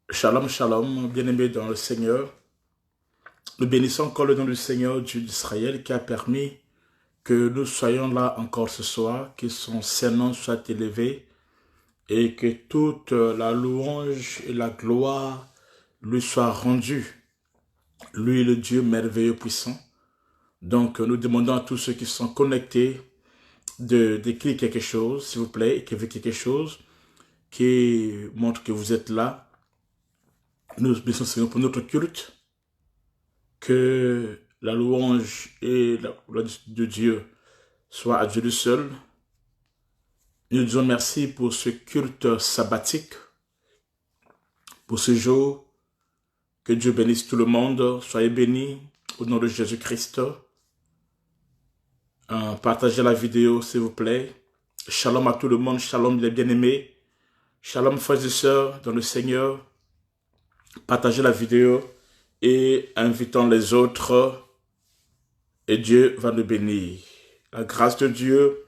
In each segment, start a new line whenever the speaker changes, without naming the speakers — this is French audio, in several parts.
Shalom, shalom, bien-aimés dans le Seigneur. Nous bénissons encore le nom du Seigneur, Dieu d'Israël, qui a permis que nous soyons là encore ce soir, que son Saint-Nom soit élevé et que toute la louange et la gloire lui soient rendues. Lui, le Dieu merveilleux, puissant. Donc, nous demandons à tous ceux qui sont connectés d'écrire quelque chose, s'il vous plaît, écrivez quelque chose qui montre que vous êtes là. Nous bénissons le Seigneur pour notre culte. Que la louange et la gloire de Dieu soient à Dieu le seul. Nous disons merci pour ce culte sabbatique, pour ce jour. Que Dieu bénisse tout le monde. Soyez bénis au nom de Jésus-Christ. Partagez la vidéo, s'il vous plaît. Shalom à tout le monde. Shalom les bien-aimés. Shalom frères et sœurs dans le Seigneur. Partagez la vidéo et invitons les autres. Et Dieu va nous bénir. La grâce de Dieu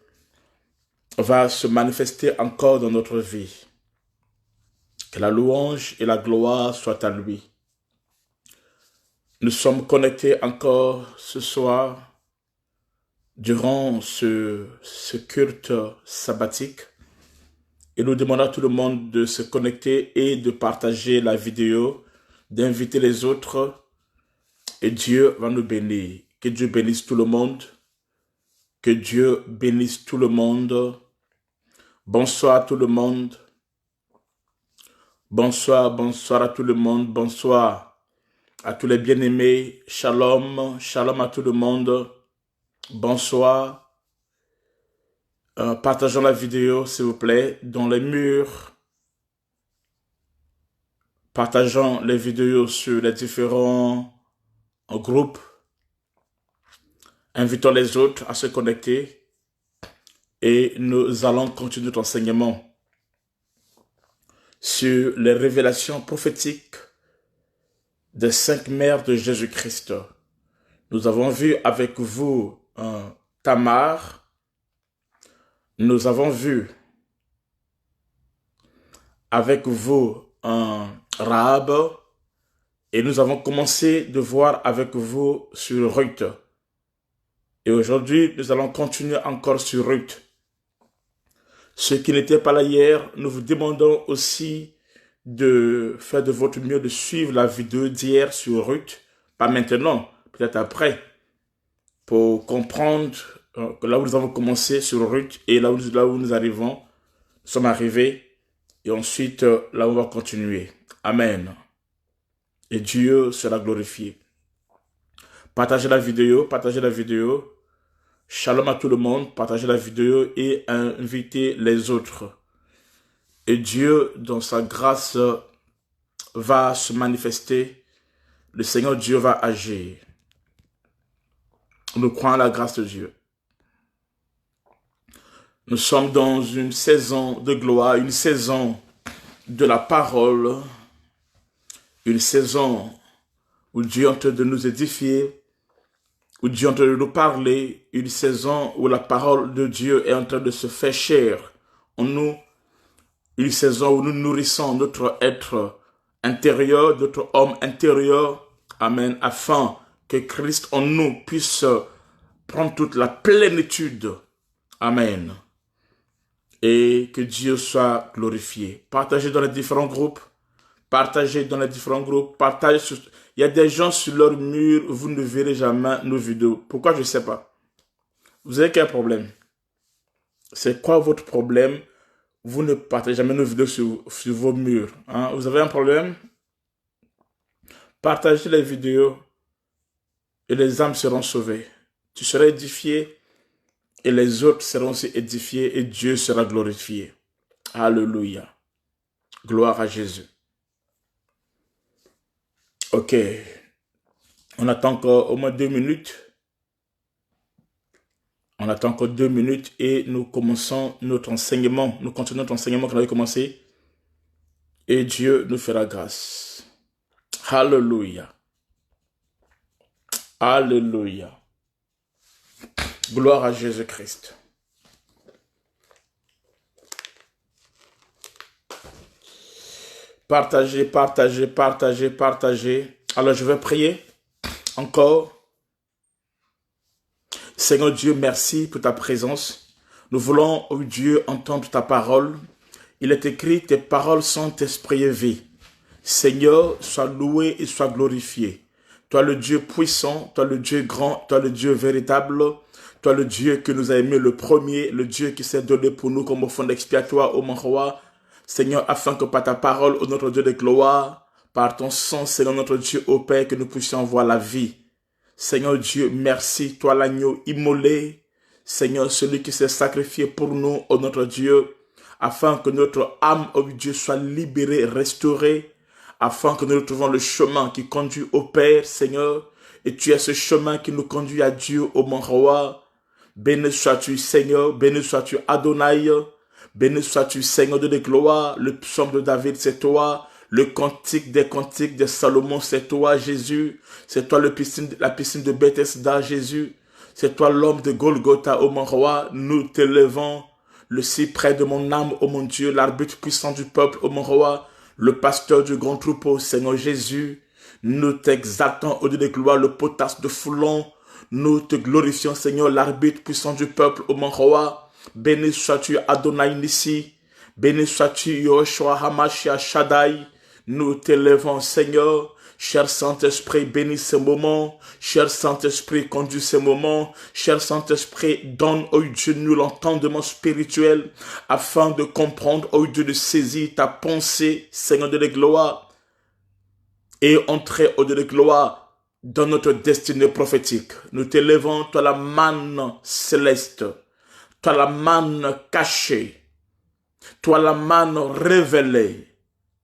va se manifester encore dans notre vie. Que la louange et la gloire soient à lui. Nous sommes connectés encore ce soir durant ce culte sabbatique et nous demandons à tout le monde de se connecter et de partager la vidéo, d'inviter les autres et Dieu va nous bénir. Que Dieu bénisse tout le monde. Que Dieu bénisse tout le monde. Bonsoir à tout le monde. Bonsoir, bonsoir à tout le monde. Bonsoir à tous les bien-aimés. Shalom, shalom à tout le monde. Bonsoir. Partageons la vidéo, s'il vous plaît, dans les murs. Partageons les vidéos sur les différents groupes. Invitons les autres à se connecter. Et nous allons continuer notre enseignement sur les révélations prophétiques des 5 mères de Jésus-Christ. Nous avons vu avec vous Tamar, nous avons vu avec vous Rahab, et nous avons commencé de voir avec vous sur Ruth. Et aujourd'hui, nous allons continuer encore sur Ruth. Ceux qui n'étaient pas là hier, nous vous demandons aussi de faire de votre mieux de suivre la vidéo d'hier sur Ruth, pas maintenant, peut-être après, pour comprendre que là où nous avons commencé sur Ruth et là où nous arrivons, nous sommes arrivés et ensuite là où on va continuer. Amen. Et Dieu sera glorifié. Partagez la vidéo, partagez la vidéo. Shalom à tout le monde, partagez la vidéo et invitez les autres. Et Dieu, dans sa grâce, va se manifester. Le Seigneur Dieu va agir. Nous croyons à la grâce de Dieu. Nous sommes dans une saison de gloire, une saison de la parole, une saison où Dieu est en train de nous édifier, où Dieu est en train de nous parler, une saison où la parole de Dieu est en train de se faire chair en nous, une saison où nous nourrissons notre être intérieur, notre homme intérieur, amen, afin que Christ en nous puisse prendre toute la plénitude, amen, et que Dieu soit glorifié. Partagez dans les différents groupes, partagez dans les différents groupes, partagez sur... Il y a des gens sur leur mur, vous ne verrez jamais nos vidéos. Pourquoi? Je ne sais pas. Vous avez quel problème? C'est quoi votre problème? Vous ne partagez jamais nos vidéos sur vos murs. Hein? Vous avez un problème? Partagez les vidéos et les âmes seront sauvées. Tu seras édifié et les autres seront aussi édifiés et Dieu sera glorifié. Alléluia. Gloire à Jésus. Ok. On attend encore au moins 2 minutes. On attend encore 2 minutes et nous commençons notre enseignement. Nous continuons notre enseignement qu'on avait commencé. Et Dieu nous fera grâce. Alléluia. Alléluia. Gloire à Jésus-Christ. Partagez, partagez, partagez, partagez. Alors je vais prier encore. Seigneur Dieu, merci pour ta présence. Nous voulons, oh Dieu, entendre ta parole. Il est écrit, tes paroles sont esprit et vie. Seigneur, sois loué et sois glorifié. Toi le Dieu puissant, toi le Dieu grand, toi le Dieu véritable, toi le Dieu que nous a aimé le premier, le Dieu qui s'est donné pour nous comme offrande expiatoire, ô mon roi. Seigneur, afin que par ta parole, ô notre Dieu de gloire, par ton sang, Seigneur notre Dieu, ô Père, que nous puissions voir la vie. Seigneur Dieu, merci, toi l'agneau immolé, Seigneur, celui qui s'est sacrifié pour nous, ô notre Dieu, afin que notre âme, ô Dieu, soit libérée, restaurée, afin que nous retrouvons le chemin qui conduit au Père, Seigneur, et tu es ce chemin qui nous conduit à Dieu, ô mon roi. Béni sois-tu, Seigneur, béni sois-tu, Adonai, béni sois-tu, Seigneur de gloire, le psaume de David, c'est toi, le cantique de Salomon, c'est toi, Jésus, c'est toi la piscine de Bethesda, Jésus, c'est toi l'homme de Golgotha, ô mon roi, nous t'élevons, le cyprès de mon âme, ô mon Dieu, l'arbitre puissant du peuple, ô mon roi, le pasteur du grand troupeau, Seigneur Jésus, nous t'exaltons au Dieu de gloire, le potasse de Foulon, nous te glorifions, Seigneur, l'arbitre puissant du peuple, ô mon roi, béni sois-tu Adonai Nissi, béni sois-tu Yoshua Hamashiach Shaddai, nous t'élevons, Seigneur. Cher Saint-Esprit, bénis ce moment. Cher Saint-Esprit, conduis ce moment. Cher Saint-Esprit, donne, ô Dieu, nous l'entendement spirituel, afin de comprendre, ô Dieu, de saisir ta pensée, Seigneur de la gloire, et entrer, ô Dieu de gloire, dans notre destinée prophétique. Nous t'élevons, toi la manne céleste, toi la manne cachée, toi la manne révélée.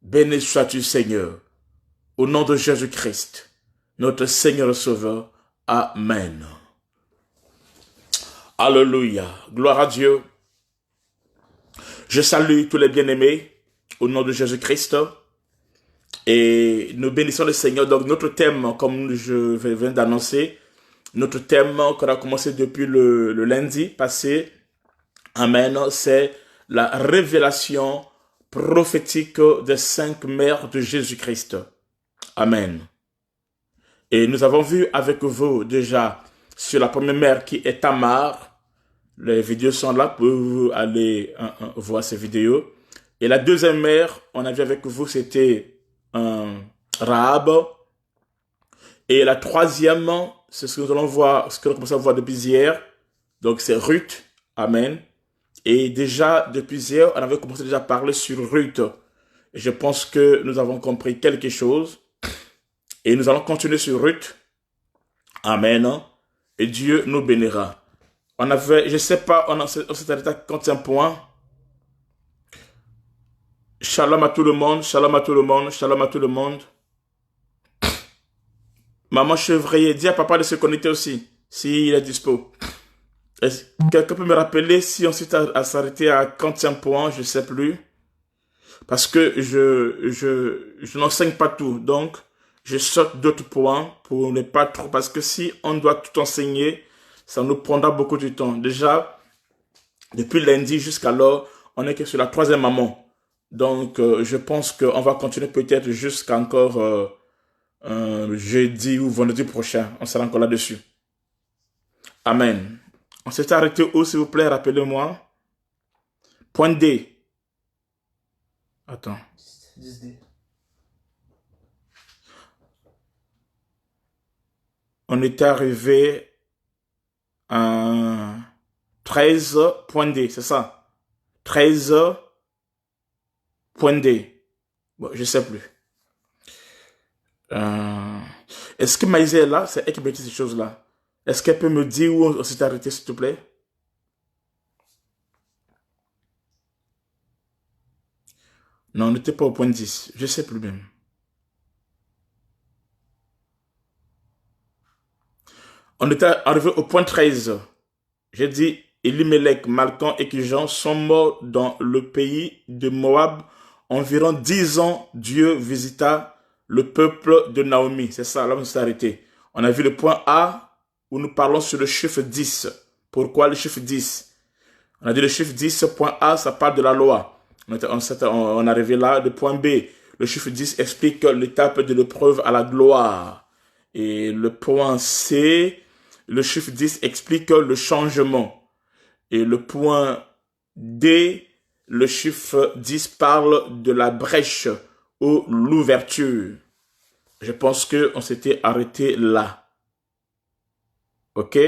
Béni sois-tu, Seigneur. Au nom de Jésus-Christ, notre Seigneur et Sauveur. Amen. Alléluia. Gloire à Dieu. Je salue tous les bien-aimés au nom de Jésus-Christ. Et nous bénissons le Seigneur. Donc notre thème, comme je viens d'annoncer, notre thème qu'on a commencé depuis le lundi passé, amen, c'est la révélation prophétique des 5 mères de Jésus-Christ. Amen. Et nous avons vu avec vous déjà sur la première mère qui est Tamar. Les vidéos sont là pour vous aller voir ces vidéos. Et la deuxième mère, on a vu avec vous, c'était Rahab. Et la troisième, c'est ce que nous allons voir, ce que nous commençons à voir depuis hier. Donc c'est Ruth. Amen. Et déjà, depuis hier, on avait commencé déjà à parler sur Ruth. Et je pense que nous avons compris quelque chose. Et nous allons continuer sur Ruth. Amen. Et Dieu nous bénira. On avait, je sais pas, on s'est arrêté à combien de points? Shalom à tout le monde, shalom à tout le monde, shalom à tout le monde. Maman Chevrier, dis à papa de se connecter aussi, s'il est dispo. Quelqu'un peut me rappeler si on s'est arrêté à combien de points, je sais plus. Parce que je n'enseigne pas tout, donc je saute d'autres points pour ne pas trop, parce que si on doit tout enseigner, ça nous prendra beaucoup de temps. Déjà, depuis lundi jusqu'alors, on est que sur la troisième maman. Donc, je pense qu'on va continuer peut-être jusqu'à encore jeudi ou vendredi prochain. On sera encore là-dessus. Amen. On s'est arrêté où, s'il vous plaît? Rappelez-moi. Point D. Attends. 10D. On était arrivé à 13.D, c'est ça? 13.D. Bon, je sais plus. Est-ce que Maïsé est là? C'est elle qui me dit ces choses-là. Est-ce qu'elle peut me dire où on s'est arrêté, s'il te plaît? Non, on n'était pas au point 10. Je sais plus même. On était arrivé au point 13. J'ai dit, Elimelech, Malkan et Kijan sont morts dans le pays de Moab. Environ 10 ans, Dieu visita le peuple de Naomi. C'est ça, là on s'est arrêté. On a vu le point A où nous parlons sur le chiffre 10. Pourquoi le chiffre 10? On a dit le chiffre 10, point A, ça parle de la loi. On est arrivé là. Le point B, Le chiffre 10 explique l'étape de l'épreuve à la gloire. Et le point C, le chiffre 10 explique le changement. Et le point D, le chiffre 10 parle de la brèche ou l'ouverture. Je pense qu'on s'était arrêté là. OK?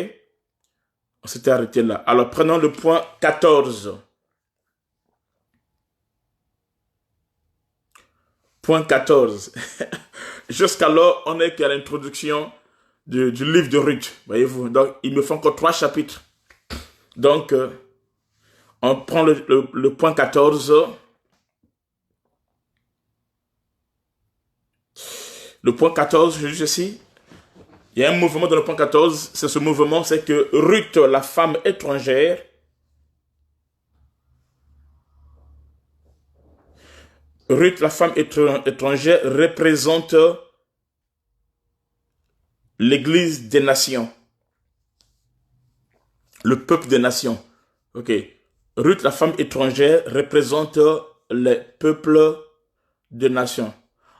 On s'était arrêté là. Alors, prenons le point 14. Point 14. Jusqu'alors, on est qu'à l'introduction du livre de Ruth. Voyez-vous? Donc, il me faut encore 3 chapitres. Donc, on prend le point 14. Le point 14, je dis ceci. Il y a un mouvement dans le point 14. C'est ce mouvement, c'est que Ruth, la femme étrangère, Ruth, la femme étrangère, représente l'Église des nations. Le peuple des nations. Ok. Ruth, la femme étrangère, représente les peuples des nations.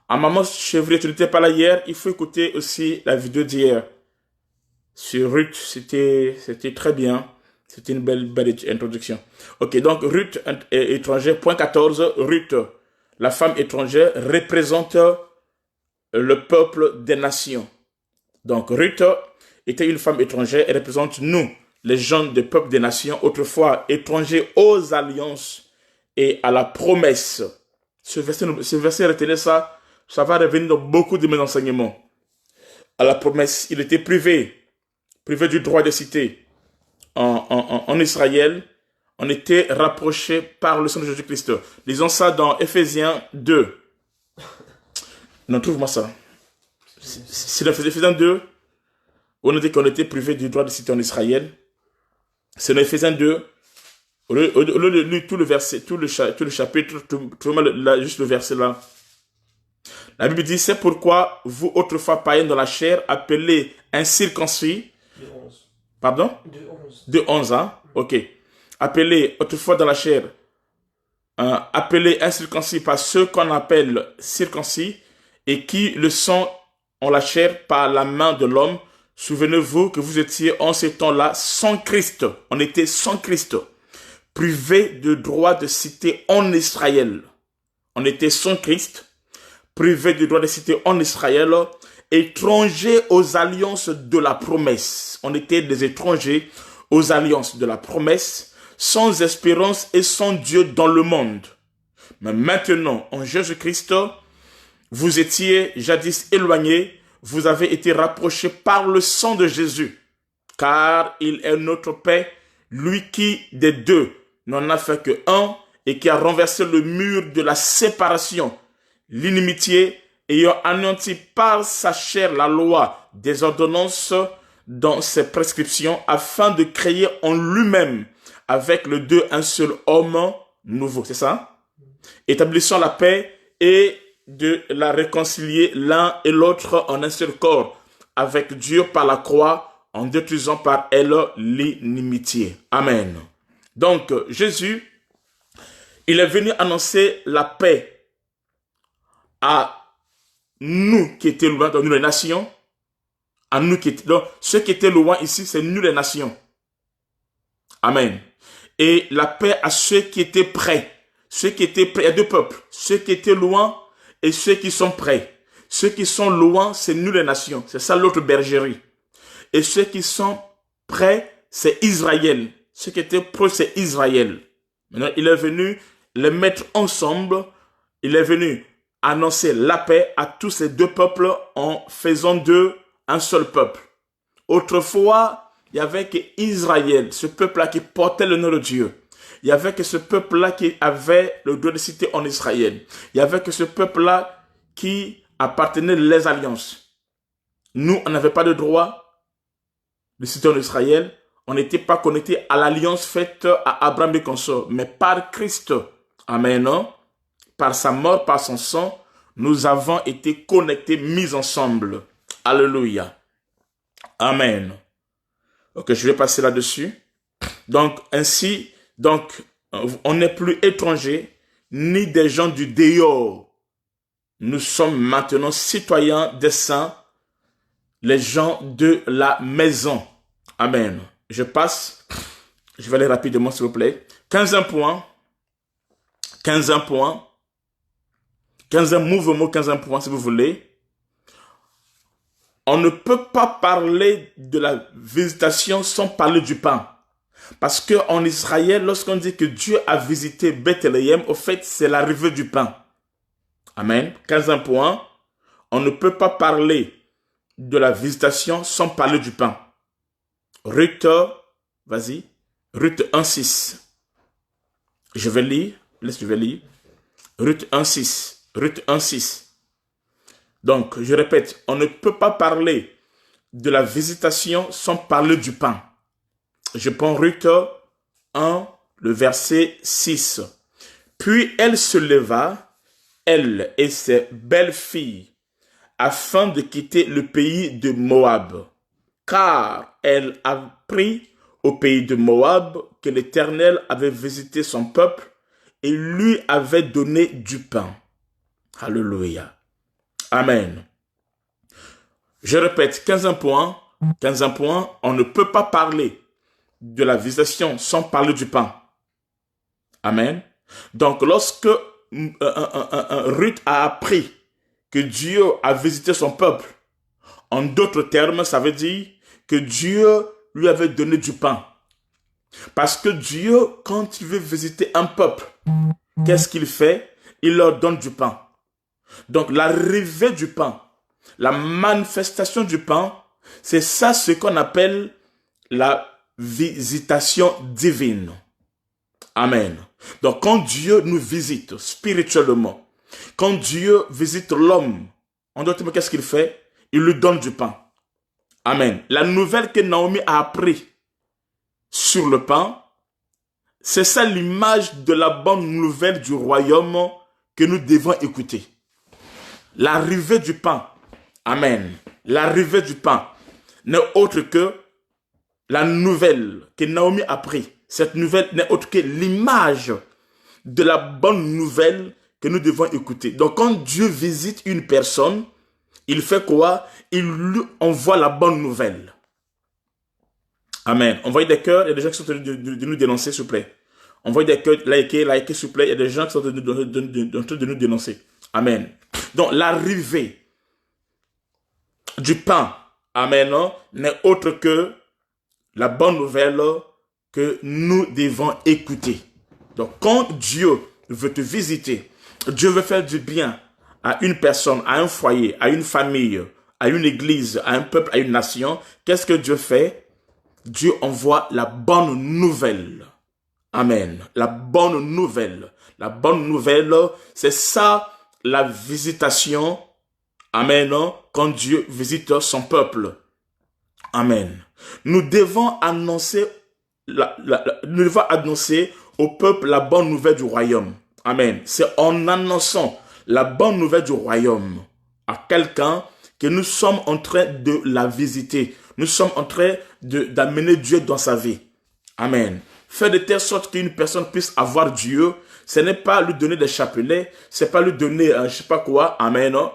À maman Chevrier, tu n'étais pas là hier, il faut écouter aussi la vidéo d'hier. Sur Ruth, c'était très bien. C'était une belle introduction. Ok, donc Ruth étrangère, point 14, Ruth, la femme étrangère, représente le peuple des nations. Donc Ruth était une femme étrangère, elle représente nous, les gens du peuple des nations, autrefois étrangers aux alliances et à la promesse. Ce verset retenez ça va revenir dans beaucoup de mes enseignements. À la promesse, il était privé du droit de cité. En Israël, on était rapproché par le sang de Jésus-Christ. Lisons ça dans Éphésiens 2. Non, trouve-moi ça. C'est dans Éphésiens 2, où on dit qu'on était privé du droit de cité en Israël. C'est dans Éphésiens 2. Au lieu de lire tout le verset, tout le chapitre, juste le verset là. La Bible dit, c'est pourquoi vous, autrefois païens dans la chair, appelés incirconcis. De 11. Pardon? De 11, hein? Ok. Appelés autrefois dans la chair, appelés incirconcis par ceux qu'on appelle circoncis, et qui le sont en la chair par la main de l'homme. Souvenez-vous que vous étiez en ces temps-là sans Christ. On était sans Christ. Privés de droit de cité en Israël. On était sans Christ. Privés du droit de cité en Israël, étrangers aux alliances de la promesse. On était des étrangers aux alliances de la promesse, sans espérance et sans Dieu dans le monde. Mais maintenant, en Jésus-Christ, vous étiez jadis éloignés, vous avez été rapprochés par le sang de Jésus, car il est notre paix, lui qui des deux n'en a fait que un et qui a renversé le mur de la séparation, l'inimitié, ayant anéanti par sa chair la loi des ordonnances dans ses prescriptions, afin de créer en lui-même avec le deux un seul homme nouveau. C'est ça? Établissant la paix et de la réconcilier l'un et l'autre en un seul corps avec Dieu par la croix, en détruisant par elle l'inimitié. Amen. Donc, Jésus, il est venu annoncer la paix à nous qui étions loin, dans nous les nations, à nous qui étions, donc ceux qui étaient loin ici, c'est nous les nations. Amen. Et la paix à ceux qui étaient près. Ceux qui étaient près, il y a deux peuples. Ceux qui étaient loin et ceux qui sont près. Ceux qui sont loin, c'est nous les nations. C'est ça l'autre bergerie. Et ceux qui sont près, c'est Israël. Ceux qui étaient proches, c'est Israël. Maintenant, il est venu les mettre ensemble. Il est venu annoncer la paix à tous ces deux peuples en faisant d'eux un seul peuple. Autrefois, il y avait que Israël, ce peuple-là qui portait le nom de Dieu. Il y avait que ce peuple-là qui avait le droit de cité en Israël. Il y avait que ce peuple-là qui appartenait les alliances. Nous, on n'avait pas de droit de cité en Israël. On n'était pas connecté à l'alliance faite à Abraham et consorts. Mais par Christ, amen, par sa mort, par son sang, nous avons été connectés, mis ensemble. Alléluia. Amen. Ok, je vais passer là-dessus. Donc, ainsi, on n'est plus étrangers, ni des gens du dehors. nous sommes maintenant citoyens des saints, les gens de la maison. Amen. Je passe, je vais aller rapidement s'il vous plaît. 15e point, 15e point, 15e mouvement, 15e point si vous voulez. On ne peut pas parler de la visitation sans parler du pain. Parce qu'en Israël, lorsqu'on dit que Dieu a visité Bethléem, au fait, c'est l'arrivée du pain. Amen. 15e point. On ne peut pas parler de la visitation sans parler du pain. Ruth, vas-y. Ruth 1,6. Je vais lire. Je vais lire. Ruth 1,6. Ruth 1,6. Donc, je répète, on ne peut pas parler de la visitation sans parler du pain. Je prends Ruth 1, le verset 6. Puis elle se leva, elle et ses belles filles, afin de quitter le pays de Moab, car elle apprit au pays de Moab que l'Éternel avait visité son peuple et lui avait donné du pain. Alléluia. Amen. Je répète, 15e point, on ne peut pas parler de la visitation sans parler du pain. Amen. Donc, lorsque Ruth a appris que Dieu a visité son peuple, en d'autres termes, ça veut dire que Dieu lui avait donné du pain. Parce que Dieu, quand il veut visiter un peuple, qu'est-ce qu'il fait? Il leur donne du pain. Donc, l'arrivée du pain, la manifestation du pain, c'est ça ce qu'on appelle la visitation divine. Amen. Donc, quand Dieu nous visite spirituellement, quand Dieu visite l'homme, en d'autres termes, qu'est-ce qu'il fait? Il lui donne du pain. Amen. La nouvelle que Naomi a appris sur le pain, c'est ça l'image de la bonne nouvelle du royaume que nous devons écouter. L'arrivée du pain. Amen. L'arrivée du pain n'est autre que la nouvelle que Naomi a appris. Cette nouvelle n'est autre que l'image de la bonne nouvelle que nous devons écouter. Donc quand Dieu visite une personne, il fait quoi? Il lui envoie la bonne nouvelle. Amen. Envoyez des cœurs, il y a des gens qui sont en train de nous dénoncer, s'il vous plaît. Envoyez des cœurs, likez, s'il vous plaît. Il y a des gens qui sont en train de nous dénoncer. Amen. Donc l'arrivée du pain, amen, n'est autre que la bonne nouvelle que nous devons écouter. Donc quand Dieu veut te visiter, Dieu veut faire du bien à une personne, à un foyer, à une famille, à une église, à un peuple, à une nation, qu'est-ce que Dieu fait? Dieu envoie la bonne nouvelle. Amen. La bonne nouvelle. La bonne nouvelle, c'est ça la visitation. Amen. Quand Dieu visite son peuple. Amen. Nous devons annoncer au peuple la bonne nouvelle du royaume. Amen. C'est en annonçant la bonne nouvelle du royaume à quelqu'un que nous sommes en train de la visiter. Nous sommes en train d'amener Dieu dans sa vie. Amen. Faire de telle sorte qu'une personne puisse avoir Dieu, ce n'est pas lui donner des chapelets, c'est pas lui donner je sais pas quoi. Amen. Non?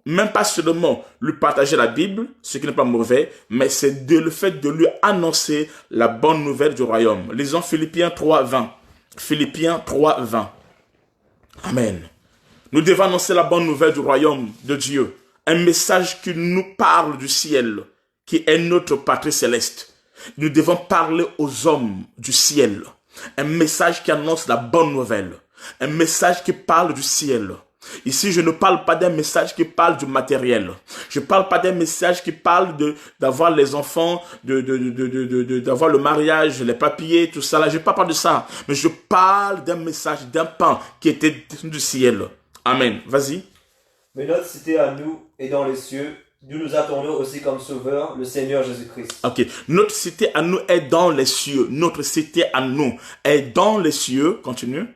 Même pas seulement lui partager la Bible, ce qui n'est pas mauvais, mais c'est le fait de lui annoncer la bonne nouvelle du royaume. Lisons Philippiens 3:20. Philippiens 3:20. Amen. Nous devons annoncer la bonne nouvelle du royaume de Dieu. Un message qui nous parle du ciel, qui est notre patrie céleste. Nous devons parler aux hommes du ciel. Un message qui annonce la bonne nouvelle. Un message qui parle du ciel. Ici, je ne parle pas d'un message qui parle du matériel. Je ne parle pas d'un message qui parle d'avoir les enfants, d'avoir le mariage, les papiers, tout ça. Là, je ne parle pas de ça. Mais je parle d'un message, d'un pain qui était du ciel. Amen. Vas-y.
Mais notre cité à nous est dans les cieux. Nous nous attendons aussi comme sauveur le Seigneur Jésus-Christ.
Ok. Notre cité à nous est dans les cieux. Notre cité à nous est dans les cieux. Continue.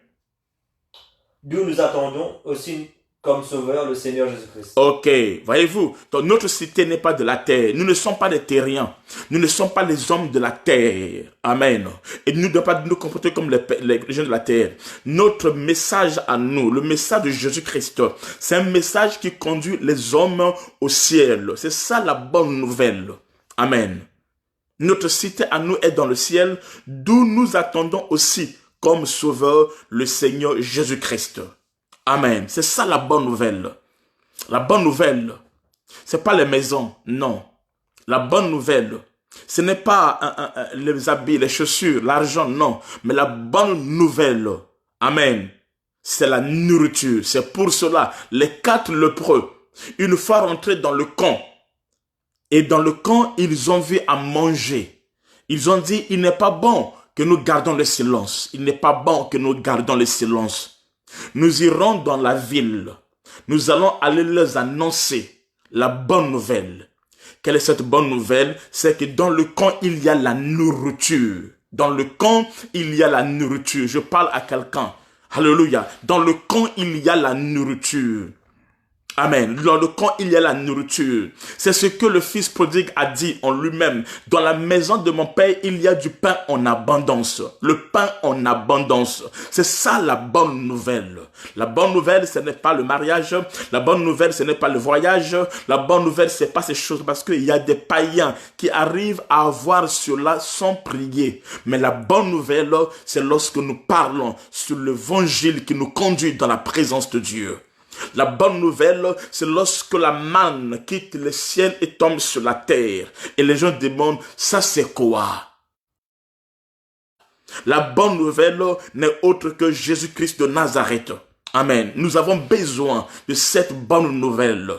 D'où nous attendons aussi comme sauveur le Seigneur Jésus-Christ.
Ok, voyez-vous, donc notre cité n'est pas de la terre. Nous ne sommes pas des terriens. Nous ne sommes pas les hommes de la terre. Amen. Et nous ne devons pas nous comporter comme les gens de la terre. Notre message à nous, le message de Jésus-Christ, c'est un message qui conduit les hommes au ciel. C'est ça la bonne nouvelle. Amen. Notre cité à nous est dans le ciel, d'où nous attendons aussi comme sauveur le Seigneur Jésus-Christ. Amen. C'est ça la bonne nouvelle. La bonne nouvelle, c'est pas les maisons, non. La bonne nouvelle, ce n'est pas les habits, les chaussures, l'argent, non. Mais la bonne nouvelle, amen, c'est la nourriture. C'est pour cela, les 4 lépreux, une fois rentrés dans le camp, et dans le camp, ils ont vu à manger. Ils ont dit, il n'est pas bon que nous gardons le silence. Il n'est pas bon que nous gardons le silence. Nous irons dans la ville. Nous allons aller leur annoncer la bonne nouvelle. Quelle est cette bonne nouvelle? C'est que dans le camp, il y a la nourriture. Dans le camp, il y a la nourriture. Je parle à quelqu'un. Alléluia. Dans le camp, il y a la nourriture. Amen. Dans le camp, il y a la nourriture. C'est ce que le fils prodigue a dit en lui-même. Dans la maison de mon père, il y a du pain en abondance. Le pain en abondance. C'est ça la bonne nouvelle. La bonne nouvelle, ce n'est pas le mariage. La bonne nouvelle, ce n'est pas le voyage. La bonne nouvelle, c'est pas ces choses parce qu'il y a des païens qui arrivent à avoir cela sans prier. Mais la bonne nouvelle, c'est lorsque nous parlons sur l'évangile qui nous conduit dans la présence de Dieu. La bonne nouvelle, c'est lorsque la manne quitte le ciel et tombe sur la terre. Et les gens demandent, ça c'est quoi? La bonne nouvelle n'est autre que Jésus-Christ de Nazareth. Amen. Nous avons besoin de cette bonne nouvelle.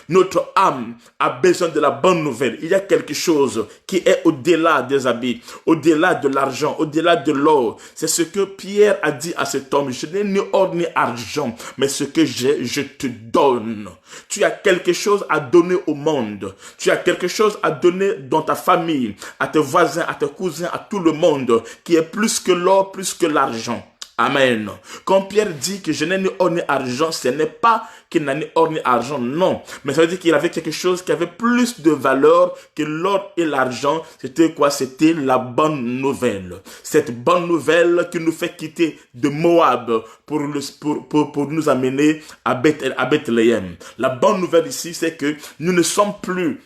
Notre âme a besoin de la bonne nouvelle. Il y a quelque chose qui est au-delà des habits, au-delà de l'argent, au-delà de l'or. C'est ce que Pierre a dit à cet homme. Je n'ai ni or ni argent, mais ce que j'ai, je te donne. Tu as quelque chose à donner au monde. Tu as quelque chose à donner dans ta famille, à tes voisins, à tes cousins, à tout le monde, qui est plus que l'or, plus que l'argent. Amen. Quand Pierre dit que je n'ai ni or ni argent, ce n'est pas qu'il n'a ni or ni argent, non. Mais ça veut dire qu'il avait quelque chose qui avait plus de valeur que l'or et l'argent. C'était quoi? C'était la bonne nouvelle. Cette bonne nouvelle qui nous fait quitter de Moab pour nous amener à Bethléem. La bonne nouvelle ici, c'est que nous ne sommes plus...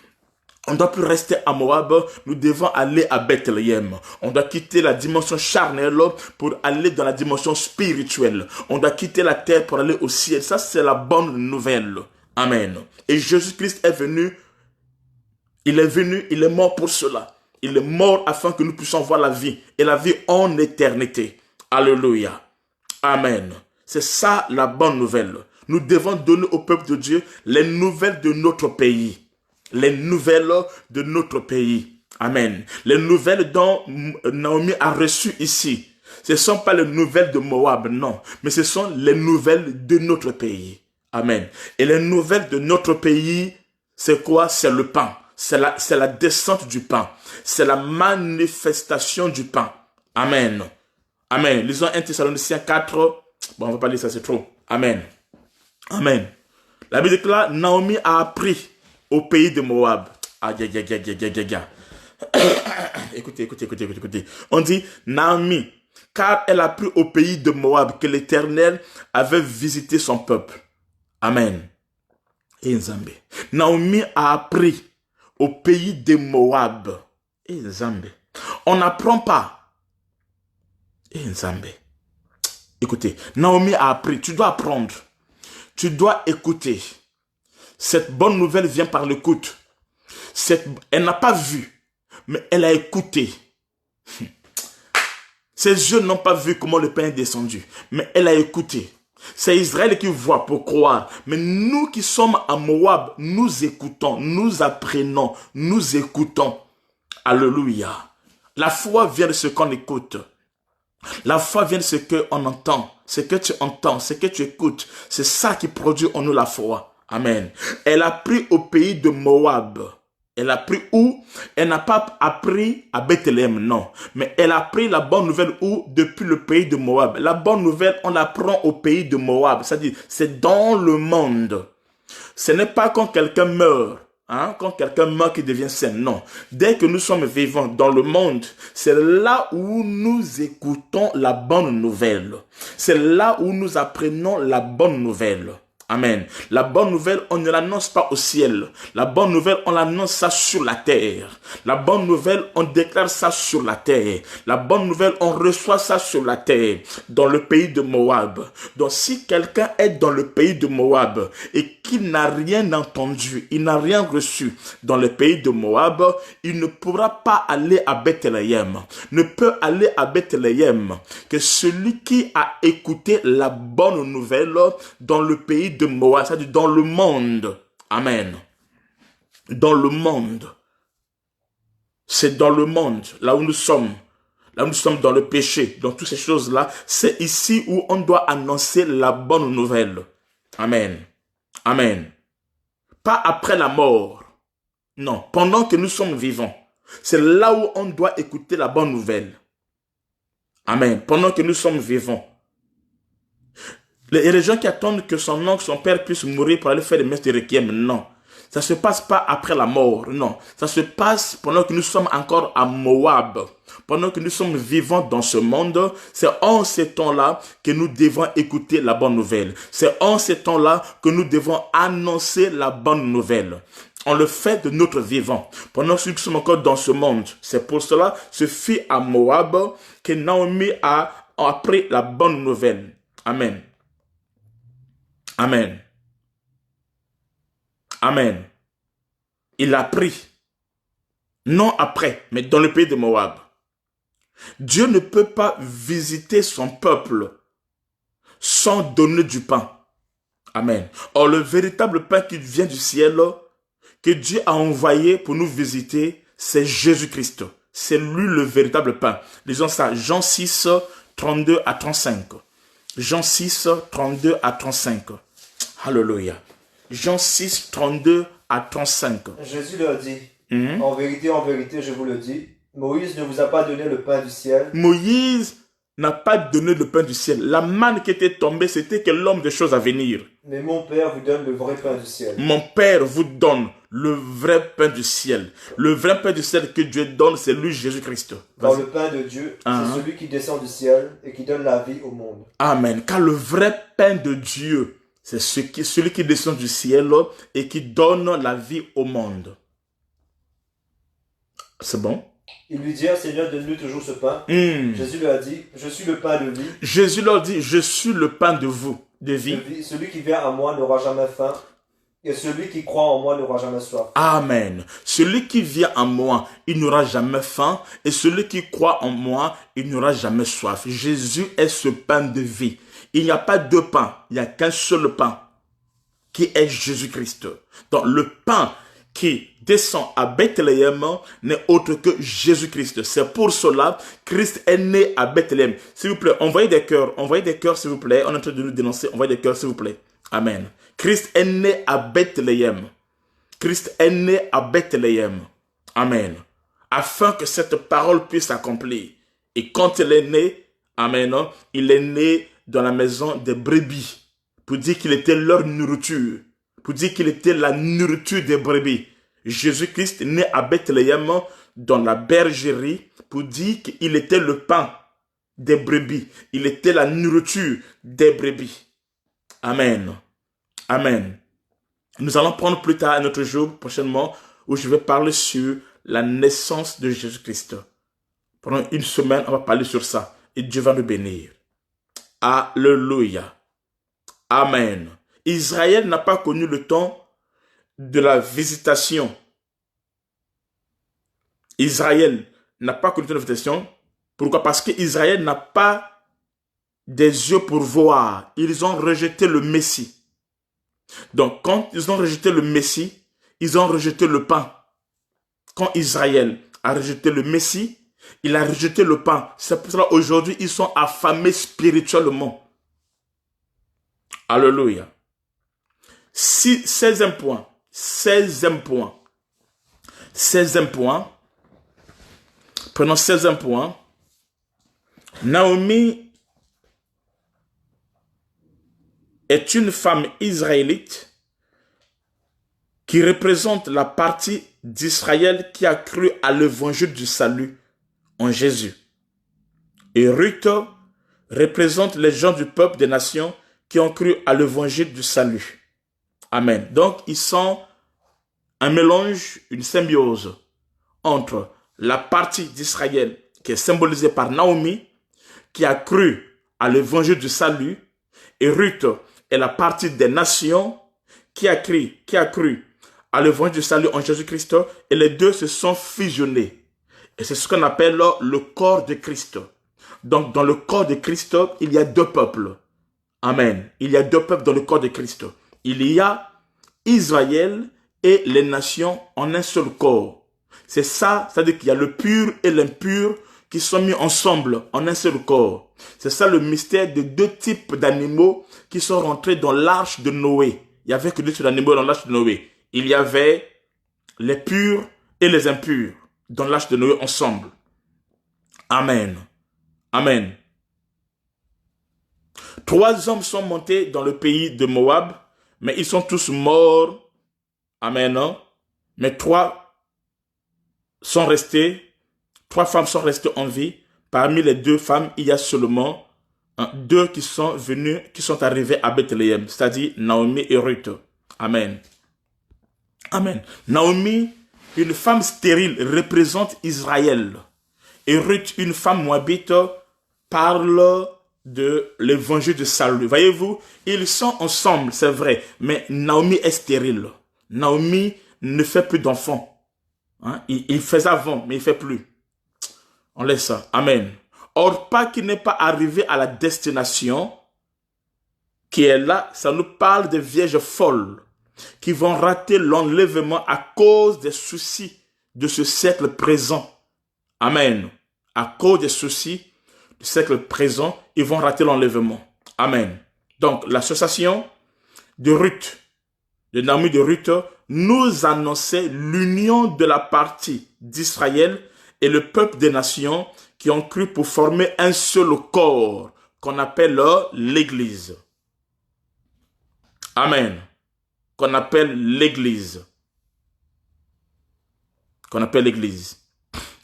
On ne doit plus rester à Moab, nous devons aller à Bethléem. On doit quitter la dimension charnelle pour aller dans la dimension spirituelle. On doit quitter la terre pour aller au ciel. Ça, c'est la bonne nouvelle. Amen. Et Jésus-Christ est venu, il est mort pour cela. Il est mort afin que nous puissions voir la vie et la vie en éternité. Alléluia. Amen. C'est ça la bonne nouvelle. Nous devons donner au peuple de Dieu les nouvelles de notre pays. Les nouvelles de notre pays. Amen. Les nouvelles dont Naomi a reçu ici. Ce ne sont pas les nouvelles de Moab, non. Mais ce sont les nouvelles de notre pays. Amen. Et les nouvelles de notre pays, c'est quoi? C'est le pain. C'est la descente du pain. C'est la manifestation du pain. Amen. Amen. Lisons 1 Thessaloniciens 4. Bon, on va pas lire ça, c'est trop. Amen. Amen. La Bible déclare, Naomi a appris au pays de Moab. Écoutez. On dit Naomi, car elle a pris au pays de Moab que l'Éternel avait visité son peuple. Amen. Et Nzambe. Naomi a appris au pays de Moab. Et Nzambe. On n'apprend pas. Et Nzambe. Écoutez, Naomi a appris. Tu dois apprendre. Tu dois écouter. Cette bonne nouvelle vient par l'écoute. Elle n'a pas vu, mais elle a écouté. Ses yeux n'ont pas vu comment le pain est descendu, mais elle a écouté. C'est Israël qui voit pour croire. Mais nous qui sommes à Moab, nous écoutons, nous apprenons, nous écoutons. Alléluia. La foi vient de ce qu'on écoute. La foi vient de ce qu'on entend. Ce que tu entends, ce que tu écoutes, c'est ça qui produit en nous la foi. Amen. Elle a pris au pays de Moab. Elle a appris où? Elle n'a pas appris à Bethléem, non. Mais elle a appris la bonne nouvelle où? Depuis le pays de Moab. La bonne nouvelle, on l'apprend au pays de Moab. C'est-à-dire, c'est dans le monde. Ce n'est pas quand quelqu'un meurt. Quand quelqu'un meurt qui devient saint, non. Dès que nous sommes vivants dans le monde, c'est là où nous écoutons la bonne nouvelle. C'est là où nous apprenons la bonne nouvelle. Amen. La bonne nouvelle, on ne l'annonce pas au ciel. La bonne nouvelle, on l'annonce ça sur la terre. La bonne nouvelle, on déclare ça sur la terre. La bonne nouvelle, on reçoit ça sur la terre, dans le pays de Moab. Donc, si quelqu'un est dans le pays de Moab et qu'il n'a rien entendu, il n'a rien reçu dans le pays de Moab, il ne pourra pas aller à Bethléem. Ne peut aller à Bethléem que celui qui a écouté la bonne nouvelle dans le pays de Moab, c'est-à-dire dans le monde. Amen. Dans le monde. C'est dans le monde, là où nous sommes. Là où nous sommes dans le péché, dans toutes ces choses-là, c'est ici où on doit annoncer la bonne nouvelle. Amen. Amen. Pas après la mort. Non, pendant que nous sommes vivants. C'est là où on doit écouter la bonne nouvelle. Amen. Pendant que nous sommes vivants. Il y a des gens qui attendent que son oncle, son père puisse mourir pour aller faire des messes de requiem. Non. Ça ne se passe pas après la mort. Non. Ça se passe pendant que nous sommes encore à Moab. Pendant que nous sommes vivants dans ce monde, c'est en ces temps-là que nous devons écouter la bonne nouvelle. C'est en ces temps-là que nous devons annoncer la bonne nouvelle. On le fait de notre vivant. Pendant que nous sommes encore dans ce monde. C'est pour cela, ce fut à Moab que Naomi a appris la bonne nouvelle. Amen. Amen. Amen. Il a pris, non après, mais dans le pays de Moab. Dieu ne peut pas visiter son peuple sans donner du pain. Amen. Or, le véritable pain qui vient du ciel, que Dieu a envoyé pour nous visiter, c'est Jésus-Christ. C'est lui le véritable pain. Lisons ça, Jean 6, 32 à 35. Jean 6, 32 à 35. Alléluia. Jean 6, 32 à 35.
Jésus leur dit, en vérité, je vous le dis, Moïse ne vous a pas donné le pain du ciel.
Moïse n'a pas donné le pain du ciel. La manne qui était tombée, c'était que l'homme des choses à venir.
Mais mon Père vous donne le vrai pain du ciel.
Mon Père vous donne le vrai pain du ciel. Le vrai pain du ciel que Dieu donne, c'est lui, Jésus-Christ.
Car le pain de Dieu, c'est celui qui descend du ciel et qui donne la vie au monde.
Amen. Car le vrai pain de Dieu, c'est celui qui descend du ciel et qui donne la vie au monde. C'est bon?
Ils lui dirent, Seigneur, donne-nous toujours ce pain. Jésus leur dit, je suis le pain de vie.
Jésus leur dit, je suis le pain de vous, de vie.
Celui qui vient à moi n'aura jamais faim, et celui qui croit en moi n'aura jamais soif.
Amen. Celui qui vient à moi, il n'aura jamais faim, et celui qui croit en moi, il n'aura jamais soif. Jésus est ce pain de vie. Il n'y a pas deux pains, il n'y a qu'un seul pain, qui est Jésus-Christ. Donc le pain qui descend à Bethléem n'est autre que Jésus-Christ. C'est pour cela Christ est né à Bethléem. S'il vous plaît, envoyez des cœurs s'il vous plaît. On est en train de nous dénoncer, envoyez des cœurs s'il vous plaît. Amen. Christ est né à Bethléem. Christ est né à Bethléem. Amen. Afin que cette parole puisse s'accomplir. Et quand il est né, amen, il est né dans la maison des brebis. Pour dire qu'il était leur nourriture. Pour dire qu'il était la nourriture des brebis. Jésus-Christ né à Bethléem dans la bergerie pour dire qu'il était le pain des brebis. Il était la nourriture des brebis. Amen. Amen. Nous allons prendre plus tard un autre jour, prochainement, où je vais parler sur la naissance de Jésus-Christ. Pendant une semaine, on va parler sur ça. Et Dieu va nous bénir. Alléluia. Amen. Israël n'a pas connu le temps de la visitation. Israël n'a pas connu le temps de la visitation. Pourquoi? Parce qu'Israël n'a pas des yeux pour voir. Ils ont rejeté le Messie. Donc, quand ils ont rejeté le Messie, ils ont rejeté le pain. Quand Israël a rejeté le Messie, il a rejeté le pain. C'est pour cela aujourd'hui, ils sont affamés spirituellement. Alléluia. 16e point. 16e point. Prenons 16e point. Naomi est une femme israélite qui représente la partie d'Israël qui a cru à l'évangile du salut en Jésus. Et Ruth représente les gens du peuple des nations qui ont cru à l'évangile du salut. Amen. Donc, ils sont un mélange, une symbiose entre la partie d'Israël qui est symbolisée par Naomi, qui a cru à l'évangile du salut, et Ruth est la partie des nations qui a cru à l'évangile du salut en Jésus-Christ, et les deux se sont fusionnés. Et c'est ce qu'on appelle le corps de Christ. Donc, dans le corps de Christ, il y a deux peuples. Amen. Il y a deux peuples dans le corps de Christ. Il y a Israël et les nations en un seul corps. C'est ça, c'est-à-dire qu'il y a le pur et l'impur qui sont mis ensemble en un seul corps. C'est ça le mystère de deux types d'animaux qui sont rentrés dans l'arche de Noé. Il y avait que deux types d'animaux dans l'arche de Noé. Il y avait les purs et les impurs dans l'arche de Noé ensemble. Amen. Amen. 3 hommes sont montés dans le pays de Moab, mais ils sont tous morts. Amen. Mais 3 femmes sont restées en vie. Parmi les 2 femmes, il y a seulement 2 qui sont arrivées à Bethléem, c'est-à-dire Naomi et Ruth. Amen. Amen. Naomi, une femme stérile, représente Israël. Et Ruth, une femme moabite, parle de l'évangile du salut. Voyez-vous, ils sont ensemble, c'est vrai, mais Naomi est stérile. Naomi ne fait plus d'enfants. Il faisait avant, mais il ne fait plus. On laisse ça. Amen. Orpa qui n'est pas arrivé à la destination, qui est là, ça nous parle de vierges folles qui vont rater l'enlèvement à cause des soucis de ce siècle présent. Amen. À cause des soucis du siècle présent, ils vont rater l'enlèvement. Amen. Donc, l'association de Ruth, de Naomi de Ruth, nous annonçait l'union de la partie d'Israël et le peuple des nations qui ont cru pour former un seul corps qu'on appelle l'Église. Amen. Qu'on appelle l'Église. Qu'on appelle l'Église.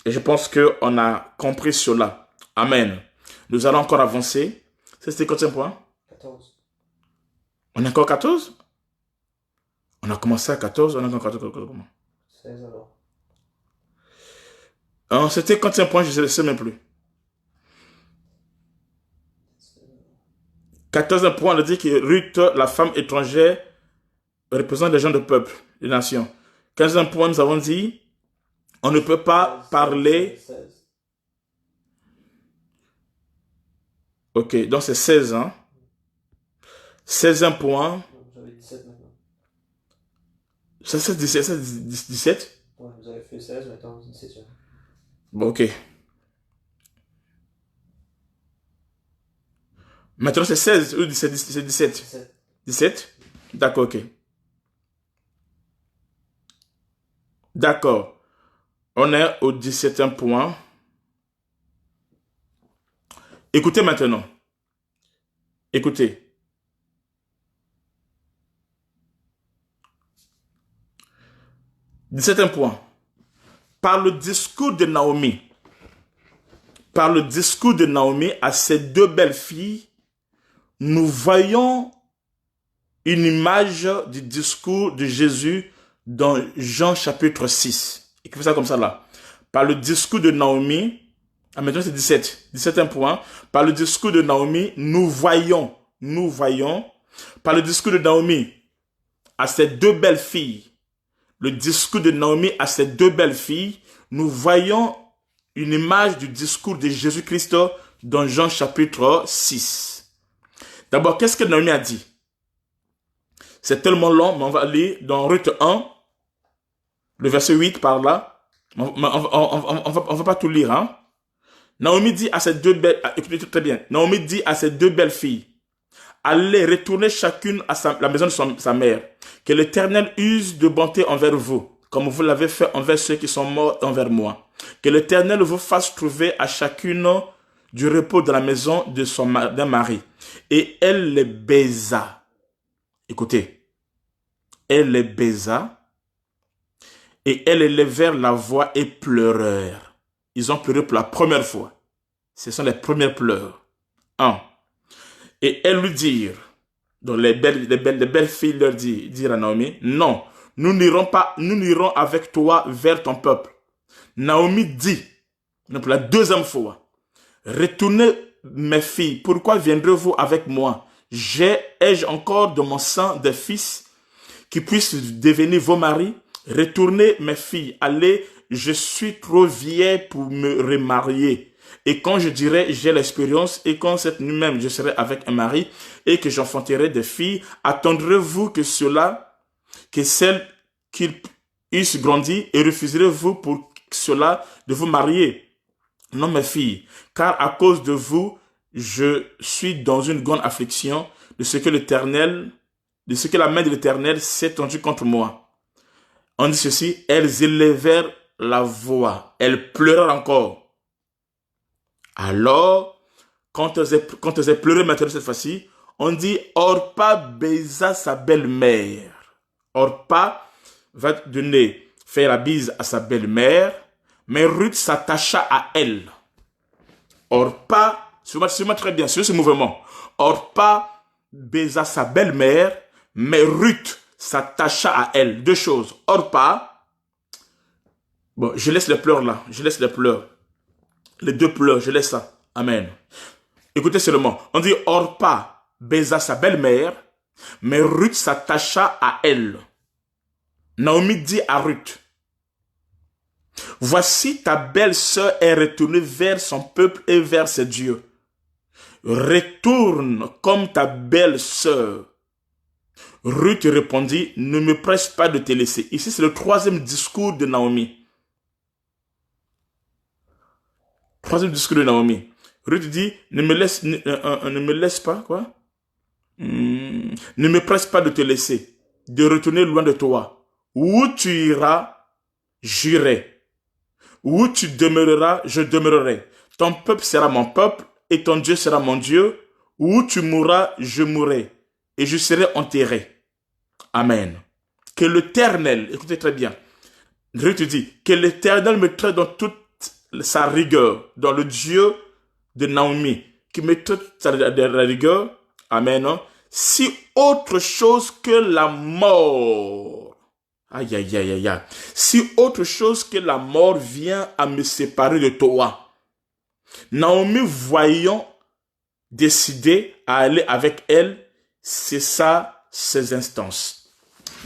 Et je pense qu'on a compris cela. Amen. Nous allons encore avancer. C'était combien de points?
14.
On est encore 14? On a commencé à 14, on est encore 14. Comment?
16 alors.
C'était combien de points? Je ne sais même plus. 14 points, on a dit que Ruth, la femme étrangère, représente les gens de peuple, les nations. 15 points, nous avons dit, on ne peut pas parler.
16.
Ok, donc c'est 16 ans. 16 points.
J'avais 17 maintenant.
C'est 17?
Ouais, vous avez fait 16, maintenant 17.
Bon, ok. Maintenant c'est 16 ou c'est 17?
17.
17? D'accord, ok. D'accord. On est au 17e point. Écoutez maintenant. Écoutez. Dix-septième point. Par le discours de Naomi. Par le discours de Naomi à ces 2 belles filles, nous voyons une image du discours de Jésus dans Jean chapitre 6. Écrivez ça comme ça là. Par le discours de Naomi, maintenant c'est 17e point. Par le discours de Naomi, nous voyons, par le discours de Naomi à ces 2 belles filles, le discours de Naomi à ces 2 belles filles, nous voyons une image du discours de Jésus-Christ dans Jean chapitre 6. D'abord, qu'est-ce que Naomi a dit? C'est tellement long, mais on va lire dans Ruth 1, le verset 8 par là. On va pas tout lire, hein. Naomi dit à ces 2 belles, écoutez très bien, Naomi dit à ces 2 belles filles, allez retourner chacune à la maison de sa mère, que l'Éternel use de bonté envers vous, comme vous l'avez fait envers ceux qui sont morts envers moi. Que l'Éternel vous fasse trouver à chacune du repos de la maison d'un mari. Et elle les baisa. Écoutez, elle les baisa et elles élevèrent la voix et pleurèrent. Ils ont pleuré pour la première fois. Ce sont les premiers pleurs. 1. Et elles lui dirent, donc les belles filles leur dirent à Naomi, non, nous n'irons avec toi vers ton peuple. Naomi dit, pour la deuxième fois, retournez mes filles, pourquoi viendrez-vous avec moi? Ai-je encore de mon sang des fils qui puissent devenir vos maris? Retournez mes filles, allez, je suis trop vieille pour me remarier. Et quand je dirai j'ai l'expérience et quand cette nuit même je serai avec un mari et que j'enfanterai des filles, attendrez-vous que celles qu'ils eussent grandi et refuserez-vous pour cela de vous marier? Non mes filles, car à cause de vous, je suis dans une grande affliction de ce que la main de l'Éternel s'est tendue contre moi. On dit ceci, elles élevèrent la voix, elles pleurèrent encore. Alors, quand elles ont pleuré maintenant cette fois-ci, on dit Orpa baisa sa belle-mère. Orpa va faire la bise à sa belle-mère, mais Ruth s'attacha à elle. Orpa, suivez-moi très bien, sur ce mouvement. Orpa baisa sa belle-mère, mais Ruth s'attacha à elle. Deux choses. Orpa, bon, je laisse les pleurs là, je laisse les pleurs. Les deux pleurs, je laisse ça. Amen. Écoutez seulement. On dit Orpa baisa sa belle-mère, mais Ruth s'attacha à elle. Naomi dit à Ruth, voici ta belle-sœur est retournée vers son peuple et vers ses dieux. Retourne comme ta belle-sœur. Ruth répondit, ne me presse pas de te laisser. Ici, c'est le troisième discours de Naomi. Troisième discours de Naomi. Ruth dit, ne me laisse pas, quoi? Ne me presse pas de te laisser, de retourner loin de toi. Où tu iras, j'irai. Où tu demeureras, je demeurerai. Ton peuple sera mon peuple et ton Dieu sera mon Dieu. Où tu mourras, je mourrai et je serai enterré. Amen. Que l'Éternel, écoutez très bien, Ruth dit, que l'Éternel me traite dans toute sa rigueur, dans le Dieu de Naomi, qui me traite sa rigueur, amen, hein? Si autre chose que la mort, aïe, aïe, aïe, aïe, aïe, si autre chose que la mort vient à me séparer de toi, Naomi voyant décider à aller avec elle, c'est ça ses instances.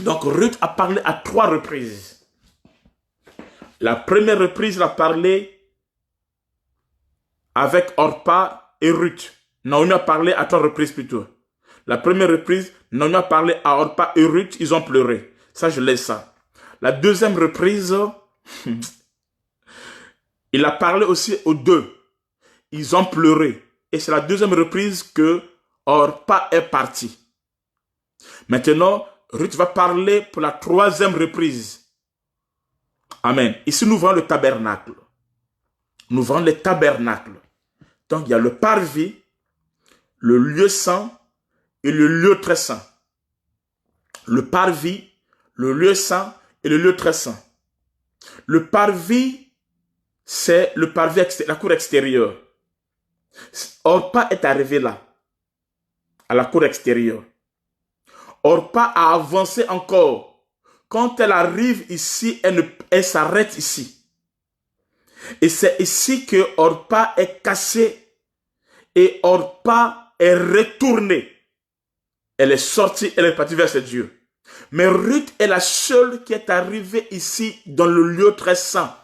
Donc Ruth a parlé à 3 reprises. La première reprise, elle a parlé avec Orpa et Ruth. Naomi a parlé à 3 reprises plutôt. La première reprise, Naomi a parlé à Orpa et Ruth, ils ont pleuré. Ça, je laisse ça. La deuxième reprise, il a parlé aussi aux 2. Ils ont pleuré. Et c'est la deuxième reprise que Orpa est parti. Maintenant, Ruth va parler pour la 3e reprise. Amen. Ici, nous voyons le tabernacle. Nous voyons les tabernacles. Donc, il y a le parvis, le lieu saint et le lieu très saint. Le parvis, le lieu saint et le lieu très saint. Le parvis, c'est le parvis, la cour extérieure. Orpa est arrivé là, à la cour extérieure. Orpa a avancé encore. Quand elle arrive ici, elle s'arrête ici. Et c'est ici que Orpa est cassée et Orpa est retournée. Elle est sortie, elle est partie vers ses dieux. Mais Ruth est la seule qui est arrivée ici dans le lieu très saint.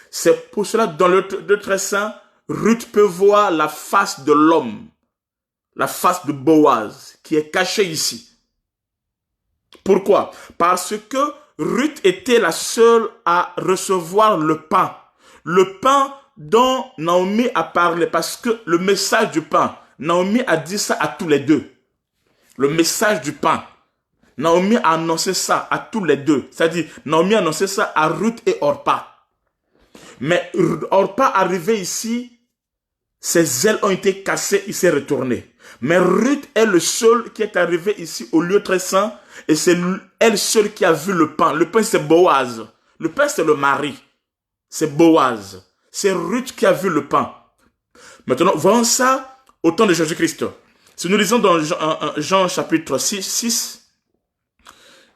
C'est pour cela, dans le lieu très saint, Ruth peut voir la face de l'homme, la face de Boaz, qui est cachée ici. Pourquoi? Parce que Ruth était la seule à recevoir le pain. Le pain dont Naomi a parlé, parce que le message du pain, Naomi a dit ça à tous les 2. Le message du pain. Naomi a annoncé ça à tous les deux. C'est-à-dire, Naomi a annoncé ça à Ruth et Orpa. Mais Orpa arrivé ici, ses ailes ont été cassées, il s'est retourné. Mais Ruth est le seul qui est arrivé ici au lieu très saint et c'est elle seule qui a vu le pain. Le pain, c'est Boaz. Le pain, c'est le mari. C'est Boaz. C'est Ruth qui a vu le pain. Maintenant, voyons ça au temps de Jésus-Christ. Si nous lisons dans Jean chapitre 6,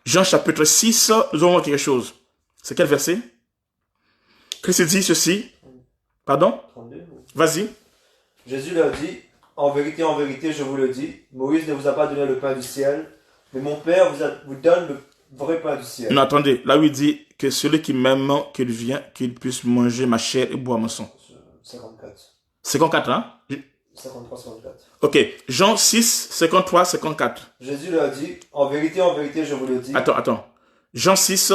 Jean chapitre 6, nous allons voir quelque chose. C'est quel verset? Christ dit ceci. Pardon?
32.
Vas-y.
Jésus leur dit, en vérité, je vous le dis, Moïse ne vous a pas donné le pain du ciel, mais mon Père vous donne le vrai pain du ciel.
Non, attendez. Là où il dit que celui qui m'aime, qu'il vienne, qu'il puisse manger ma chair et boire mon sang.
54.
54, hein?
53, 54.
Ok. Jean 6, 53, 54.
Jésus leur dit, en vérité, je vous le dis.
Attends. Jean 6,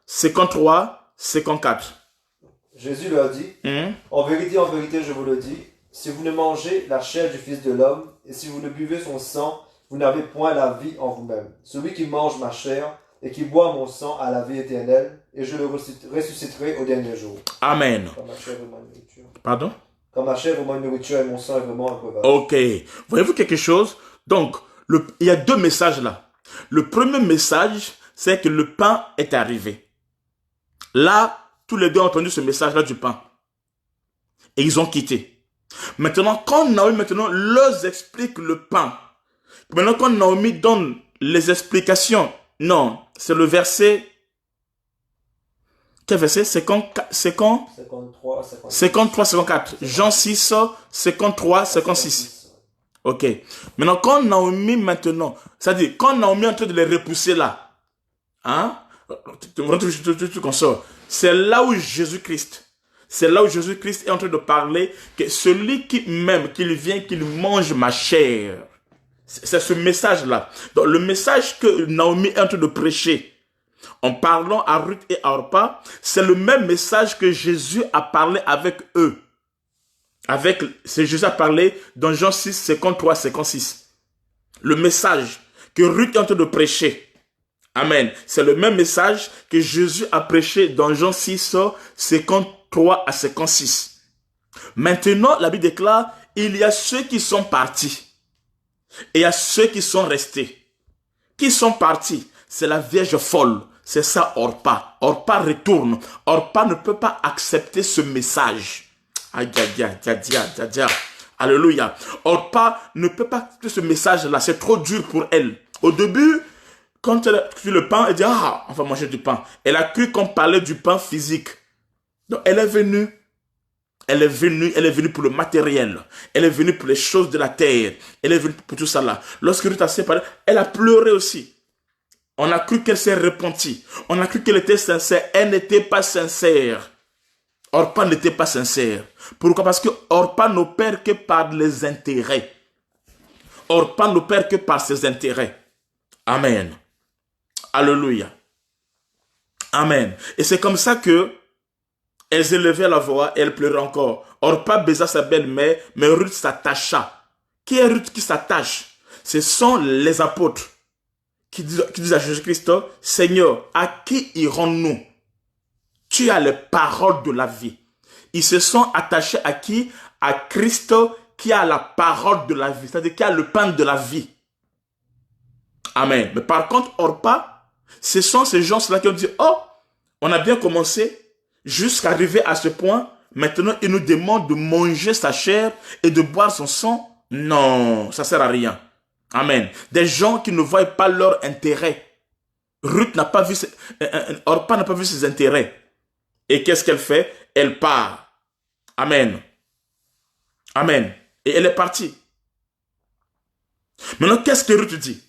53, 54.
Jésus leur dit, en vérité, je vous le dis, si vous ne mangez la chair du Fils de l'homme, et si vous ne buvez son sang, vous n'avez point la vie en vous-même. Celui qui mange ma chair et qui boit mon sang a la vie éternelle, et je le ressusciterai au dernier jour.
Amen.
Comme ma chair et ma nourriture.
Pardon?
Comme ma chair et ma nourriture et mon sang est vraiment un breuvage.
Ok. Voyez-vous quelque chose? Donc, il y a deux messages là. Le premier message, c'est que le pain est arrivé. Là, tous les deux ont entendu ce message-là du pain. Et ils ont quitté. Maintenant, quand Naomi leur explique le pain, maintenant quand Naomi donne les explications, non, c'est le verset, quel verset? 53, 54. Jean 6, 53, 56. Ok. Maintenant, quand Naomi c'est-à-dire, quand Naomi est en train de les repousser là, hein, tu consors, c'est là où Jésus-Christ est en train de parler que celui qui m'aime, qu'il vient, qu'il mange ma chair. C'est ce message-là. Donc, le message que Naomi est en train de prêcher, en parlant à Ruth et à Orpa, c'est le même message que Jésus a parlé avec eux. Jésus a parlé dans Jean 6, 53, 56. Le message que Ruth est en train de prêcher. Amen. C'est le même message que Jésus a prêché dans Jean 6, 53 à 56. Maintenant, la Bible déclare, il y a ceux qui sont partis et il y a ceux qui sont restés. Qui sont partis? C'est la Vierge folle. C'est ça, Orpa. Orpa retourne. Orpa ne peut pas accepter ce message. Aïe, aïe, aïe, aïe, aïe, aïe. Alléluia. Orpa ne peut pas accepter ce message-là. C'est trop dur pour elle. Au début, quand elle a vu le pain, elle dit, on va manger du pain. Elle a cru qu'on parlait du pain physique. Donc, elle est venue pour le matériel. Elle est venue pour les choses de la terre. Elle est venue pour tout ça là. Lorsque Ruth a séparé, elle a pleuré aussi. On a cru qu'elle s'est repentie. On a cru qu'elle était sincère. Elle n'était pas sincère. Orpa n'était pas sincère. Pourquoi? Parce que Orpa n'opère que par les intérêts. Orpa n'opère que par ses intérêts. Amen. Alléluia. Amen. Et c'est comme ça que elles élevaient la voix et elles pleuraient encore. Orpa baisa sa belle-mère, mais Ruth s'attacha. Qui est Ruth qui s'attache? Ce sont les apôtres qui disent à Jésus-Christ, Seigneur, à qui irons-nous? Tu as les paroles de la vie. Ils se sont attachés à qui? À Christ qui a la parole de la vie, c'est-à-dire qui a le pain de la vie. Amen. Mais par contre, Orpa, ce sont ces gens-là qui ont dit, on a bien commencé jusqu'à arriver à ce point. Maintenant, il nous demande de manger sa chair et de boire son sang. Non, ça ne sert à rien. Amen. Des gens qui ne voient pas leur intérêt. Ruth n'a pas vu, Orpa n'a pas vu ses intérêts. Et qu'est-ce qu'elle fait? Elle part. Amen. Amen. Et elle est partie. Maintenant, qu'est-ce que Ruth dit?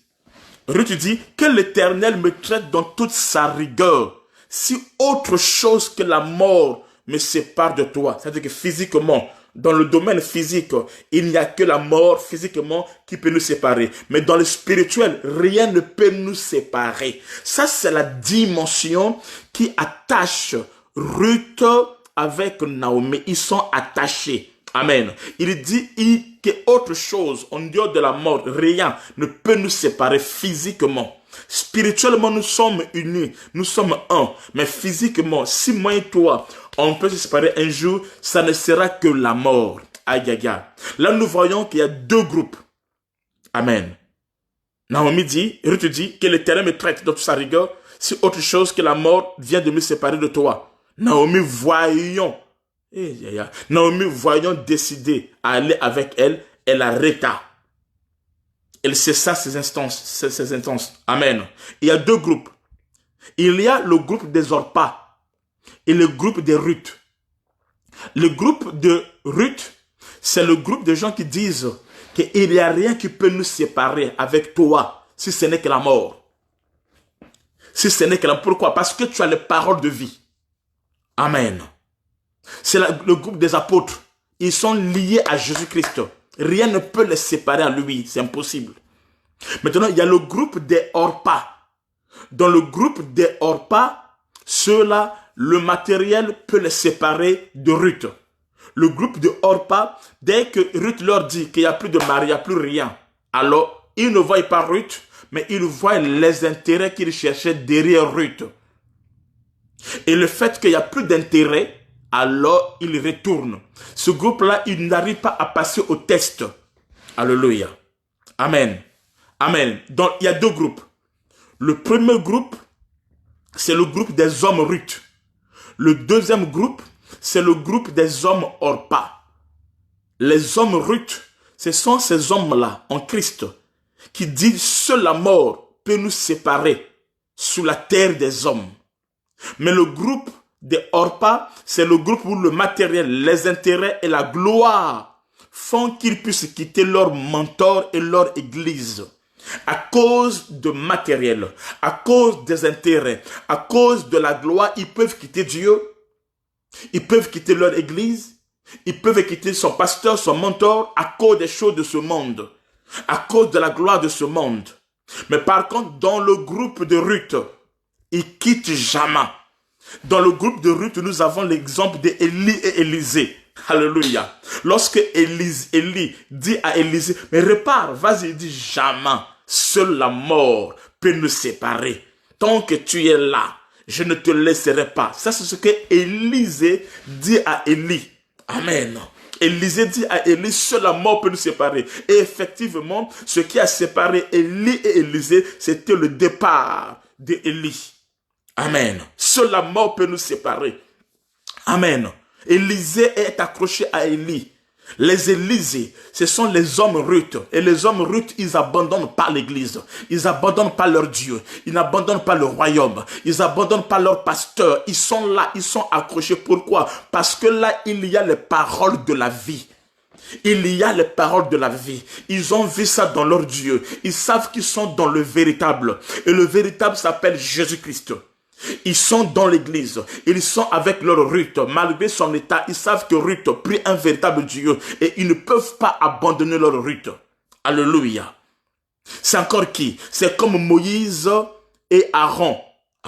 Ruth dit que l'Éternel me traite dans toute sa rigueur. Si autre chose que la mort me sépare de toi, c'est-à-dire que physiquement, dans le domaine physique, il n'y a que la mort physiquement qui peut nous séparer. Mais dans le spirituel, rien ne peut nous séparer. Ça, c'est la dimension qui attache Ruth avec Naomi. Ils sont attachés. Amen. Il dit qu'autre chose, en dehors de la mort, rien ne peut nous séparer physiquement. Spirituellement, nous sommes unis, nous sommes un. Mais physiquement, si moi et toi, on peut se séparer un jour, ça ne sera que la mort. Aïe, aïe, aïe. Là, nous voyons qu'il y a deux groupes. Amen. Naomi dit, Ruth dit, que l'Éternel me traite de toute sa rigueur, si autre chose que la mort vient de me séparer de toi. Naomi, voyons décider à aller avec elle, elle arrêta. Elle cessa ses instances. Amen. Il y a deux groupes. Il y a le groupe des Orpas et le groupe des Ruth. Le groupe de Ruth, c'est le groupe de gens qui disent qu'il n'y a rien qui peut nous séparer avec toi, si ce n'est que la mort. Si ce n'est que la mort. Pourquoi? Parce que tu as les paroles de vie. Amen. C'est le groupe des apôtres. Ils sont liés à Jésus-Christ. Rien ne peut les séparer à lui. C'est impossible. Maintenant, il y a le groupe des Orpas. Dans le groupe des Orpas, ceux-là, le matériel peut les séparer de Ruth. Le groupe de Orpas, dès que Ruth leur dit qu'il n'y a plus de mari, il n'y a plus rien, alors ils ne voient pas Ruth, mais ils voient les intérêts qu'ils cherchaient derrière Ruth. Et le fait qu'il n'y a plus d'intérêt, alors ils retournent. Ce groupe-là, il n'arrive pas à passer au test. Alléluia. Amen. Amen. Donc, il y a deux groupes. Le premier groupe, c'est le groupe des hommes Ruth. Le deuxième groupe, c'est le groupe des hommes Orpas. Les hommes Ruth, ce sont ces hommes-là, en Christ, qui disent « Seule la mort peut nous séparer sous la terre des hommes ». Mais le groupe des Orpas, c'est le groupe où le matériel, les intérêts et la gloire font qu'ils puissent quitter leur mentor et leur église. À cause de matériel, à cause des intérêts, à cause de la gloire, ils peuvent quitter Dieu, ils peuvent quitter leur église, ils peuvent quitter son pasteur, son mentor, à cause des choses de ce monde, à cause de la gloire de ce monde. Mais par contre, dans le groupe de Ruth, ils quittent jamais. Dans le groupe de Ruth, nous avons l'exemple d'Élie et Élisée. Alléluia. Lorsque Élie dit à Élisée, mais repars, vas-y, il dit jamais. Seule la mort peut nous séparer. Tant que tu es là, je ne te laisserai pas. Ça, c'est ce que Élisée dit à Élie. Amen. Élisée dit à Élie, seule la mort peut nous séparer. Et effectivement, ce qui a séparé Élie et Élisée, c'était le départ d'Élie. Amen. Seule la mort peut nous séparer. Amen. Élisée est accroché à Élie. Les Élysées, ce sont les hommes Ruth. Et les hommes Ruth, ils n'abandonnent pas l'église. Ils n'abandonnent pas leur Dieu. Ils n'abandonnent pas le royaume. Ils n'abandonnent pas leur pasteur. Ils sont là, ils sont accrochés. Pourquoi? Parce que là, il y a les paroles de la vie. Il y a les paroles de la vie. Ils ont vu ça dans leur Dieu. Ils savent qu'ils sont dans le véritable. Et le véritable s'appelle Jésus-Christ. Ils sont dans l'église, ils sont avec leur Ruth, malgré son état, ils savent que Ruth prie un véritable Dieu et ils ne peuvent pas abandonner leur Ruth. Alléluia. C'est encore qui? C'est comme Moïse et Aaron.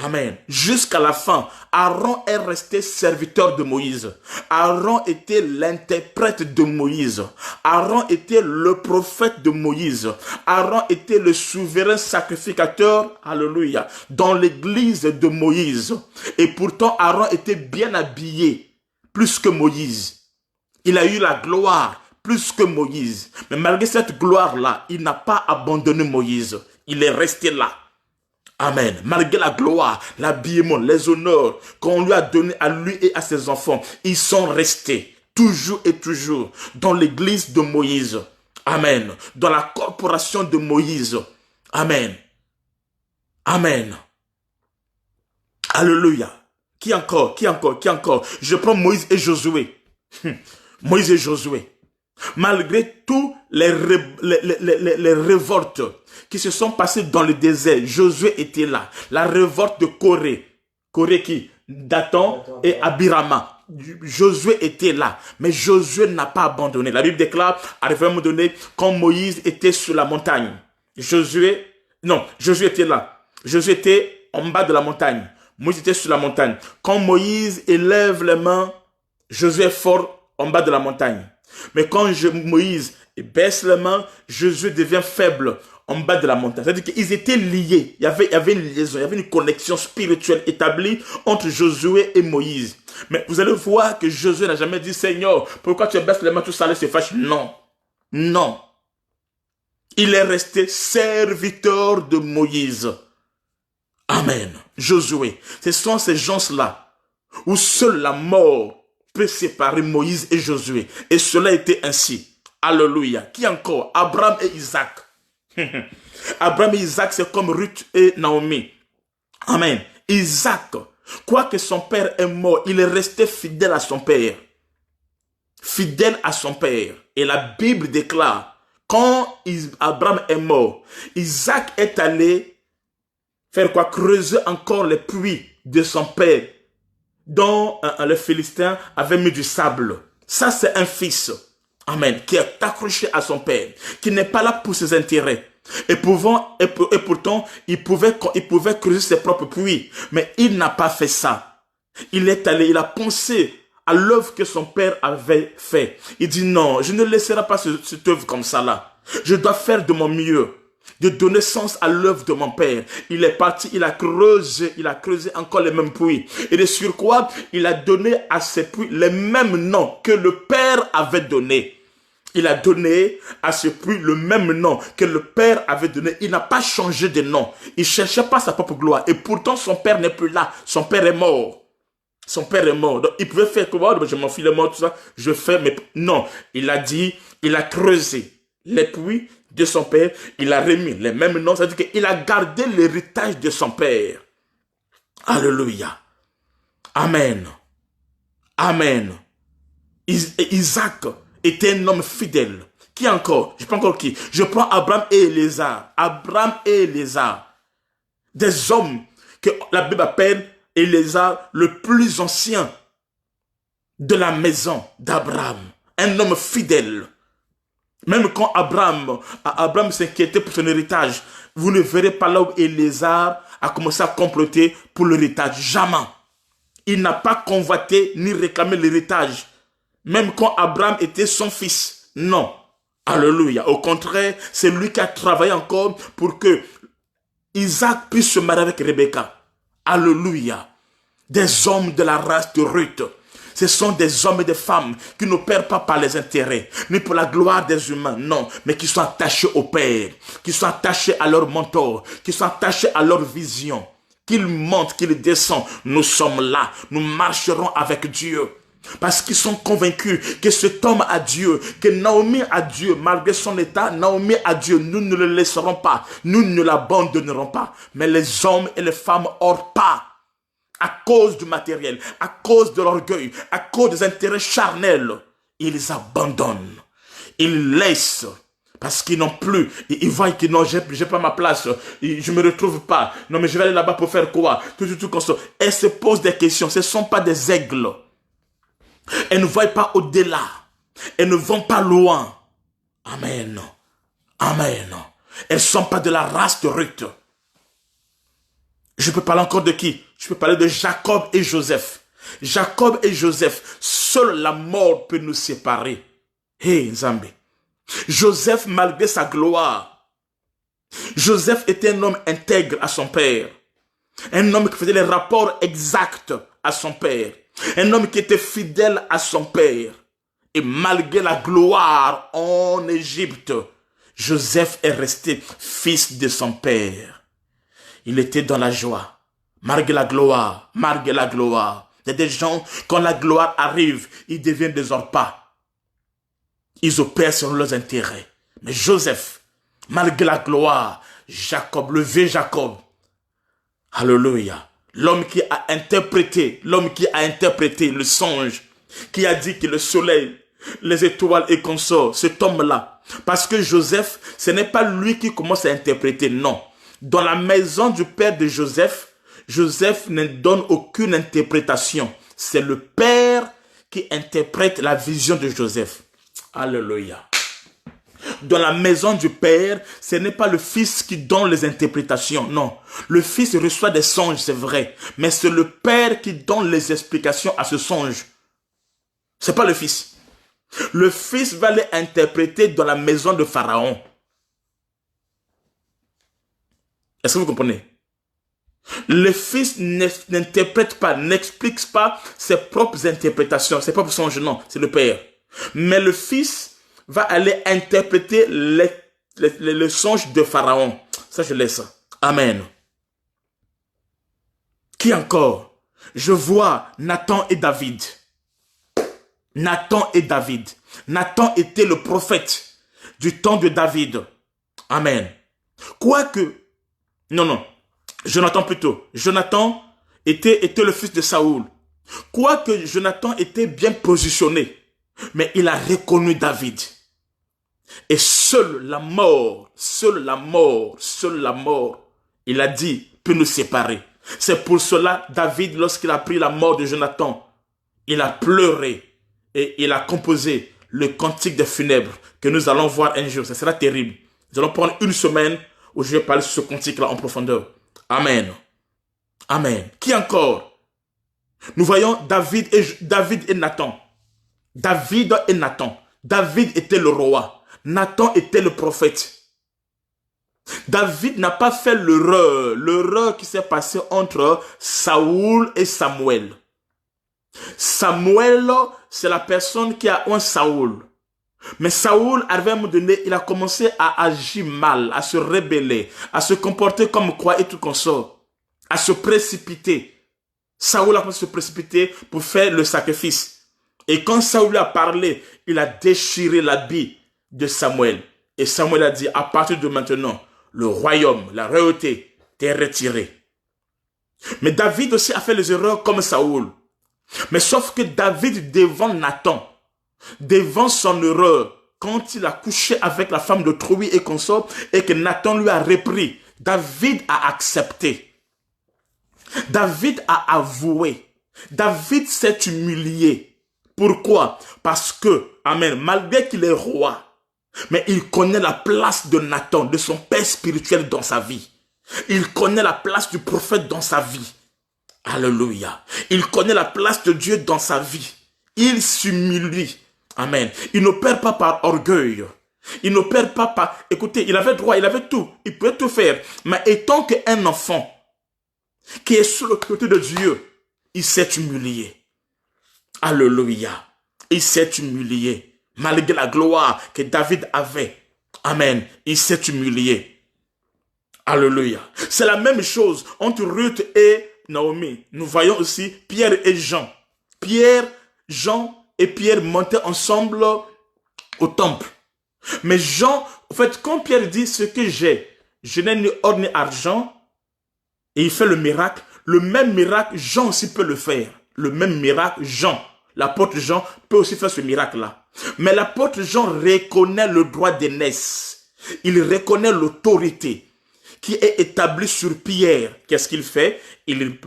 Amen. Jusqu'à la fin, Aaron est resté serviteur de Moïse. Aaron était l'interprète de Moïse. Aaron était le prophète de Moïse. Aaron était le souverain sacrificateur, alléluia, dans l'église de Moïse. Et pourtant, Aaron était bien habillé, plus que Moïse. Il a eu la gloire, plus que Moïse. Mais malgré cette gloire-là, il n'a pas abandonné Moïse. Il est resté là. Amen. Malgré la gloire, l'habillement, les honneurs qu'on lui a donné à lui et à ses enfants, ils sont restés toujours et toujours dans l'église de Moïse. Amen. Dans la corporation de Moïse. Amen. Amen. Alléluia. Qui encore? Je prends Moïse et Josué. Moïse et Josué. Malgré tous les révoltes qui se sont passées dans le désert, Josué était là. La révolte de Corée. Corée qui? Dathan et Abirama. Josué était là. Mais Josué n'a pas abandonné. La Bible déclare, à un moment donné, quand Moïse était sur la montagne, Josué était là. Josué était en bas de la montagne. Moïse était sur la montagne. Quand Moïse élève les mains, Josué est fort en bas de la montagne. Mais quand Moïse il baisse les mains, Josué devient faible en bas de la montagne. C'est-à-dire qu'ils étaient liés. Il y avait une liaison, il y avait une connexion spirituelle établie entre Josué et Moïse. Mais vous allez voir que Josué n'a jamais dit, Seigneur, pourquoi tu baisses les mains, tout ça, là, se fâche? Non. Non. Il est resté serviteur de Moïse. Amen. Josué. Ce sont ces gens-là où seule la mort peut séparer Moïse et Josué. Et cela était ainsi. Alléluia. Qui encore? Abraham et Isaac. Abraham et Isaac, c'est comme Ruth et Naomi. Amen. Isaac, quoique son père est mort, il est resté fidèle à son père. Fidèle à son père. Et la Bible déclare, quand Abraham est mort, Isaac est allé faire quoi? Creuser encore les puits de son père, dont le Philistin avait mis du sable. Ça, c'est un fils. Amen. Qui est accroché à son père, qui n'est pas là pour ses intérêts. Et pourtant, il pouvait creuser ses propres puits. Mais il n'a pas fait ça. Il a pensé à l'œuvre que son père avait fait. Il dit non, je ne laisserai pas cette œuvre comme ça là. Je dois faire de mon mieux, de donner sens à l'œuvre de mon père. Il est parti, il a creusé encore les mêmes puits. Et de surcroît, il a donné à ces puits les mêmes noms que le père avait donné. Il a donné à ce puits le même nom que le père avait donné. Il n'a pas changé de nom. Il ne cherchait pas sa propre gloire. Et pourtant, son père n'est plus là. Son père est mort. Son père est mort. Donc, il pouvait faire comment? Je m'en file mort, tout ça. Je fais, mais non. Il a dit, il a creusé les puits de son père. Il a remis les mêmes noms. C'est-à-dire qu'il a gardé l'héritage de son père. Alléluia. Amen. Amen. Isaac était un homme fidèle. Qui encore? Je prends encore qui? Je prends Abraham et Éléazar. Abraham et Éléazar. Des hommes que la Bible appelle Éléazar le plus ancien de la maison d'Abraham. Un homme fidèle. Même quand Abraham s'inquiétait pour son héritage, vous ne verrez pas là où Éléazar a commencé à comploter pour l'héritage. Jamais. Il n'a pas convoité ni réclamé l'héritage. Même quand Abraham était son fils. Non. Alléluia. Au contraire, c'est lui qui a travaillé encore pour que Isaac puisse se marier avec Rebecca. Alléluia. Des hommes de la race de Ruth. Ce sont des hommes et des femmes qui n'opèrent pas par les intérêts, ni pour la gloire des humains, non, mais qui sont attachés au Père, qui sont attachés à leur mentor, qui sont attachés à leur vision. Qu'ils montent, qu'ils descendent, nous sommes là, nous marcherons avec Dieu. Parce qu'ils sont convaincus que cet homme a Dieu, que Naomi a Dieu, malgré son état, Naomi a Dieu. Nous ne le laisserons pas, nous ne l'abandonnerons pas. Mais les hommes et les femmes hors pas, à cause du matériel, à cause de l'orgueil, à cause des intérêts charnels, ils abandonnent, ils laissent. Parce qu'ils n'ont plus, ils voient que non, j'ai pas ma place, je me retrouve pas. Non, mais je vais aller là-bas pour faire quoi? Tout comme ça. Elles se posent des questions, ce ne sont pas des aigles. Elles ne voient pas au-delà. Elles ne vont pas loin. Amen. Amen. Elles ne sont pas de la race de Ruth. Je peux parler encore de qui? Je peux parler de Jacob et Joseph. Jacob et Joseph, seule la mort peut nous séparer. Hey, Zambé. Joseph, malgré sa gloire, Joseph était un homme intègre à son père. Un homme qui faisait les rapports exacts à son père. Un homme qui était fidèle à son père. Et malgré la gloire en Égypte, Joseph est resté fils de son père. Il était dans la joie. Malgré la gloire, malgré la gloire. Il y a des gens, quand la gloire arrive, ils deviennent des orpas. Ils opèrent selon leurs intérêts. Mais Joseph, malgré la gloire, Jacob, le vieux Jacob, alléluia, l'homme qui a interprété le songe, qui a dit que le soleil, les étoiles et consorts, cet homme-là. Parce que Joseph, ce n'est pas lui qui commence à interpréter, non. Dans la maison du père de Joseph, Joseph ne donne aucune interprétation. C'est le père qui interprète la vision de Joseph. Alléluia. Dans la maison du père, ce n'est pas le fils qui donne les interprétations, non. Le fils reçoit des songes, c'est vrai, mais c'est le père qui donne les explications à ce songe. C'est pas le fils. Le fils va aller interpréter dans la maison de Pharaon. Est-ce que vous comprenez? Le fils n'interprète pas, n'explique pas ses propres interprétations, ses propres songes, non, c'est le père. Mais le fils va aller interpréter le songe de Pharaon. Ça, je laisse. Amen. Qui encore? Je vois Nathan et David. Nathan et David. Nathan était le prophète du temps de David. Amen. Quoique, non, Jonathan plutôt. Jonathan était le fils de Saoul. Quoique Jonathan était bien positionné, mais il a reconnu David. Et seule la mort, il a dit, peut nous séparer. C'est pour cela, David, lorsqu'il a pris la mort de Jonathan, il a pleuré et il a composé le cantique des funèbres que nous allons voir un jour. Ça sera terrible. Nous allons prendre une semaine où je vais parler sur ce cantique-là en profondeur. Amen. Amen. Qui encore? Nous voyons David et Nathan. David et Nathan. David était le roi. Nathan était le prophète. David n'a pas fait l'erreur qui s'est passée entre Saoul et Samuel. Samuel, c'est la personne qui a un Saoul. Mais Saoul, à un moment donné, il a commencé à agir mal, à se rebeller, à se comporter comme quoi et tout consort, à se précipiter. Saoul a commencé à se précipiter pour faire le sacrifice. Et quand Saoul lui a parlé, il a déchiré l'habit de Samuel. Et Samuel a dit, à partir de maintenant, le royaume, la royauté, t'est retiré. Mais David aussi a fait les erreurs comme Saoul. Mais sauf que David, devant Nathan, devant son erreur, quand il a couché avec la femme d'autrui et consort, et que Nathan lui a repris, David a accepté. David a avoué. David s'est humilié. Pourquoi? Parce que, amen, malgré qu'il est roi, mais il connaît la place de Nathan, de son père spirituel dans sa vie. Il connaît la place du prophète dans sa vie. Alléluia. Il connaît la place de Dieu dans sa vie. Il s'humilie. Amen. Il n'opère pas par orgueil. Il n'opère pas par... Écoutez, il avait droit, il avait tout. Il pouvait tout faire. Mais étant qu'un enfant qui est sur le côté de Dieu, il s'est humilié. Alléluia. Il s'est humilié. Malgré la gloire que David avait. Amen. Il s'est humilié. Alléluia. C'est la même chose entre Ruth et Naomi. Nous voyons aussi Pierre et Jean. Pierre, Jean et Pierre montaient ensemble au temple. Mais Jean, en fait, quand Pierre dit ce que j'ai, je n'ai ni or ni argent, et il fait le miracle Jean aussi peut le faire. Le même miracle, Jean, l'apôtre Jean peut aussi faire ce miracle-là. Mais l'apôtre Jean reconnaît le droit d'aînesse. Il reconnaît l'autorité qui est établie sur Pierre. Qu'est-ce qu'il fait? Il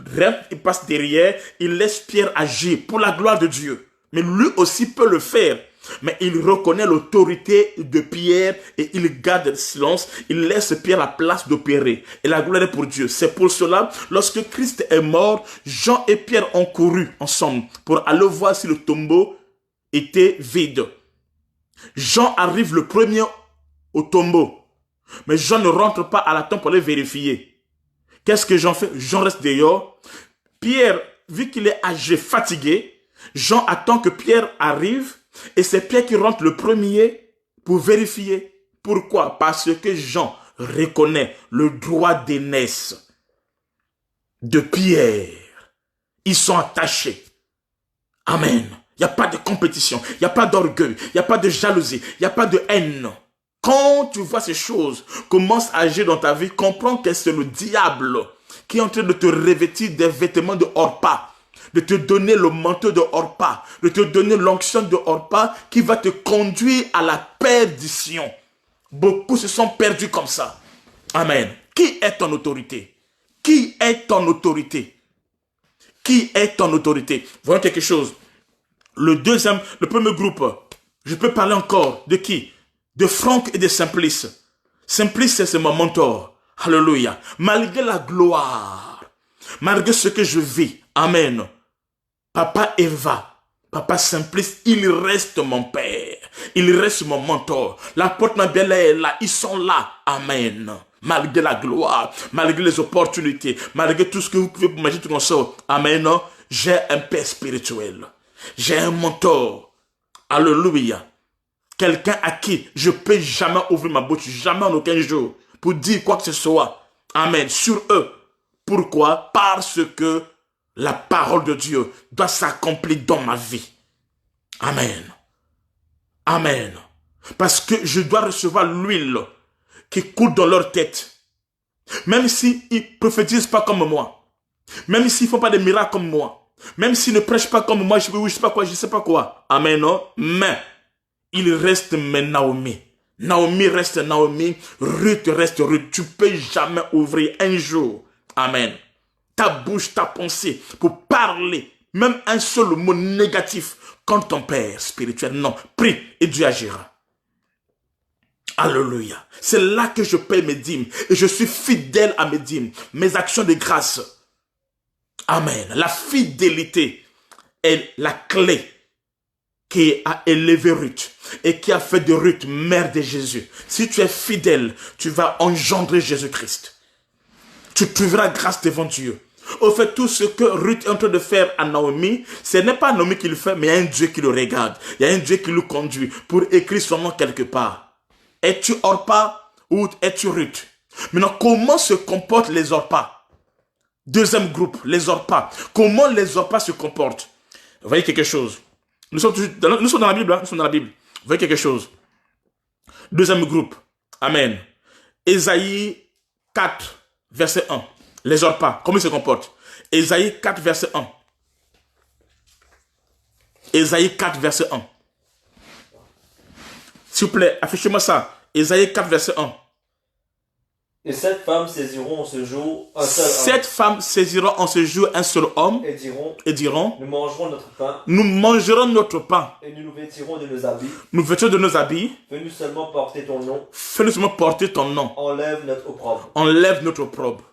passe derrière, il laisse Pierre agir pour la gloire de Dieu. Mais lui aussi peut le faire. Mais il reconnaît l'autorité de Pierre et il garde le silence. Il laisse Pierre la place d'opérer. Et la gloire est pour Dieu. C'est pour cela, lorsque Christ est mort, Jean et Pierre ont couru ensemble pour aller voir si le tombeau était vide. Jean arrive le premier au tombeau. Mais Jean ne rentre pas à la tombe pour aller vérifier. Qu'est-ce que Jean fait? Jean reste dehors. Pierre, vu qu'il est âgé, fatigué, Jean attend que Pierre arrive et c'est Pierre qui rentre le premier pour vérifier. Pourquoi? Parce que Jean reconnaît le droit d'aînesse de Pierre. Ils sont attachés. Amen. Il n'y a pas de compétition, il n'y a pas d'orgueil, il n'y a pas de jalousie, il n'y a pas de haine. Quand tu vois ces choses commencent à agir dans ta vie, comprends que c'est le diable qui est en train de te revêtir des vêtements de Orpa, de te donner le manteau de Orpa, de te donner l'onction de Orpa qui va te conduire à la perdition. Beaucoup se sont perdus comme ça. Amen. Qui est ton autorité? Qui est ton autorité? Qui est ton autorité? Voyons quelque chose. Le premier groupe, je peux parler encore de qui? De Franck et de Simplice. Simplice, c'est mon mentor. Alléluia. Malgré la gloire, malgré ce que je vis, amen. Papa Eva, Papa Simplice, il reste mon père. Il reste mon mentor. La porte Nabiel est là. Ils sont là. Amen. Malgré la gloire, malgré les opportunités, malgré tout ce que vous pouvez imaginer tout comme ça. Amen. J'ai un père spirituel. J'ai un mentor. Alléluia. Quelqu'un à qui je ne peux jamais ouvrir ma bouche, jamais en aucun jour, pour dire quoi que ce soit. Amen. Sur eux. Pourquoi? Parce que la parole de Dieu doit s'accomplir dans ma vie. Amen. Amen. Parce que je dois recevoir l'huile qui coule dans leur tête. Même s'ils ne prophétisent pas comme moi. Même s'ils ne font pas des miracles comme moi. Même s'ils ne prêchent pas comme moi, je ne sais pas quoi. Amen. Non? Mais il reste mes Naomi. Naomi reste Naomi. Ruth reste Ruth. Tu ne peux jamais ouvrir un jour. Amen. Ta bouche, ta pensée pour parler même un seul mot négatif contre ton père spirituel. Non. Prie et Dieu agira. Alléluia. C'est là que je paye mes dîmes. Et je suis fidèle à mes dîmes. Mes actions de grâce. Amen. La fidélité est la clé qui a élevé Ruth. Et qui a fait de Ruth mère de Jésus. Si tu es fidèle, tu vas engendrer Jésus-Christ. Tu trouveras grâce devant Dieu. Au fait, tout ce que Ruth est en train de faire à Naomi, ce n'est pas Naomi qui le fait, mais il y a un Dieu qui le regarde. Il y a un Dieu qui le conduit pour écrire son nom quelque part. Es-tu Orpa ou es-tu Ruth? Maintenant, comment se comportent les Orpa? Deuxième groupe, les Orpa. Comment les Orpa se comportent? Vous voyez quelque chose? Nous sommes dans la Bible, hein? Nous sommes dans la Bible. Vous voyez quelque chose? Deuxième groupe. Amen. Ésaïe 4, verset 1. Les Orpa, comment ils se comportent? Ésaïe 4, verset 1. Ésaïe 4, verset 1. S'il vous plaît, affichez-moi ça. Ésaïe 4, verset 1.
Et 7 femmes saisiront en ce jour un seul homme.
7 femmes saisiront en ce jour un seul homme.
Et diront,
nous
mangerons notre pain.
Nous mangerons notre pain.
Et nous nous vêtirons de nos habits.
Nous vêtirons de nos habits.
Fais-nous seulement porter ton nom.
Fais-nous seulement porter ton nom.
Enlève notre opprobre.
Enlève notre opprobre.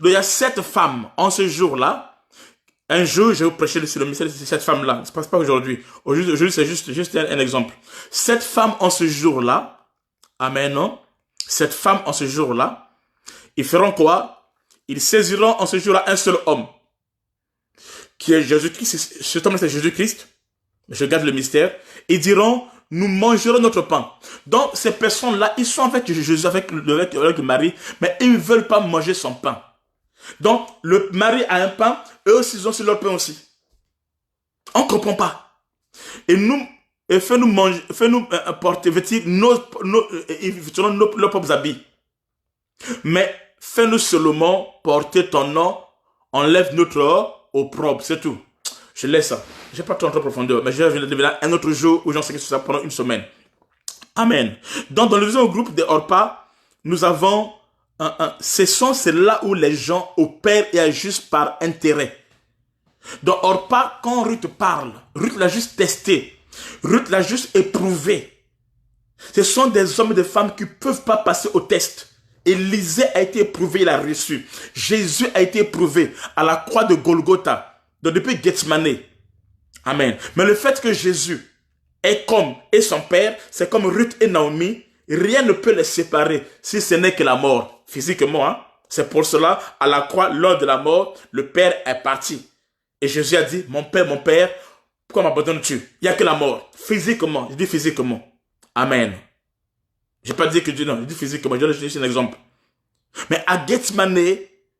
Donc il y a 7 femmes en ce jour-là. Un jour, je vais vous prêcher sur le mystère de cette femme-là. Ça ne se passe pas aujourd'hui. Aujourd'hui, c'est juste un exemple. 7 femmes en ce jour-là. Amen, non? 7 femmes en ce jour-là. Ils feront quoi? Ils saisiront en ce jour-là un seul homme. Qui est Jésus-Christ. Cet homme-là, c'est Jésus-Christ. Je garde le mystère. Ils diront, nous mangerons notre pain. Donc, ces personnes-là, ils sont avec Jésus, avec le mari, mais ils ne veulent pas manger son pain. Donc, le mari a un pain, eux aussi, ils ont sur leur pain aussi. On ne comprend pas. Et fais-nous manger, fais-nous porter, vêtir nos propres habits. Mais fais-nous seulement porter ton nom, enlève notre opprobre, c'est tout. Je laisse ça. Je n'ai pas trop en profondeur, mais je vais revenir un autre jour où j'enseigne sur ça pendant une semaine. Amen. Donc, dans le deuxième groupe des Orpa, nous avons c'est là où les gens opèrent et agissent par intérêt. Dans Orpa, quand Ruth parle, Ruth l'a juste testé. Ruth l'a juste éprouvé. Ce sont des hommes et des femmes qui ne peuvent pas passer au test. Élisée a été éprouvé, il a reçu. Jésus a été éprouvé à la croix de Golgotha, depuis Gethsemane. Amen. Mais le fait que Jésus est comme et son père, c'est comme Ruth et Naomi, rien ne peut les séparer si ce n'est que la mort. Physiquement, hein? C'est pour cela, à la croix, lors de la mort, le père est parti. Et Jésus a dit, mon père, pourquoi m'abandonnes-tu? Il n'y a que la mort. Physiquement, je dis physiquement. Amen. Je n'ai pas dit que Dieu, non, je dis physiquement, je donne juste un exemple. Mais à Gethsemane,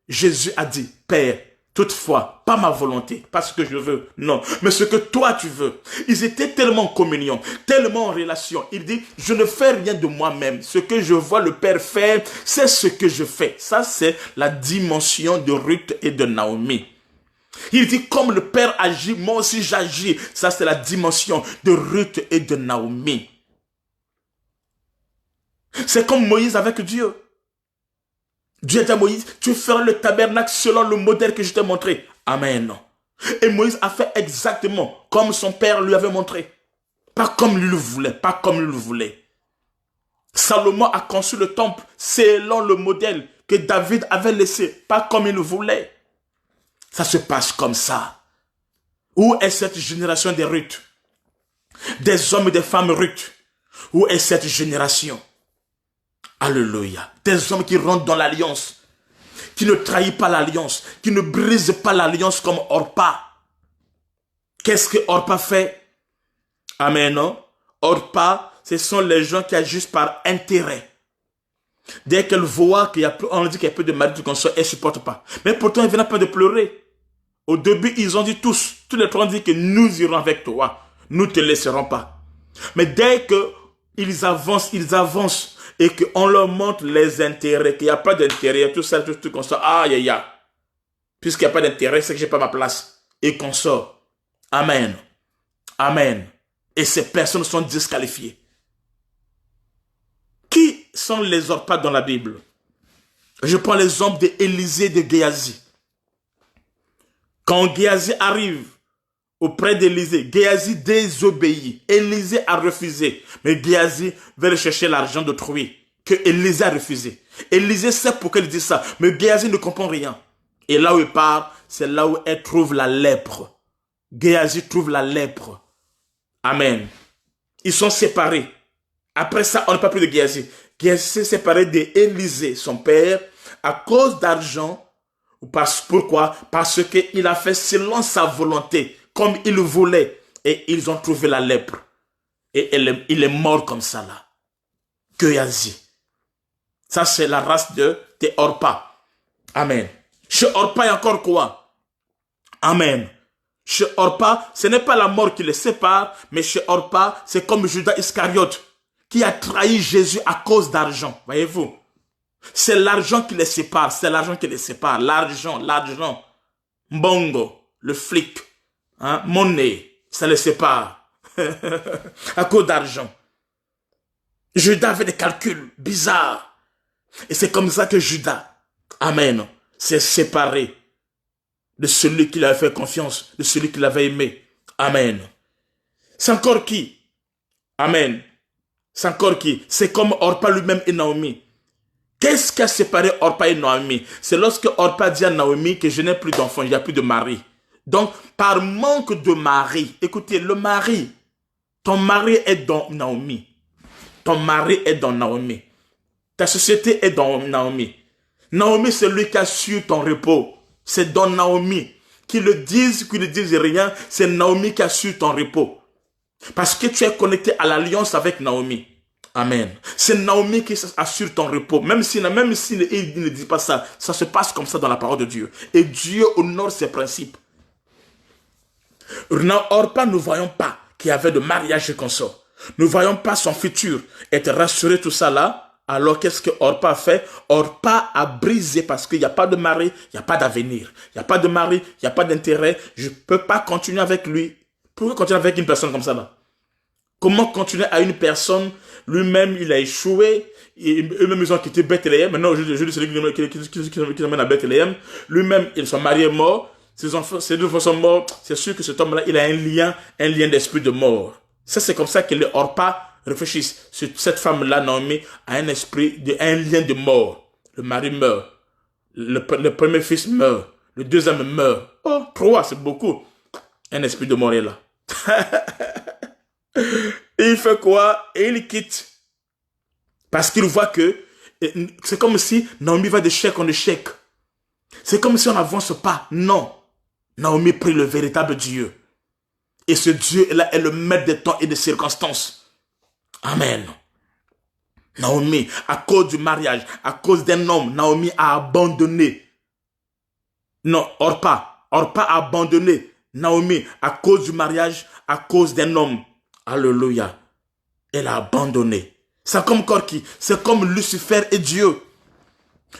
Jésus a dit, Père, toutefois, pas ma volonté, pas ce que je veux, non, mais ce que toi tu veux. Ils étaient tellement en communion, tellement en relation. Il dit, je ne fais rien de moi-même. Ce que je vois le Père faire, c'est ce que je fais. Ça, c'est la dimension de Ruth et de Naomi. Il dit, comme le Père agit, moi aussi j'agis. Ça, c'est la dimension de Ruth et de Naomi. C'est comme Moïse avec Dieu. Dieu dit à Moïse, tu feras le tabernacle selon le modèle que je t'ai montré. Amen. Et Moïse a fait exactement comme son père lui avait montré. Pas comme lui le voulait, pas comme lui le voulait. Salomon a conçu le temple selon le modèle que David avait laissé, pas comme il le voulait. Ça se passe comme ça. Où est cette génération des Ruth? Des hommes et des femmes Ruth. Où est cette génération? Alléluia. Des hommes qui rentrent dans l'alliance, qui ne trahissent pas l'alliance, qui ne brisent pas l'alliance comme Orpa. Qu'est-ce que Orpa fait? Amen, non? Orpa, ce sont les gens qui agissent par intérêt. Dès qu'elle voit qu'il y a plus, on dit qu'il y a peu de mari de consort, elle ne supporte pas. Mais pourtant, elle ne vient pas de pleurer. Au début, ils ont dit tous les trois ont dit que nous irons avec toi. Nous ne te laisserons pas. Mais dès qu'ils avancent, et qu'on leur montre les intérêts, qu'il n'y a pas d'intérêt, tout ça, tout comme ça, aïe, aïe, aïe. Puisqu'il n'y a pas d'intérêt, c'est que je n'ai pas ma place. Et qu'on sort. Amen. Amen. Et ces personnes sont disqualifiées. Qui sont les Orpas dans la Bible? Je prends l'exemple d'Élisée et de Géasi. Quand Géasi arrive auprès d'Élisée, Géasi désobéit. Élisée a refusé. Mais Géasi veut chercher l'argent d'autrui que Élisée a refusé. Élisée sait pourquoi il dit ça. Mais Géasi ne comprend rien. Et là où il part, c'est là où elle trouve la lèpre. Géasi trouve la lèpre. Amen. Ils sont séparés. Après ça, on n'a pas plus de Géasi. Géasi s'est séparé d'Élisée, son père, à cause d'argent. Pourquoi? Parce qu'il a fait selon sa volonté, comme il voulait. Et ils ont trouvé la lèpre. Et il est mort comme ça là. Géasi. Ça c'est la race de Orpa. Amen. Chez Orpa, il y a encore quoi? Amen. Chez Orpa, ce n'est pas la mort qui les sépare, mais chez Orpa, c'est comme Judas Iscariote qui a trahi Jésus à cause d'argent. Voyez-vous? C'est l'argent qui les sépare, c'est l'argent qui les sépare. L'argent. Mbongo, le flic, hein, monnaie, ça les sépare. À cause d'argent. Judas avait des calculs bizarres. Et c'est comme ça que Judas, amen, s'est séparé de celui qui l'avait fait confiance, de celui qui l'avait aimé. Amen. C'est encore qui? Amen. C'est encore qui? C'est comme Orpa lui-même et Naomi. Qu'est-ce qui a séparé Orpa et Naomi? C'est lorsque Orpa dit à Naomi que je n'ai plus d'enfant, il n'y a plus de mari. Donc, par manque de mari, écoutez, le mari, ton mari est dans Naomi. Ton mari est dans Naomi. Ta société est dans Naomi. Naomi, c'est lui qui assure ton repos. C'est dans Naomi. Qu'ils le disent, qu'ils ne disent rien, c'est Naomi qui assure ton repos. Parce que tu es connecté à l'alliance avec Naomi. Amen. C'est Naomi qui assure ton repos. Même s'il ne dit pas ça, ça se passe comme ça dans la parole de Dieu. Et Dieu honore ses principes. Dans Orpa, nous ne voyons pas qu'il y avait de mariage et consort. Nous ne voyons pas son futur être rassuré, tout ça là. Alors, qu'est-ce que Orpa a fait? Orpa a brisé parce qu'il n'y a pas de mari, il n'y a pas d'avenir. Il n'y a pas de mari, il n'y a pas d'intérêt. Je ne peux pas continuer avec lui. Pourquoi continuer avec une personne comme ça là? Comment continuer à une personne? Lui-même, il a échoué. Eux-mêmes, ils ont quitté Bethléem. Maintenant, je dis celui qui emmène à Bethléem. Lui-même, son mari est mort. Ses deux enfants sont morts. C'est sûr que cet homme-là, il a un lien d'esprit de mort. Ça, c'est comme ça que les Orpa réfléchissent. Cette femme-là, Naomi, a un lien de mort. Le mari meurt. Le premier fils meurt. Le deuxième meurt. Oh, 3, c'est beaucoup. Un esprit de mort est là. Et il fait quoi? Et il quitte. Parce qu'il voit que c'est comme si Naomi va de chèque en échec. C'est comme si on n'avance pas. Non. Naomi prie le véritable Dieu. Et ce Dieu-là est le maître des temps et des circonstances. Amen. Naomi, à cause du mariage, à cause d'un homme, Naomi a abandonné. Non, Orpa a abandonné Naomi à cause du mariage, à cause d'un homme. Alléluia. Elle a abandonné. C'est comme Corki. C'est comme Lucifer et Dieu.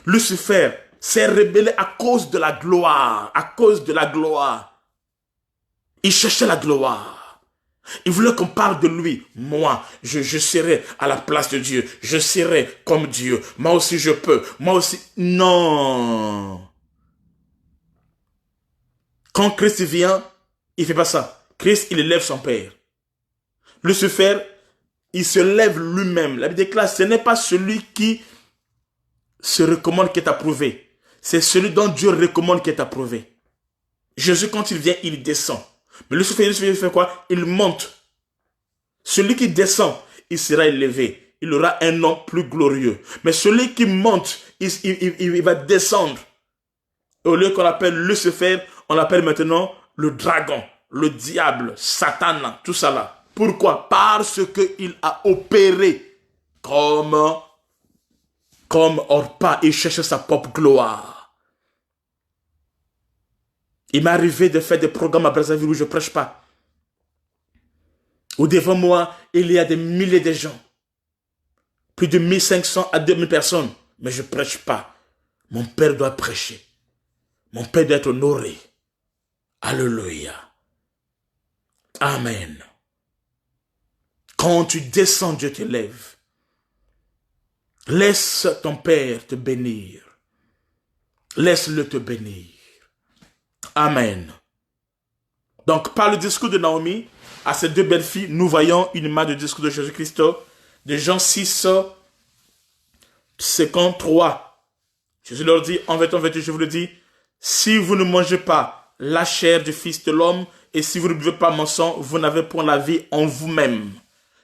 Lucifer s'est rebellé à cause de la gloire. À cause de la gloire. Il cherchait la gloire. Il voulait qu'on parle de lui. Moi, je serai à la place de Dieu. Je serai comme Dieu. Moi aussi, je peux. Moi aussi. Non. Quand Christ vient, il ne fait pas ça. Christ, il élève son Père. Lucifer, il se lève lui-même. La Bible déclare, ce n'est pas celui qui se recommande qui est approuvé. C'est celui dont Dieu recommande qui est approuvé. Jésus, quand il vient, il descend. Mais Lucifer, il fait quoi? Il monte. Celui qui descend, il sera élevé. Il aura un nom plus glorieux. Mais celui qui monte, il va descendre. Au lieu qu'on l'appelle Lucifer, on l'appelle maintenant le dragon, le diable, Satan, tout ça là. Pourquoi? Parce qu'il a opéré comme Orpa, il cherche sa propre gloire. Il m'est arrivé de faire des programmes à Brazzaville où je ne prêche pas. Où devant moi, il y a des milliers de gens. Plus de 1500 à 2000 personnes. Mais je ne prêche pas. Mon père doit prêcher. Mon père doit être honoré. Alléluia. Amen. Quand tu descends, Dieu t'élève. Laisse ton père te bénir. Laisse-le te bénir. Amen. Donc, par le discours de Naomi, à ces deux belles filles, nous voyons une image du discours de Jésus-Christ, de Jean 6, 53. Jésus leur dit, en vérité, je vous le dis, si vous ne mangez pas la chair du Fils de l'homme, et si vous ne buvez pas mon sang, vous n'avez point la vie en vous-même.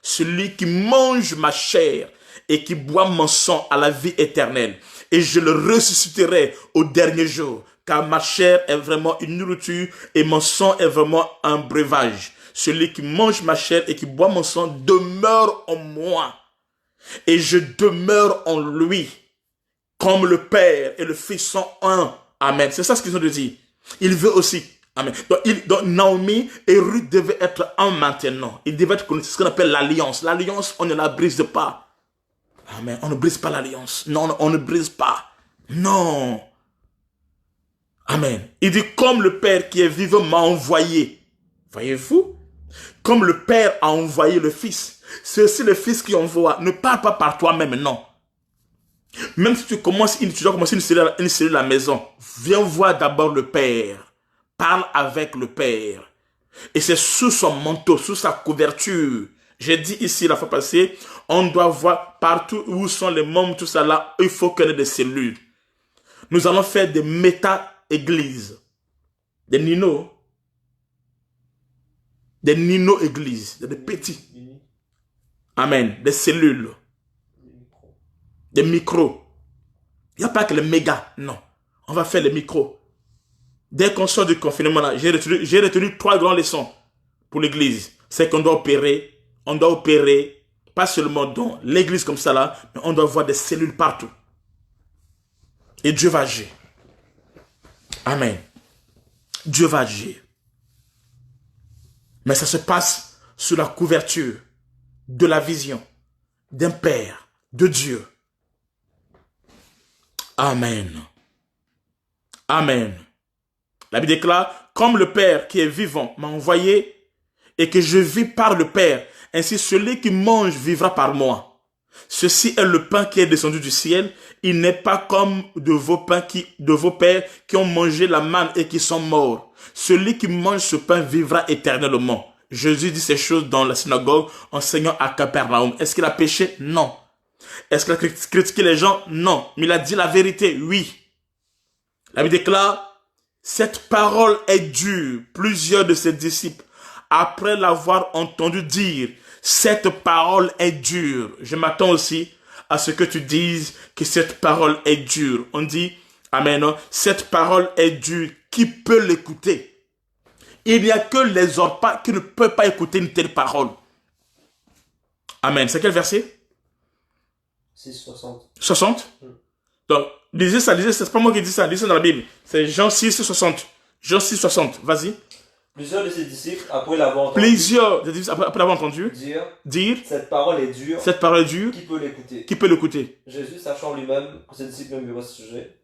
Celui qui mange ma chair et qui boit mon sang a la vie éternelle. Et je le ressusciterai au dernier jour. Car ma chair est vraiment une nourriture et mon sang est vraiment un breuvage. Celui qui mange ma chair et qui boit mon sang demeure en moi. Et je demeure en lui. Comme le Père et le Fils sont un. Amen. C'est ça ce qu'ils ont dit. Il veut aussi. Amen. Donc Naomi et Ruth devaient être un maintenant. Ils devaient être connus. C'est ce qu'on appelle l'alliance. L'alliance, on ne la brise pas. Amen. On ne brise pas l'alliance. Non, on ne brise pas. Non. Amen. Il dit, comme le Père qui est vivant m'a envoyé. Voyez-vous? Comme le Père a envoyé le Fils. C'est aussi le Fils qui envoie. Ne parle pas par toi-même, non. Même si tu dois commencer une cellule à la maison, viens voir d'abord le Père. Parle avec le Père. Et c'est sous son manteau, sous sa couverture. J'ai dit ici la fois passée, on doit voir partout où sont les membres, tout ça là, il faut qu'il y ait des cellules. Nous allons faire des méta-églises. Des nino. Des nino-églises. Des petits. Amen. Des cellules. Des micros. Il n'y a pas que les méga, non. On va faire les micros. Dès qu'on sort du confinement, là, j'ai retenu 3 grandes leçons pour l'église. C'est qu'on doit opérer, pas seulement dans l'église comme ça là, mais on doit avoir des cellules partout. Et Dieu va agir. Amen. Dieu va agir. Mais ça se passe sous la couverture de la vision d'un Père, de Dieu. Amen. Amen. La Bible déclare, comme le Père qui est vivant m'a envoyé et que je vis par le Père, ainsi celui qui mange vivra par moi. Ceci est le pain qui est descendu du ciel. Il n'est pas comme de vos pères qui ont mangé la manne et qui sont morts. Celui qui mange ce pain vivra éternellement. Jésus dit ces choses dans la synagogue, enseignant à Capernaum. Est-ce qu'il a péché? Non. Est-ce qu'il a critiqué les gens? Non. Mais il a dit la vérité? Oui. La Bible déclare, cette parole est dure. Plusieurs de ses disciples, après l'avoir entendu dire, cette parole est dure. Je m'attends aussi à ce que tu dises que cette parole est dure. On dit, amen, cette parole est dure. Qui peut l'écouter? Il n'y a que les orpas qui ne peuvent pas écouter une telle parole. Amen. C'est quel verset?
6,60.
60? Donc, lisez ça, c'est pas moi qui dis ça, lisez dans la Bible. C'est Jean 6, 60. Jean 6, 60, vas-y.
Plusieurs de ses disciples, après l'avoir entendu, dire cette parole est dure.
Cette parole est dure.
Qui peut l'écouter?
Qui peut l'écouter?
Jésus, sachant en lui-même que ses disciples murmuraient à ce sujet.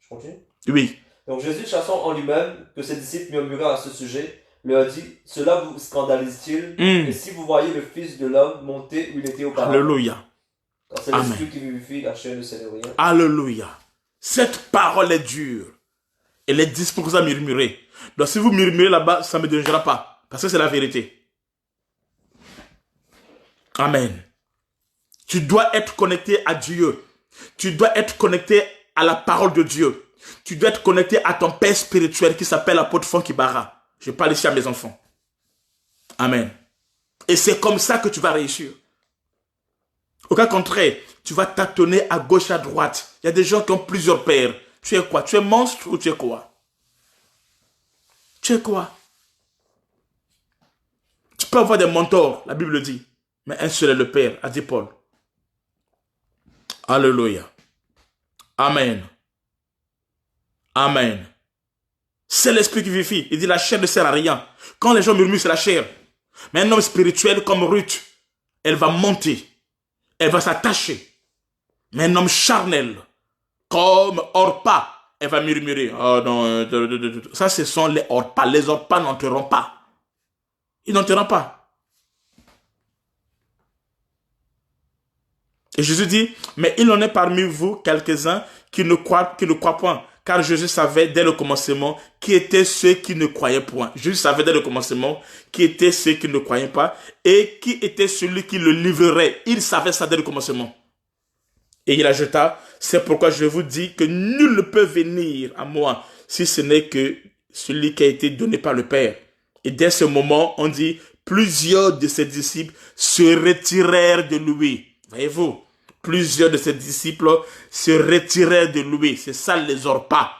Je continue?
Oui.
Donc Jésus, sachant en lui-même que ses disciples murmuraient à ce sujet, leur dit, cela vous scandalise-t-il? Et si vous voyez le Fils de l'homme monter où il était auparavant?
Alléluia.
Car c'est l'esprit qui vivifie, la chair ne sait de rien.
Alléluia. Cette parole est dure. Elle est disposée à murmurer. Donc si vous murmurez là-bas, ça ne me dérangera pas. Parce que c'est la vérité. Amen. Tu dois être connecté à Dieu. Tu dois être connecté à la parole de Dieu. Tu dois être connecté à ton père spirituel qui s'appelle l'apôtre Franck Ibarra. Je parle ici à mes enfants. Amen. Et c'est comme ça que tu vas réussir. Au cas contraire, tu vas tâtonner à gauche, à droite. Il y a des gens qui ont plusieurs pères. Tu es quoi? Tu es monstre ou tu es quoi? Tu es quoi? Tu peux avoir des mentors, la Bible dit. Mais un seul est le Père, a dit Paul. Alléluia. Amen. Amen. C'est l'esprit qui vivifie. Il dit la chair ne sert à rien. Quand les gens murmurent, c'est la chair. Mais un homme spirituel comme Ruth, elle va monter. Elle va s'attacher. Mais un homme charnel, comme Orpa, elle va murmurer. Oh non, ça ce sont les Orpa. Les Orpa n'entreront pas. Ils n'entreront pas. Et Jésus dit, mais il en est parmi vous quelques-uns qui ne croient point. Car Jésus savait dès le commencement qui étaient ceux qui ne croyaient point. Jésus savait dès le commencement qui étaient ceux qui ne croyaient pas et qui était celui qui le livrerait. Il savait ça dès le commencement. Et il ajouta, c'est pourquoi je vous dis que nul ne peut venir à moi si ce n'est que celui qui a été donné par le Père. Et dès ce moment, on dit, plusieurs de ses disciples se retirèrent de lui. Voyez-vous, plusieurs de ses disciples se retirèrent de lui. C'est ça les Orpas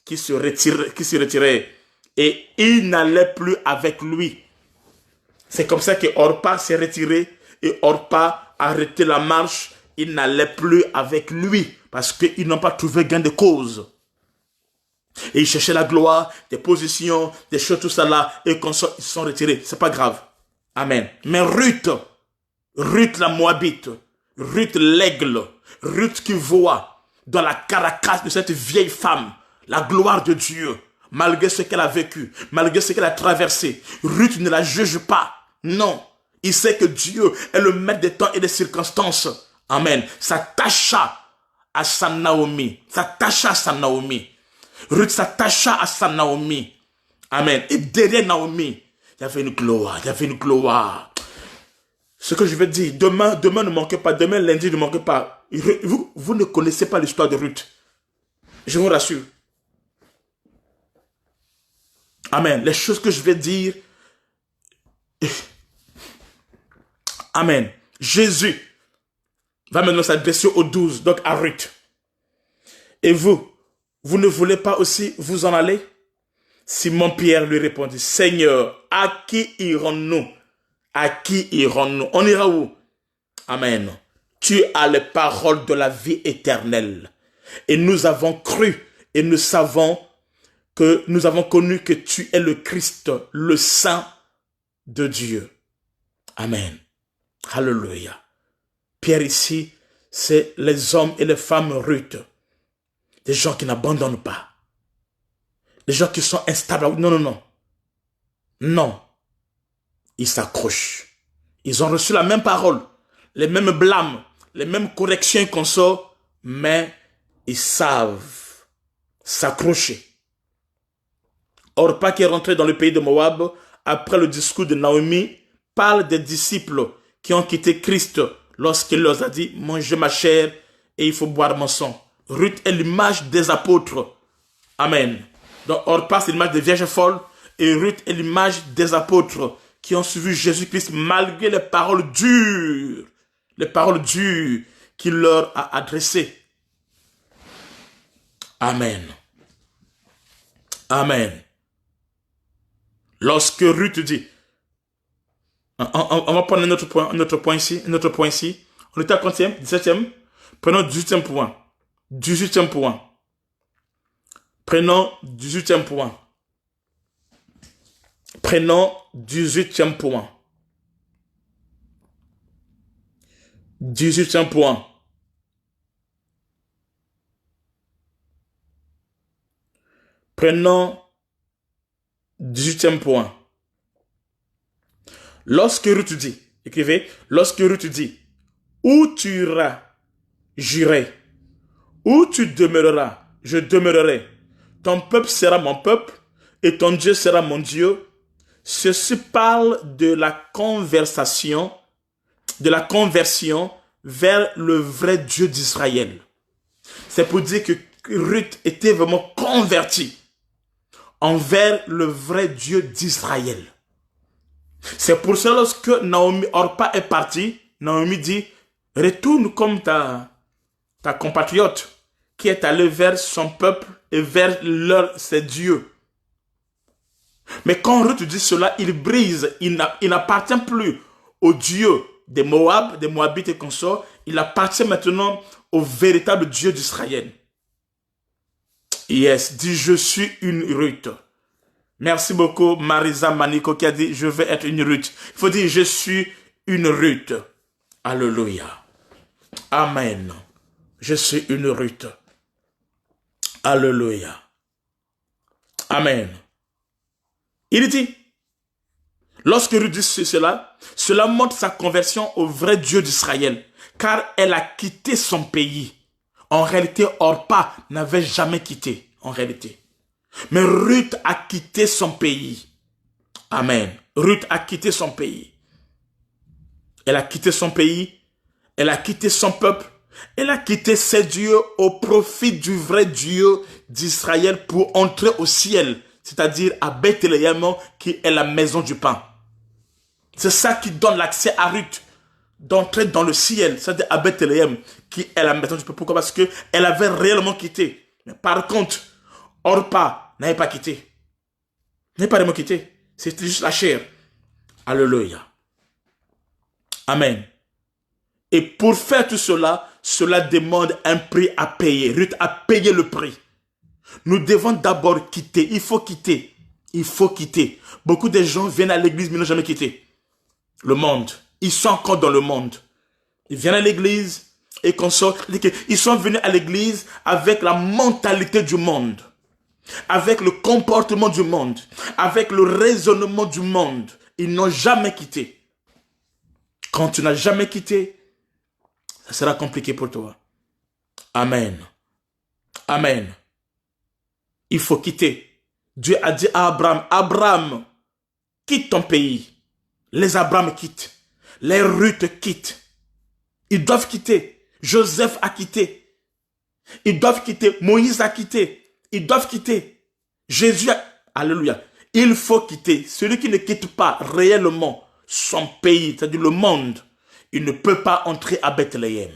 qui se retiraient. Et ils n'allaient plus avec lui. C'est comme ça que Orpa s'est retiré et Orpa a arrêté la marche. Ils n'allaient plus avec lui parce qu'ils n'ont pas trouvé gain de cause. Et ils cherchaient la gloire, des positions, des choses, tout ça là, et ils se sont retirés. C'est pas grave. Amen. Mais Ruth la Moabite, Ruth l'aigle, Ruth qui voit dans la caracasse de cette vieille femme la gloire de Dieu, malgré ce qu'elle a vécu, malgré ce qu'elle a traversé. Ruth ne la juge pas. Non. Il sait que Dieu est le maître des temps et des circonstances. Amen. S'attacha à sa Naomi. Ruth s'attacha à sa Naomi. Amen. Et derrière Naomi, il y avait une gloire. Ce que je veux dire, demain ne manquez pas, demain lundi ne manquez pas. Vous ne connaissez pas l'histoire de Ruth. Je vous rassure. Amen. Les choses que je vais dire. Amen. Jésus va maintenant s'adresser aux 12, donc à Ruth. Et vous ne voulez pas aussi vous en aller? Simon-Pierre lui répondit, Seigneur, à qui irons-nous? À qui irons-nous? On ira où? Amen. Tu as les paroles de la vie éternelle. Et nous avons cru et nous avons connu que tu es le Christ, le Saint de Dieu. Amen. Alléluia. Pierre ici, c'est les hommes et les femmes Ruth. Des gens qui n'abandonnent pas. Des gens qui sont instables. Non. Non. Ils s'accrochent. Ils ont reçu la même parole, les mêmes blâmes, les mêmes corrections qu'on sort, mais ils savent s'accrocher. Orpa qui est rentré dans le pays de Moab, après le discours de Naomi, parle des disciples qui ont quitté Christ lorsqu'il leur a dit, mangez ma chair et il faut boire mon sang. Ruth est l'image des apôtres. Amen. Donc Orpa, c'est l'image des vierges folles et Ruth est l'image des apôtres qui ont suivi Jésus-Christ malgré les paroles dures qu'il leur a adressées. Amen. Amen. Lorsque Ruth dit, on va prendre un autre point ici. On était à quantième? 17e. Prenons 18e point. 18e point. Prenons 18e point. Prenons 18e point. 18e point. Prenons 18e point. Lorsque Ruth dit, écrivez, lorsque Ruth dit, où tu iras, j'irai. Où tu demeureras, je demeurerai. Ton peuple sera mon peuple et ton Dieu sera mon Dieu. Ceci parle de la conversion vers le vrai Dieu d'Israël. C'est pour dire que Ruth était vraiment convertie envers le vrai Dieu d'Israël. C'est pour ça lorsque Naomi, Orpa est partie, Naomi dit, retourne comme ta compatriote qui est allée vers son peuple et vers ses dieux. Mais quand Ruth dit cela, il brise, il n'appartient plus aux dieux des Moab, des Moabites et consorts, il appartient maintenant au véritable Dieu d'Israël. Yes, dit je suis une Ruth. Merci beaucoup Marisa Maniko qui a dit je vais être une Ruth. Il faut dire je suis une Ruth. Alléluia. Amen. Je suis une Ruth. Alléluia. Amen. Il dit, lorsque Ruth dit cela, cela montre sa conversion au vrai Dieu d'Israël, car elle a quitté son pays. En réalité, Orpa n'avait jamais quitté, en réalité. Mais Ruth a quitté son pays. Amen. Ruth a quitté son pays. Elle a quitté son pays, elle a quitté son peuple, elle a quitté ses dieux au profit du vrai Dieu d'Israël pour entrer au ciel. C'est-à-dire à Bethléem, qui est la maison du pain. C'est ça qui donne l'accès à Ruth d'entrer dans le ciel, c'est-à-dire à Bethléem, qui est la maison du pain. Pourquoi? Parce qu'elle avait réellement quitté. Mais par contre, Orpa n'avait pas quitté. N'avait pas réellement quitté. C'était juste la chair. Alléluia. Amen. Et pour faire tout cela, cela demande un prix à payer. Ruth a payé le prix. Nous devons d'abord quitter. Il faut quitter. Il faut quitter. Beaucoup de gens viennent à l'église mais n'ont jamais quitté le monde. Ils sont encore dans le monde. Ils viennent à l'église et ils sont venus à l'église avec la mentalité du monde, avec le comportement du monde, avec le raisonnement du monde. Ils n'ont jamais quitté. Quand tu n'as jamais quitté, ça sera compliqué pour toi. Amen. Amen. Il faut quitter. Dieu a dit à Abraham, Abraham, quitte ton pays. Les Abraham quittent. Les Ruth quittent. Ils doivent quitter. Joseph a quitté. Ils doivent quitter. Moïse a quitté. Ils doivent quitter. Jésus a... Alléluia. Il faut quitter. Celui qui ne quitte pas réellement son pays, c'est-à-dire le monde, il ne peut pas entrer à Bethléem.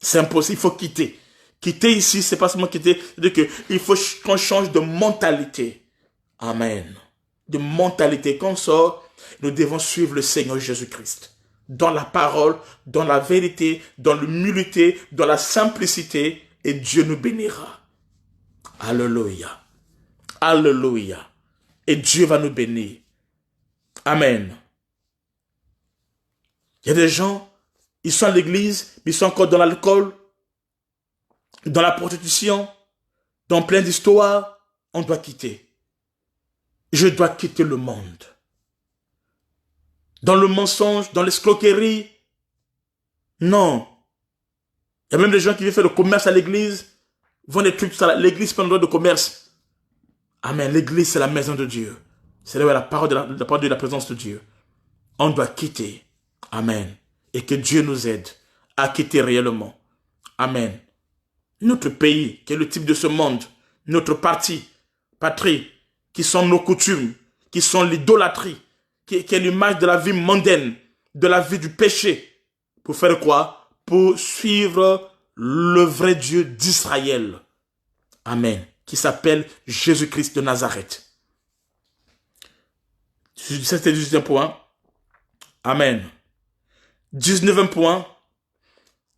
C'est impossible. Il faut quitter. Quitter ici, c'est pas seulement quitter, c'est-à-dire qu'il faut qu'on change de mentalité. Amen. De mentalité. Comme ça, nous devons suivre le Seigneur Jésus-Christ. Dans la parole, dans la vérité, dans l'humilité, dans la simplicité, et Dieu nous bénira. Alléluia. Alléluia. Et Dieu va nous bénir. Amen. Il y a des gens, ils sont à l'église, mais ils sont encore dans l'alcool, dans la prostitution, dans plein d'histoires. On doit quitter. Je dois quitter le monde. Dans le mensonge, dans l'escroquerie. Non. Il y a même des gens qui viennent faire le commerce à l'église, vont des trucs, l'église c'est pas un endroit de commerce. Amen. L'église c'est la maison de Dieu. C'est là où il y a la parole de la présence de Dieu. On doit quitter. Amen. Et que Dieu nous aide à quitter réellement. Amen. Notre pays, qui est le type de ce monde, notre patrie, qui sont nos coutumes, qui sont l'idolâtrie, qui est l'image de la vie mondaine, de la vie du péché. Pour faire quoi? Pour suivre le vrai Dieu d'Israël. Amen. Qui s'appelle Jésus-Christ de Nazareth. C'était le 18e point. Amen. 19e point.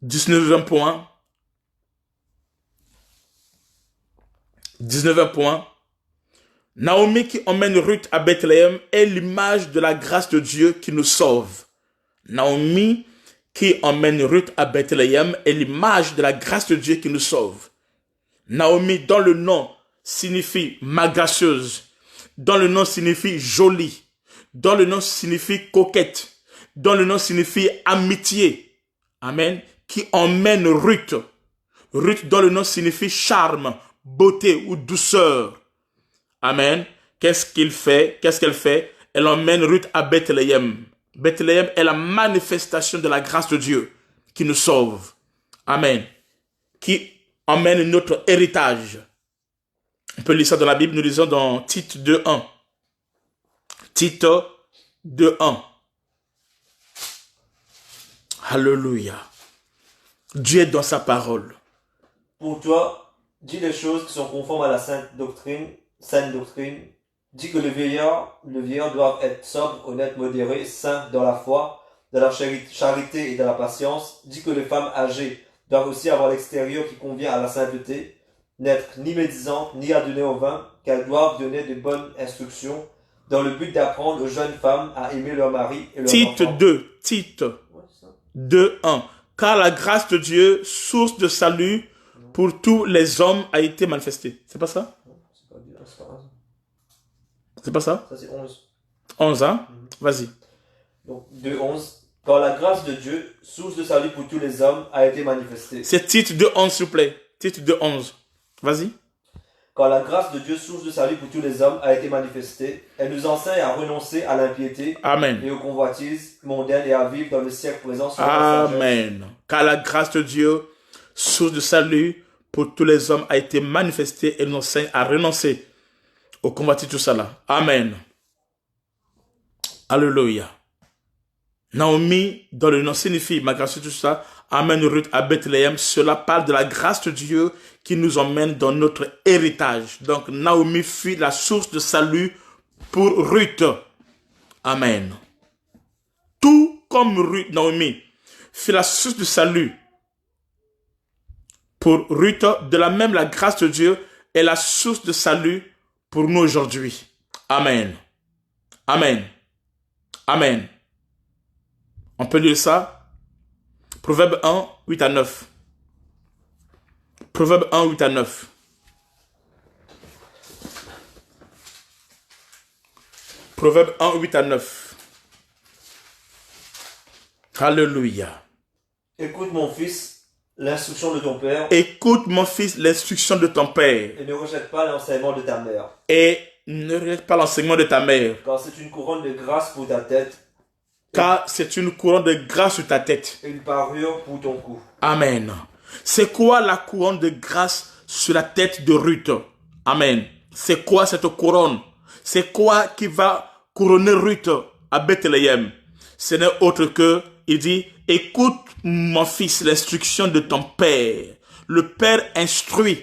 19e point. 19e point. Naomi qui emmène Ruth à Bethléem est l'image de la grâce de Dieu qui nous sauve. Naomi qui emmène Ruth à Bethléem est l'image de la grâce de Dieu qui nous sauve. Naomi, dans le nom, signifie malgracieuse. Dans le nom signifie jolie. Dans le nom signifie coquette. Dans le nom signifie amitié. Amen. Qui emmène Ruth. Ruth, dans le nom, signifie charme, beauté ou douceur. Amen. Qu'est-ce qu'elle fait? Elle emmène Ruth à Bethléem. Bethléem est la manifestation de la grâce de Dieu qui nous sauve. Amen. Qui emmène notre héritage. On peut lire ça dans la Bible. Nous lisons dans Tite 2:1. Tite 2:1. Alléluia. Dieu est dans sa parole.
Pour toi, dis les choses qui sont conformes à la saine doctrine. Dis que le vieillard doit être sobre, honnête, modéré, saint dans la foi, dans la charité et dans la patience. Dis que les femmes âgées doivent aussi avoir l'extérieur qui convient à la sainteté, n'être ni médisantes, ni adonnées au vin, qu'elles doivent donner de bonnes instructions, dans le but d'apprendre aux jeunes femmes à aimer leur mari et leur enfant.
Tite 2:1. Car la grâce de Dieu, source de salut pour tous les hommes, a été manifestée. C'est pas ça? C'est pas ça?
Ça c'est 11.
11, hein? Vas-y.
Donc 2:11. Quand la grâce de Dieu, source de salut pour tous les hommes, a été manifestée.
C'est Tite 2:11, s'il vous plaît. Tite 2:11. Vas-y.
Quand la grâce de Dieu, source de salut pour tous les hommes, a été manifestée, elle nous enseigne à renoncer à l'impiété et aux convoitises mondaines et à vivre dans le siècle présent selon la sagesse.
Amen. Car la grâce de Dieu, source de salut pour tous les hommes, a été manifestée et nous enseigne à renoncer aux convoitises, tout ça là. Amen. Alléluia. Naomi, dans le nom, signifie, malgré tout ça, amène Ruth à Bethléem. Cela parle de la grâce de Dieu qui nous emmène dans notre héritage. Donc, Naomi fut la source de salut pour Ruth. Amen. Tout comme Ruth, Naomi fut la source de salut pour Ruth, de la même, la grâce de Dieu est la source de salut pour nous aujourd'hui. Amen. Amen. Amen. On peut lire ça. Proverbe 1, 8 à 9. Proverbe 1, 8 à 9. Proverbe 1, 8 à 9. Alléluia.
Écoute mon fils, l'instruction de ton père.
Écoute mon fils, l'instruction de ton père.
Et ne rejette pas l'enseignement de ta mère.
Et ne rejette pas l'enseignement de ta mère.
Car c'est une couronne de grâce pour ta tête.
Car c'est une couronne de grâce sur ta tête.
Et une parure pour ton cou.
Amen. C'est quoi la couronne de grâce sur la tête de Ruth? Amen. C'est quoi cette couronne? C'est quoi qui va couronner Ruth à Bethléem? Ce n'est autre que, il dit, écoute mon fils, l'instruction de ton père. Le père instruit.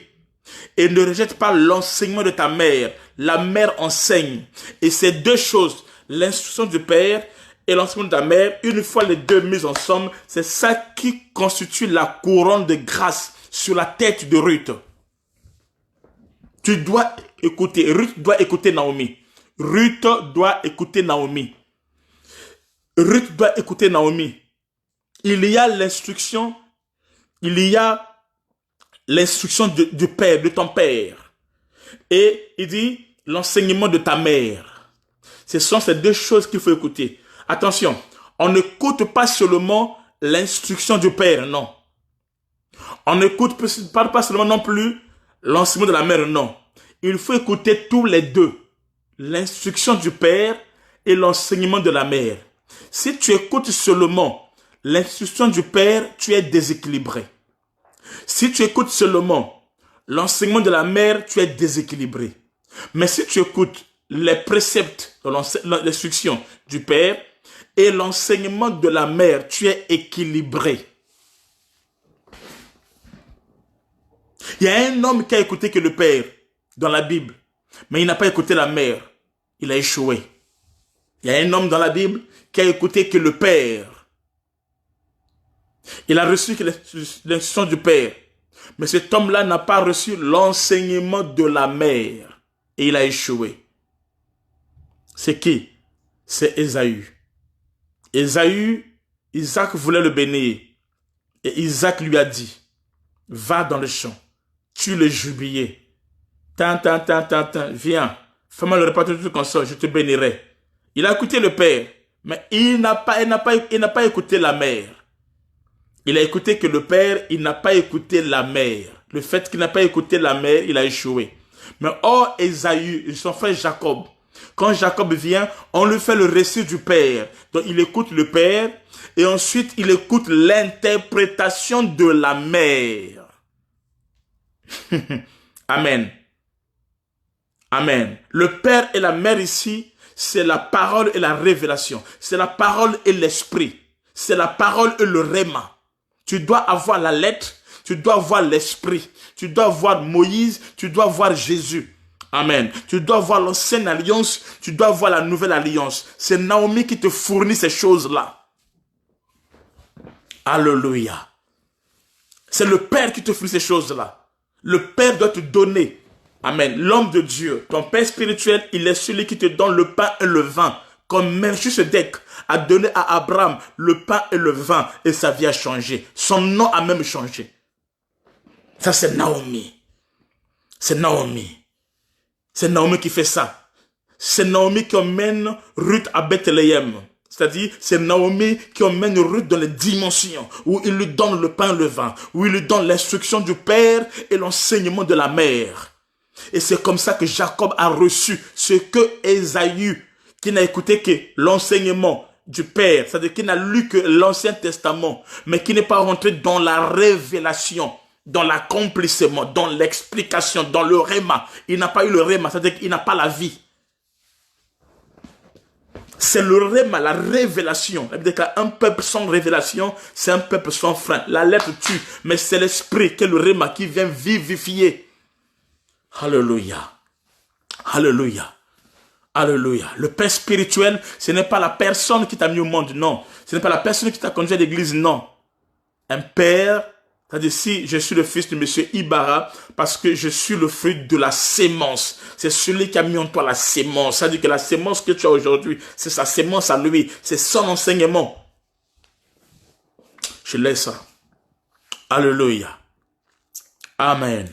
Et ne rejette pas l'enseignement de ta mère. La mère enseigne. Et ces deux choses, l'instruction du père et l'enseignement de ta mère, une fois les deux mis ensemble, c'est ça qui constitue la couronne de grâce sur la tête de Ruth. Tu dois écouter. Ruth doit écouter Naomi. Ruth doit écouter Naomi. Ruth doit écouter Naomi. Il y a l'instruction, du père, de ton père. Et il dit l'enseignement de ta mère. Ce sont ces deux choses qu'il faut écouter. Attention, on n'écoute pas seulement l'instruction du père, non. On n'écoute pas seulement non plus l'enseignement de la mère, non. Il faut écouter tous les deux. L'instruction du père et l'enseignement de la mère. Si tu écoutes seulement l'instruction du père, tu es déséquilibré. Si tu écoutes seulement l'enseignement de la mère, tu es déséquilibré. Mais si tu écoutes les préceptes de l'instruction du père et l'enseignement de la mère, tu es équilibré. Il y a un homme qui a écouté que le père dans la Bible, mais il n'a pas écouté la mère. Il a échoué. Il y a un homme dans la Bible qui a écouté que le père. Il a reçu l'instruction du père. Mais cet homme-là n'a pas reçu l'enseignement de la mère. Et il a échoué. C'est qui? C'est Ésaü. Ésaü, Isaac voulait le bénir. Et Isaac lui a dit, va dans le champ, tue le gibier. Viens, fais-moi le repas tout comme ça, je te bénirai. Il a écouté le père, mais il n'a pas écouté la mère. Il a écouté que le père, il n'a pas écouté la mère. Le fait qu'il n'a pas écouté la mère, il a échoué. Mais Ésaü, son frère Jacob, quand Jacob vient, on lui fait le récit du père. Donc il écoute le père et ensuite il écoute l'interprétation de la mère. Amen. Amen. Le père et la mère ici, c'est la parole et la révélation. C'est la parole et l'esprit. C'est la parole et le réma. Tu dois avoir la lettre, tu dois avoir l'esprit. Tu dois voir Moïse, tu dois voir Jésus. Amen. Tu dois voir l'ancienne alliance, tu dois voir la nouvelle alliance. C'est Naomi qui te fournit ces choses-là. Alléluia. C'est le Père qui te fournit ces choses-là. Le Père doit te donner. Amen. L'homme de Dieu, ton Père spirituel, il est celui qui te donne le pain et le vin. Comme Melchisedec a donné à Abraham le pain et le vin et sa vie a changé. Son nom a même changé. Ça, c'est Naomi. C'est Naomi. C'est Naomi qui fait ça. C'est Naomi qui emmène Ruth à Bethléem. C'est-à-dire, c'est Naomi qui emmène Ruth dans les dimensions où il lui donne le pain et le vin, où il lui donne l'instruction du père et l'enseignement de la mère. Et c'est comme ça que Jacob a reçu ce que Ésaü, qui n'a écouté que l'enseignement du père, c'est-à-dire qui n'a lu que l'Ancien Testament, mais qui n'est pas rentré dans la révélation, dans l'accomplissement, dans l'explication, dans le réma. Il n'a pas eu le réma, c'est-à-dire qu'il n'a pas la vie. C'est le réma, la révélation. Un peuple sans révélation, c'est un peuple sans frein. La lettre tue, mais c'est l'esprit qui est le réma qui vient vivifier. Alléluia. Alléluia. Alléluia. Le Père spirituel, ce n'est pas la personne qui t'a mis au monde, non. Ce n'est pas la personne qui t'a conduit à l'église, non. Un Père, c'est-à-dire si je suis le fils de M. Ibarra, parce que je suis le fruit de la sémence. C'est celui qui a mis en toi la sémence. C'est-à-dire que la sémence que tu as aujourd'hui, c'est sa sémence à lui. C'est son enseignement. Je laisse ça. Alléluia. Amen.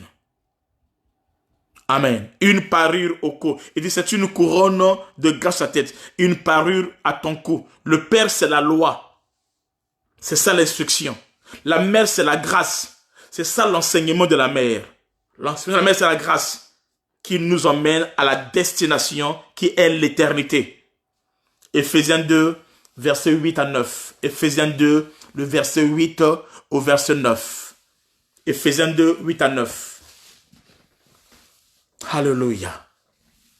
Amen. Une parure au cou. Il dit c'est une couronne de grâce à ta tête. Une parure à ton cou. Le Père, c'est la loi. C'est ça l'instruction. La mère, c'est la grâce. C'est ça l'enseignement de la mère. L'enseignement de la mère, c'est la grâce qui nous emmène à la destination qui est l'éternité. Éphésiens 2, versets 8 à 9. Éphésiens 2, le verset 8 au verset 9. Éphésiens 2, 8 à 9. Alléluia.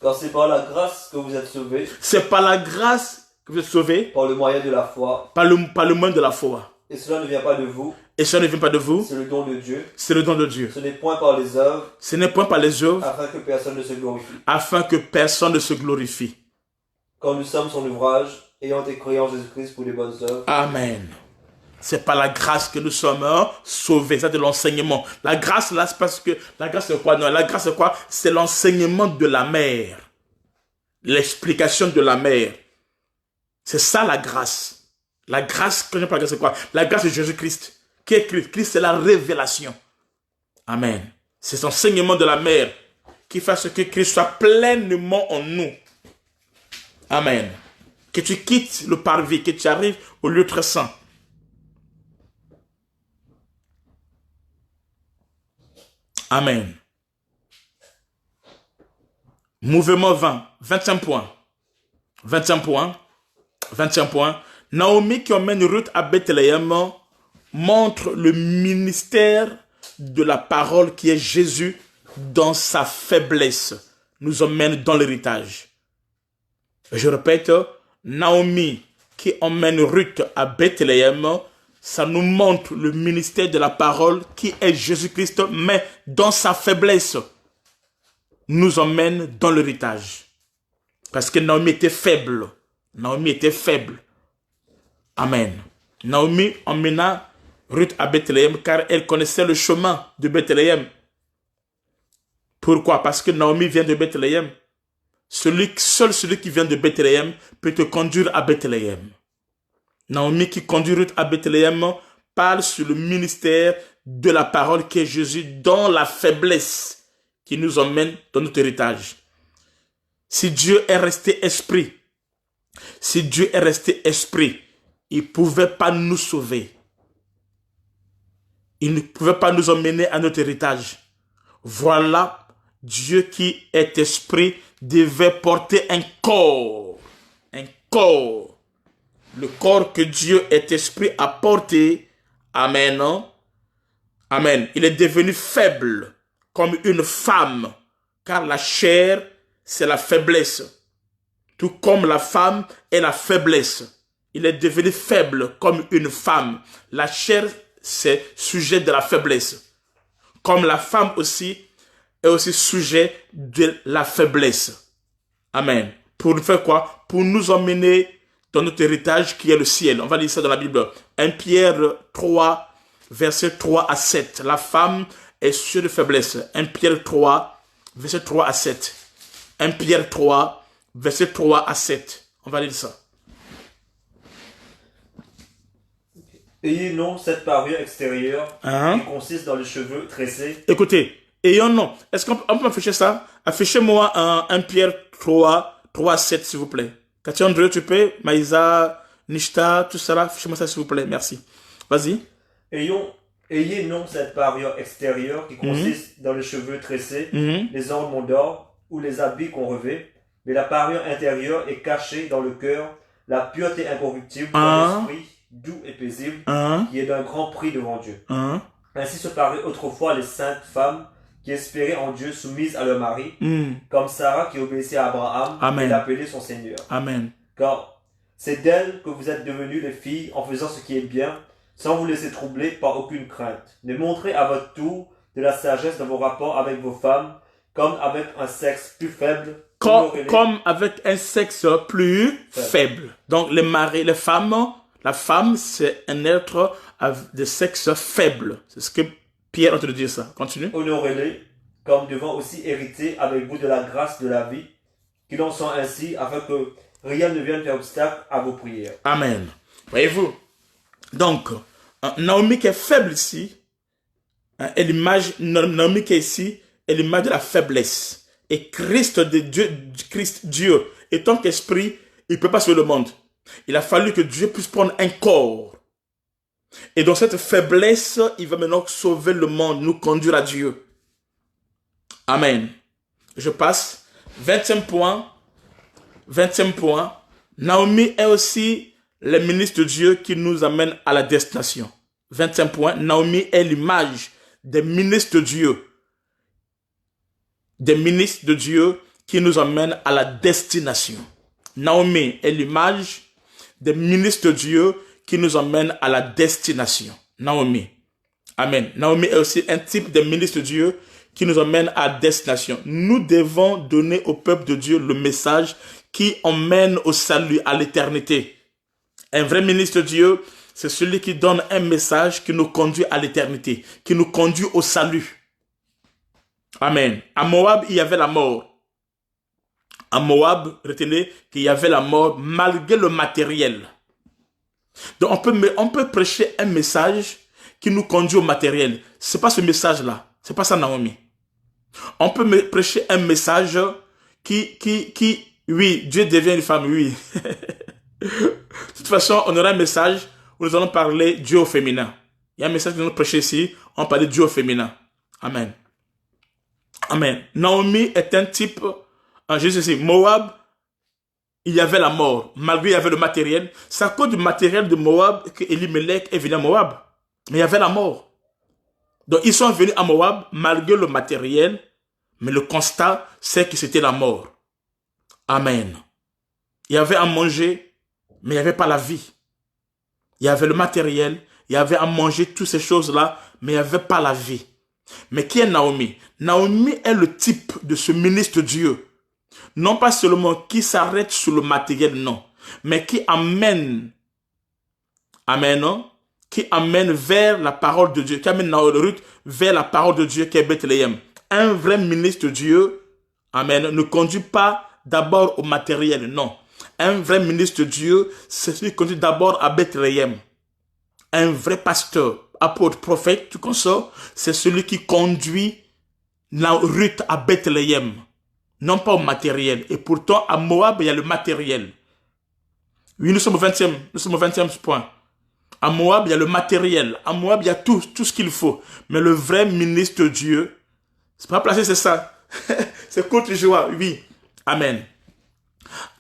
Car c'est par la grâce que vous êtes sauvés.
C'est par la grâce que vous êtes sauvés.
Par le moyen de la foi.
Par le moyen de la foi.
Et cela ne vient pas de vous.
Et cela ne vient pas de vous.
C'est le don de Dieu.
C'est le don de Dieu.
Ce n'est point par les œuvres.
Ce n'est point par les œuvres.
Afin que personne ne se glorifie.
Afin que personne ne se glorifie.
Quand nous sommes son ouvrage, ayant été créés en Jésus-Christ pour les bonnes œuvres.
Amen. C'est par la grâce que nous sommes sauvés. C'est de l'enseignement. La grâce, là, c'est parce que... La grâce, c'est quoi? Non, la grâce, c'est quoi? C'est l'enseignement de la mère. L'explication de la mère. C'est ça, la grâce. La grâce, quand je parle de grâce, c'est quoi? La grâce de Jésus-Christ. Qui est Christ? Christ, c'est la révélation. Amen. C'est l'enseignement de la mère qui fait ce que Christ soit pleinement en nous. Amen. Que tu quittes le parvis, que tu arrives au lieu très saint. Amen. Mouvement 20, 25 points. 25 points. 25 points. Naomi qui emmène Ruth à Bethléem montre le ministère de la parole qui est Jésus dans sa faiblesse. Nous emmène dans l'héritage. Je répète, Naomi qui emmène Ruth à Bethléem, ça nous montre le ministère de la parole qui est Jésus-Christ, mais dans sa faiblesse, nous emmène dans l'héritage. Parce que Naomi était faible. Naomi était faible. Amen. Naomi emmena Ruth à Bethléem car elle connaissait le chemin de Bethléem. Pourquoi? Parce que Naomi vient de Bethléem. Seul celui qui vient de Bethléem peut te conduire à Bethléem. Naomi qui conduit Ruth à Bethléem parle sur le ministère de la parole qui est Jésus dans la faiblesse qui nous emmène dans notre héritage. Si Dieu est resté esprit, il ne pouvait pas nous sauver. Il ne pouvait pas nous emmener à notre héritage. Voilà, Dieu qui est esprit devait porter un corps. Un corps. Le corps que Dieu est esprit a porté. Amen. Amen. Il est devenu faible comme une femme. Car la chair, c'est la faiblesse. tout comme la femme est la faiblesse. Il est devenu faible comme une femme. La chair, c'est sujet de la faiblesse. Comme la femme aussi est aussi sujet de la faiblesse. Amen. Pour nous faire quoi? Pour nous emmener dans notre héritage qui est le ciel. On va lire ça dans la Bible. 1 Pierre 3, versets 3 à 7. La femme est sujet de faiblesse. 1 Pierre 3, versets 3 à 7. 1 Pierre 3, versets 3 à 7. On va lire ça.
Ayez non cette parure extérieure qui consiste dans les cheveux tressés.
Écoutez, ayons non. Est-ce qu'on peut afficher ça? Affichez-moi 1 Pierre 3, 3 à 7, s'il vous plaît. Katia André, tu peux? Maïsa, Nishta, tout ça là, affichez-moi ça, s'il vous plaît. Merci. Vas-y.
Ayez non cette parure extérieure qui consiste dans les cheveux tressés, les ornements d'or ou les habits qu'on revêt, mais la parure intérieure est cachée dans le cœur, la pureté incorruptible dans l'esprit, doux et paisible, qui est d'un grand prix devant Dieu. Ainsi se parlaient autrefois les saintes femmes qui espéraient en Dieu, soumises à leur mari, comme Sarah qui obéissait à Abraham et l'appelait son Seigneur.
Amen.
Car c'est d'elle que vous êtes devenues les filles en faisant ce qui est bien, sans vous laisser troubler par aucune crainte. Ne montrez à votre tour de la sagesse dans vos rapports avec vos femmes, comme avec un sexe plus faible.
Comme avec un sexe plus faible. Donc les maris, les femmes, la femme c'est un être de sexe faible. C'est ce que Pierre a te dit ça. Continue.
Honorez-les comme devant aussi hériter avec vous de la grâce de la vie, qu'il en soit ainsi afin que rien ne vienne faire obstacle à vos prières.
Amen. Voyez-vous. Donc, Naomi qui est faible ici, est l'image, Naomi qui est ici, est l'image de la faiblesse. Et Christ Dieu, étant qu'esprit, il ne peut pas sauver le monde. Il a fallu que Dieu puisse prendre un corps. Et dans cette faiblesse, il va maintenant sauver le monde, nous conduire à Dieu. Amen. Je passe. 20e point. 20e point. Naomi est aussi le ministre de Dieu qui nous amène à la destination. 20e point. Naomi est l'image des ministres de Dieu. Des ministres de Dieu qui nous amènent à la destination. Naomi est l'image des ministres de Dieu qui nous amènent à la destination. Naomi. Amen. Naomi est aussi un type de ministre de Dieu qui nous amène à la destination. Nous devons donner au peuple de Dieu le message qui emmène au salut, à l'éternité. Un vrai ministre de Dieu, c'est celui qui donne un message qui nous conduit à l'éternité, qui nous conduit au salut. Amen. À Moab, il y avait la mort. À Moab, retenez qu'il y avait la mort malgré le matériel. Donc on peut prêcher un message qui nous conduit au matériel. C'est pas ce message-là. C'est pas ça, Naomi. On peut prêcher un message qui, oui, Dieu devient une femme, oui. De toute façon, on aura un message où nous allons parler Dieu au féminin. Il y a un message que nous allons prêcher ici, on parle de Dieu au féminin. Amen. Amen. Naomi est un type, Jésus ici, Moab, il y avait la mort, malgré il y avait le matériel. C'est à cause du matériel de Moab que Elimelech est venu à Moab. Mais il y avait la mort. Donc ils sont venus à Moab malgré le matériel, mais le constat, c'est que c'était la mort. Amen. Il y avait à manger, mais il n'y avait pas la vie. Il y avait le matériel, il y avait à manger toutes ces choses-là, mais il n'y avait pas la vie. Mais qui est Naomi? Naomi est le type de ce ministre de Dieu. Non pas seulement qui s'arrête sur le matériel, non. Mais qui amène, qui amène vers la parole de Dieu, qui amène Ruth vers la parole de Dieu qui est Bethléem. Un vrai ministre de Dieu, amen, ne conduit pas d'abord au matériel, non. Un vrai ministre de Dieu, c'est celui qui conduit d'abord à Bethléem. Un vrai pasteur, apôtre, prophète, tout comme ça, c'est celui qui conduit la Ruth à Bethléem. Non pas au matériel. Et pourtant, à Moab, il y a le matériel. Oui, nous sommes au 20e point. À Moab, il y a le matériel. À Moab, il y a tout ce qu'il faut. Mais le vrai ministre de Dieu, c'est pas placé, c'est ça. C'est contre joie, oui. Amen.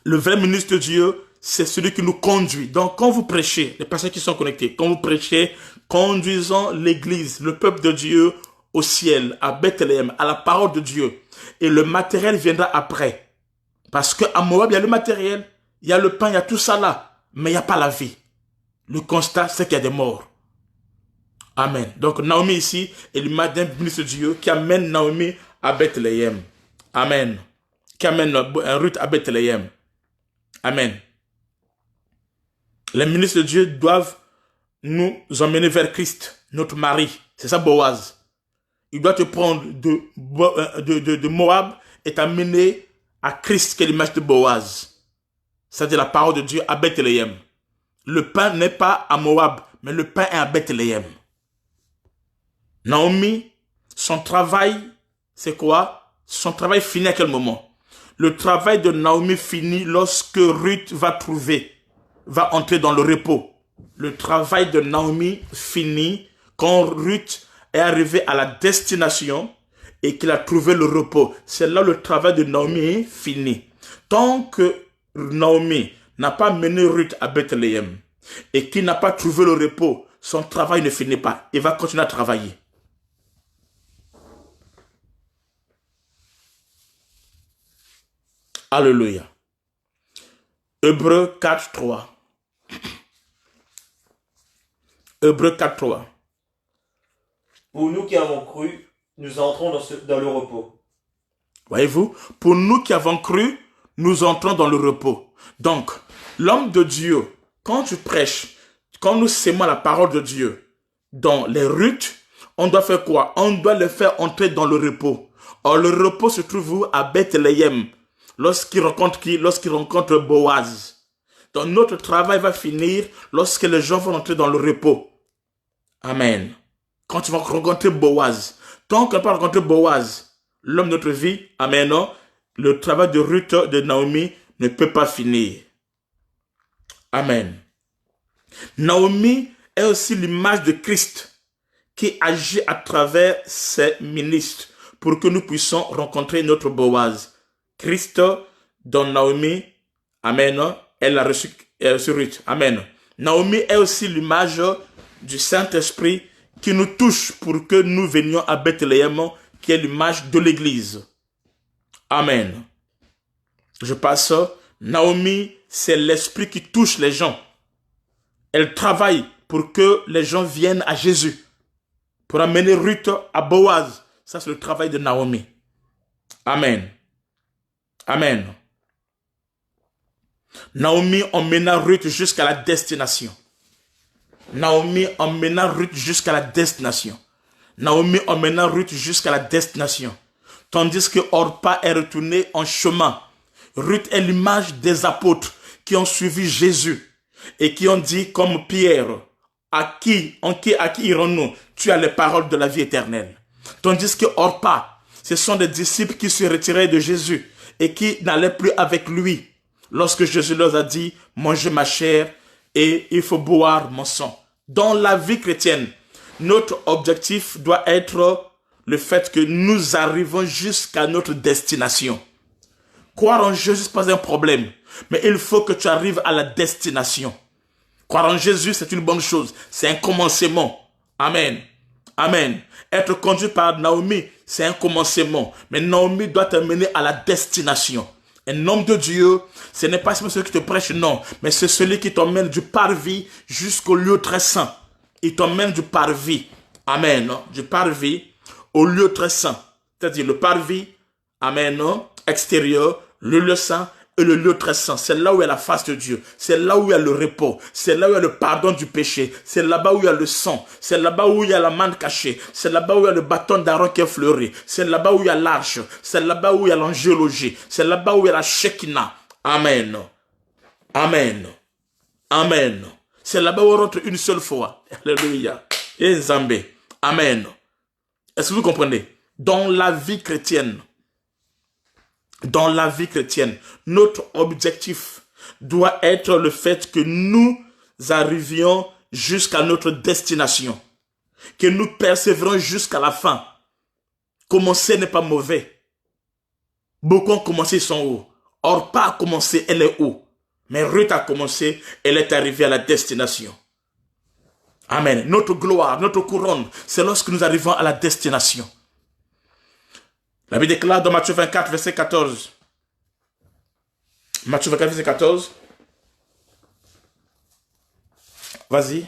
Le vrai ministre de Dieu, c'est celui qui nous conduit. Donc, quand vous prêchez, les personnes qui sont connectées, quand vous prêchez, conduisons l'église, le peuple de Dieu au ciel, à Bethléem, à la parole de Dieu. Et le matériel viendra après. Parce qu'à Moab, il y a le matériel, il y a le pain, il y a tout ça là. Mais il n'y a pas la vie. Le constat, c'est qu'il y a des morts. Amen. Donc Naomi ici est l'image d'un ministre de Dieu qui amène Naomi à Bethléem. Amen. Qui amène Ruth à Bethléem. Amen. Les ministres de Dieu doivent nous emmener vers Christ, notre mari. C'est ça Boaz. Il doit te prendre de Moab et t'amener à Christ, qui est l'image de Boaz. C'est-à-dire la parole de Dieu à Bethléem. Le pain n'est pas à Moab, mais le pain est à Bethléem. Naomi, son travail, c'est quoi? Son travail finit à quel moment? Le travail de Naomi finit lorsque Ruth va entrer dans le repos. Le travail de Naomi finit quand Ruth est arrivée à la destination et qu'il a trouvé le repos. C'est là le travail de Naomi finit. Tant que Naomi n'a pas mené Ruth à Bethléem et qu'il n'a pas trouvé le repos, son travail ne finit pas. Il va continuer à travailler. Alléluia. Hébreux 4, 3. Hébreux 4, 3.
Pour nous qui avons cru, nous entrons dans le repos.
Voyez-vous, pour nous qui avons cru, nous entrons dans le repos. Donc, l'homme de Dieu, quand tu prêches, quand nous sémons la parole de Dieu dans les Ruth, on doit faire quoi? On doit les faire entrer dans le repos. Or, le repos se trouve où? À Bethléem. Lorsqu'il rencontre qui? Lorsqu'il rencontre Boaz. Donc, notre travail va finir lorsque les gens vont entrer dans le repos. Amen. Quand tu vas rencontrer Boaz. Tant qu'on n'a pas rencontré Boaz, l'homme de notre vie, amen, non, le travail de Ruth, de Naomi, ne peut pas finir. Amen. Naomi est aussi l'image de Christ qui agit à travers ses ministres pour que nous puissions rencontrer notre Boaz. Christ, dont Naomi, amen, elle a reçu Ruth. Amen. Naomi est aussi l'image du Saint-Esprit qui nous touche pour que nous venions à Bethléem, qui est l'image de l'Église. Amen. Je passe. Naomi, c'est l'Esprit qui touche les gens. Elle travaille pour que les gens viennent à Jésus. Pour amener Ruth à Boaz. Ça, c'est le travail de Naomi. Amen. Amen. Naomi emmena Ruth jusqu'à la destination. Naomi emmena Ruth jusqu'à la destination. Naomi emmena Ruth jusqu'à la destination. Tandis que Orpa est retourné en chemin. Ruth est l'image des apôtres qui ont suivi Jésus et qui ont dit comme Pierre, à qui irons-nous? Tu as les paroles de la vie éternelle. Tandis que Orpa, ce sont des disciples qui se retiraient de Jésus et qui n'allaient plus avec lui. Lorsque Jésus leur a dit, mangez ma chair et il faut boire mon sang. Dans la vie chrétienne, notre objectif doit être le fait que nous arrivons jusqu'à notre destination. Croire en Jésus, ce n'est pas un problème, mais il faut que tu arrives à la destination. Croire en Jésus, c'est une bonne chose. C'est un commencement. Amen. Amen. Être conduit par Naomi, c'est un commencement. Mais Naomi doit te mener à la destination. Un homme de Dieu, ce n'est pas celui qui te prêche, non. Mais c'est celui qui t'emmène du parvis jusqu'au lieu très saint. Il t'emmène du parvis. Amen. Non? Du parvis au lieu très saint. C'est-à-dire le parvis, amen, non? Extérieur, le lieu saint et le lieu très saint. C'est là où il y a la face de Dieu. C'est là où il y a le repos. C'est là où il y a le pardon du péché. C'est là-bas où il y a le sang. C'est là-bas où il y a la manne cachée. C'est là-bas où il y a le bâton d'Aaron qui est fleuri. C'est là-bas où il y a l'arche. C'est là-bas où il y a l'angéologie. C'est là-bas où il y a la Shekinah. Amen. Amen. Amen. C'est là-bas où on rentre une seule fois. Alléluia. Et Zambé. Amen. Est-ce que vous comprenez? Dans la vie chrétienne, notre objectif doit être le fait que nous arrivions jusqu'à notre destination, que nous persévérons jusqu'à la fin. Commencer n'est pas mauvais. Beaucoup ont commencé, ils sont hauts. Orpa a commencé, elle est haut. Mais Ruth a commencé, elle est arrivée à la destination. Amen. Notre gloire, notre couronne, c'est lorsque nous arrivons à la destination. La Bible déclare dans Matthieu 24, verset 14. Matthieu 24, verset 14. Vas-y.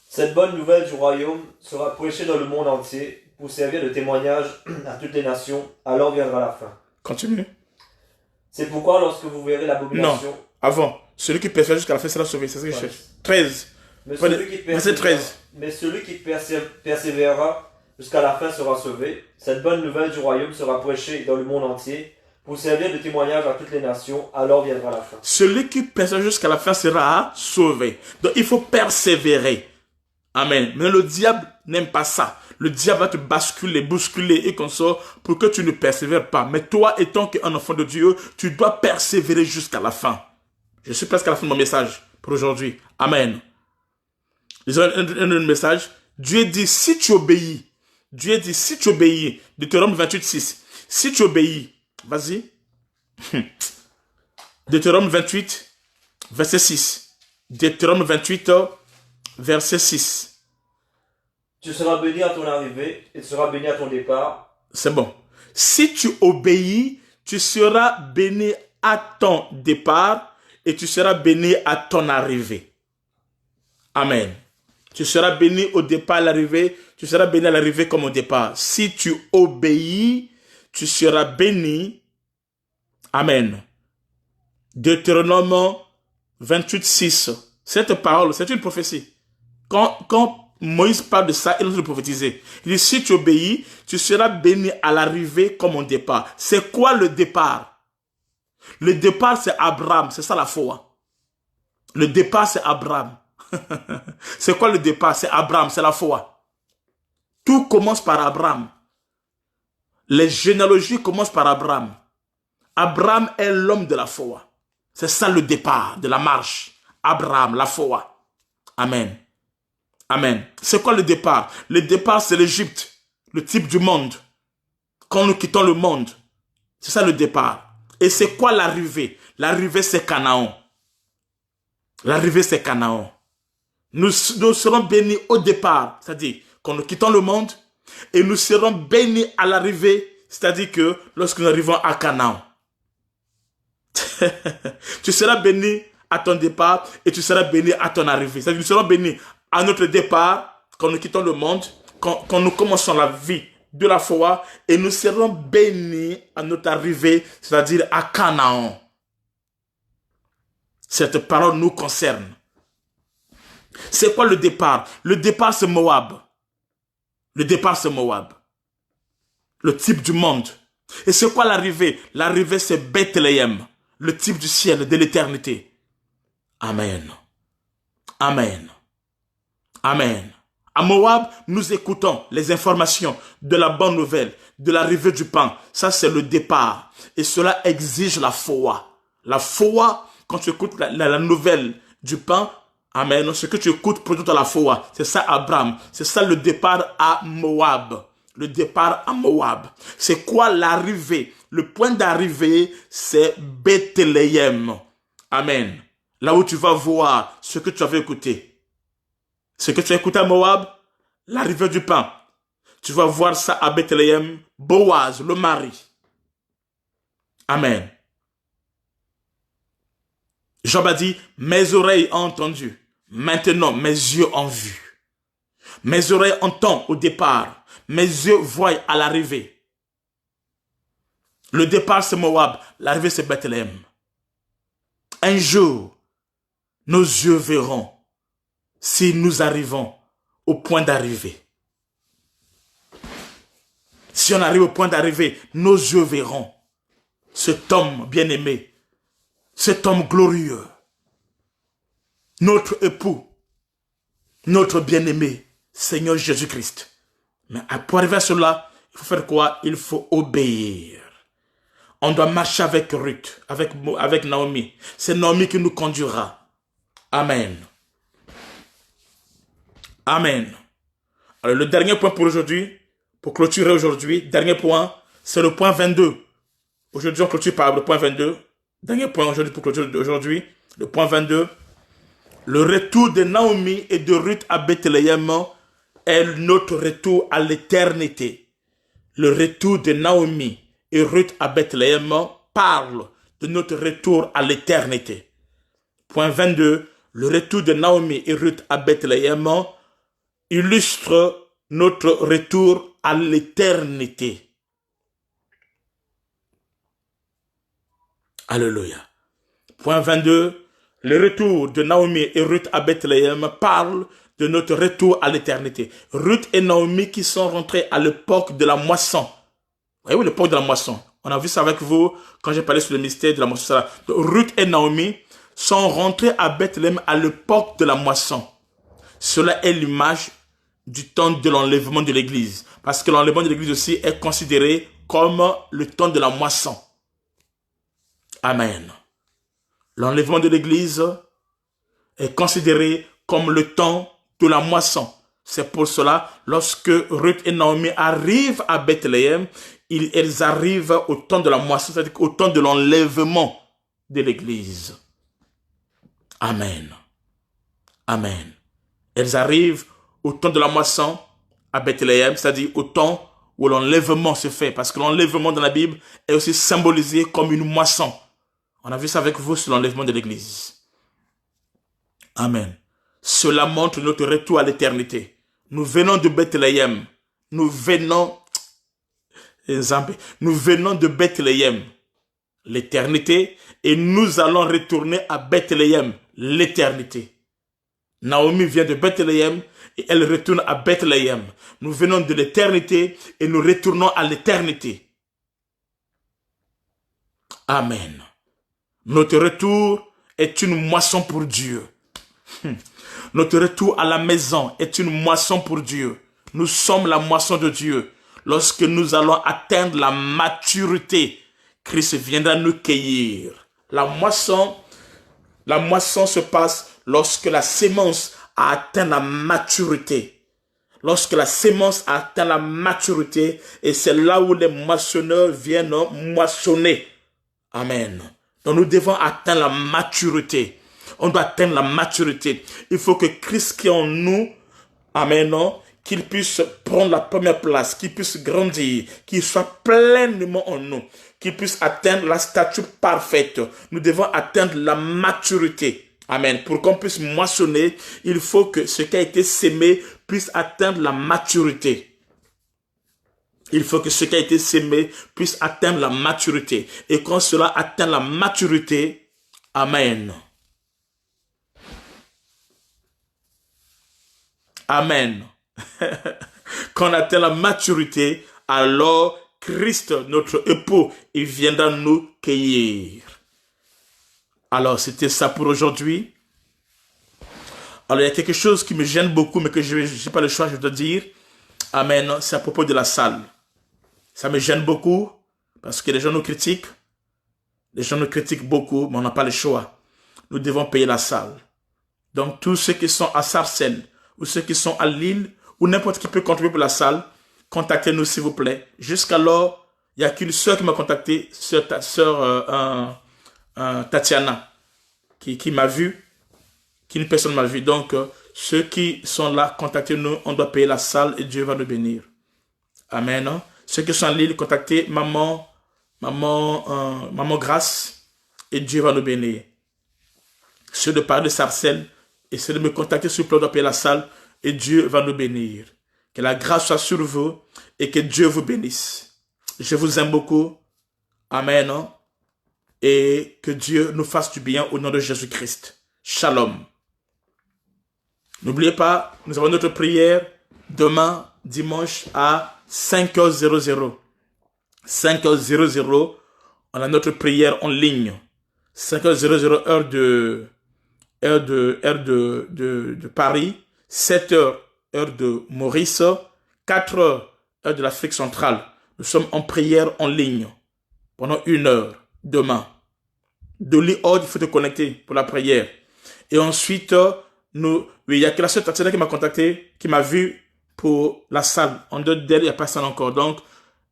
Cette bonne nouvelle du royaume sera prêchée dans le monde entier pour servir de témoignage à toutes les nations, alors viendra la fin.
Continue.
C'est pourquoi lorsque vous verrez l'abomination...
Non, avant. Celui qui persévère jusqu'à la fin sera sauvé. C'est ce que je cherche. 13. Verset 13.
Mais celui qui persévérera jusqu'à la fin sera sauvé. Cette bonne nouvelle du royaume sera prêchée dans le monde entier pour servir de témoignage à toutes les nations, alors viendra la fin.
Celui qui persévère jusqu'à la fin sera sauvé. Donc il faut persévérer. Amen. Mais le diable n'aime pas ça. Le diable va te basculer, bousculer et qu'on sort pour que tu ne persévères pas. Mais toi, étant qu'un enfant de Dieu, tu dois persévérer jusqu'à la fin. Je suis presque à la fin de mon message pour aujourd'hui. Amen. Lisons un message. Dieu dit, si tu obéis. Dieu dit, si tu obéis. Deutéronome 28, 6. Si tu obéis. Vas-y. Deutéronome 28, verset 6. Deutéronome 28, verset 6.
Tu seras béni à ton arrivée et tu seras béni à ton départ.
C'est bon. Si tu obéis, tu seras béni à ton départ et tu seras béni à ton arrivée. Amen. Tu seras béni au départ, à l'arrivée. Tu seras béni à l'arrivée comme au départ. Si tu obéis, tu seras béni. Amen. Deutéronome 28, 6. Cette parole, c'est une prophétie. Quand Moïse parle de ça, il nous le prophétiser. Il dit, si tu obéis, tu seras béni à l'arrivée comme au départ. C'est quoi le départ? Le départ, c'est Abraham. C'est ça la foi. Le départ, c'est Abraham. C'est quoi le départ? C'est Abraham, c'est la foi. Tout commence par Abraham. Les généalogies commencent par Abraham. Abraham est l'homme de la foi. C'est ça le départ de la marche. Abraham, la foi. Amen. Amen. C'est quoi le départ? Le départ, c'est l'Égypte, le type du monde. Quand nous quittons le monde, c'est ça le départ. Et c'est quoi l'arrivée? L'arrivée, c'est Canaan. L'arrivée, c'est Canaan. Nous serons bénis au départ, c'est-à-dire quand nous quittons le monde, et nous serons bénis à l'arrivée, c'est-à-dire que lorsque nous arrivons à Canaan. Tu seras béni à ton départ et tu seras béni à ton arrivée. C'est-à-dire que nous serons bénis à notre départ, quand nous quittons le monde, quand nous commençons la vie de la foi, et nous serons bénis à notre arrivée, c'est-à-dire à Canaan. Cette parole nous concerne. C'est quoi le départ? Le départ, c'est Moab. Le départ, c'est Moab. Le type du monde. Et c'est quoi l'arrivée? L'arrivée, c'est Bethléem. Le type du ciel, de l'éternité. Amen. Amen. Amen. À Moab, nous écoutons les informations de la bonne nouvelle, de l'arrivée du pain. Ça, c'est le départ. Et cela exige la foi. La foi, quand tu écoutes la nouvelle du pain, amen, ce que tu écoutes produit la foi. C'est ça Abraham. C'est ça le départ à Moab. Le départ à Moab. C'est quoi l'arrivée? Le point d'arrivée, c'est Bethléem. Amen. Là où tu vas voir ce que tu avais écouté. Ce que tu as écouté à Moab, l'arrivée du pain. Tu vas voir ça à Bethléem, Boaz, le mari. Amen. Job a dit, mes oreilles ont entendu. Maintenant, mes yeux ont vu. Mes oreilles entendent au départ. Mes yeux voient à l'arrivée. Le départ, c'est Moab. L'arrivée, c'est Bethléem. Un jour, nos yeux verront si nous arrivons au point d'arrivée. Si on arrive au point d'arrivée, nos yeux verront cet homme bien-aimé, cet homme glorieux, notre époux, notre bien-aimé, Seigneur Jésus-Christ. Mais pour arriver à cela, il faut faire quoi? Il faut obéir. On doit marcher avec Ruth, avec Naomi. C'est Naomi qui nous conduira. Amen. Amen. Alors le dernier point pour aujourd'hui, pour clôturer aujourd'hui, dernier point, c'est le point 22. Aujourd'hui, on clôture par le point 22. Dernier point aujourd'hui pour clôturer aujourd'hui, le point 22. Le retour de Naomi et de Ruth à Bethléem est notre retour à l'éternité. Le retour de Naomi et Ruth à Bethléem parle de notre retour à l'éternité. Point 22, le retour de Naomi et Ruth à Bethléem illustre notre retour à l'éternité. Alléluia. Point 22, le retour de Naomi et Ruth à Bethléem parle de notre retour à l'éternité. Ruth et Naomi qui sont rentrés à l'époque de la moisson. Vous voyez, l'époque de la moisson. On a vu ça avec vous quand j'ai parlé sur le mystère de la moisson. Donc, Ruth et Naomi sont rentrés à Bethléem à l'époque de la moisson. Cela est l'image du temps de l'enlèvement de l'église. Parce que l'enlèvement de l'église aussi est considéré comme le temps de la moisson. Amen. L'enlèvement de l'église est considéré comme le temps de la moisson. C'est pour cela, lorsque Ruth et Naomi arrivent à Bethléem, elles arrivent au temps de la moisson, c'est-à-dire au temps de l'enlèvement de l'église. Amen. Amen. Elles arrivent au temps de la moisson à Bethléem, c'est-à-dire au temps où l'enlèvement se fait. Parce que l'enlèvement dans la Bible est aussi symbolisé comme une moisson. On a vu ça avec vous sur l'enlèvement de l'église. Amen. Cela montre notre retour à l'éternité. Nous venons de Bethléem. Nous venons de Bethléem, l'éternité, et nous allons retourner à Bethléem, l'éternité. Naomi vient de Bethléem et elle retourne à Bethléem. Nous venons de l'éternité et nous retournons à l'éternité. Amen. Notre retour est une moisson pour Dieu. Notre retour à la maison est une moisson pour Dieu. Nous sommes la moisson de Dieu. Lorsque nous allons atteindre la maturité, Christ viendra nous cueillir. La moisson se passe lorsque la sémence a atteint la maturité. Lorsque la sémence a atteint la maturité, et c'est là où les moissonneurs viennent moissonner. Amen. Donc nous devons atteindre la maturité. On doit atteindre la maturité. Il faut que Christ qui est en nous, amen, qu'il puisse prendre la première place, qu'il puisse grandir, qu'il soit pleinement en nous, qu'il puisse atteindre la stature parfaite. Nous devons atteindre la maturité. Amen. Pour qu'on puisse moissonner, il faut que ce qui a été sémé puisse atteindre la maturité. Il faut que ce qui a été sémé puisse atteindre la maturité. Et quand cela atteint la maturité, amen. Amen. Quand on atteint la maturité, alors Christ, notre époux, il viendra nous cueillir. Alors, c'était ça pour aujourd'hui. Alors, il y a quelque chose qui me gêne beaucoup, mais que je n'ai pas le choix, je dois dire. Amen. C'est à propos de la salle. Ça me gêne beaucoup, parce que les gens nous critiquent. Les gens nous critiquent beaucoup, mais on n'a pas le choix. Nous devons payer la salle. Donc, tous ceux qui sont à Sarcelles, ou ceux qui sont à Lille, ou n'importe qui peut contribuer pour la salle, contactez-nous s'il vous plaît. Jusqu'alors, il n'y a qu'une sœur qui m'a contacté, sœur Tatiana, qui m'a vu, qu'une personne m'a vu. Donc, ceux qui sont là, contactez-nous, on doit payer la salle et Dieu va nous bénir. Amen. Ceux qui sont à Lille, contactez maman Grâce et Dieu va nous bénir. Ceux de Paris de Sarcelles, essayez de me contacter s'il vous plaît, on doit payer la salle et Dieu va nous bénir. Que la grâce soit sur vous et que Dieu vous bénisse. Je vous aime beaucoup. Amen. Et que Dieu nous fasse du bien au nom de Jésus-Christ. Shalom. N'oubliez pas, nous avons notre prière demain, dimanche à 5h00. 5h00, on a notre prière en ligne. 5h00, heure de Paris. 7h, heure de Maurice. 4h, heure de l'Afrique centrale. Nous sommes en prière en ligne pendant 1 heure demain. De l'IOD, il faut te connecter pour la prière. Et ensuite, il y a que la sœur Tatiana qui m'a contacté, qui m'a vu pour la salle. En dehors d'elle, il n'y a personne encore. Donc,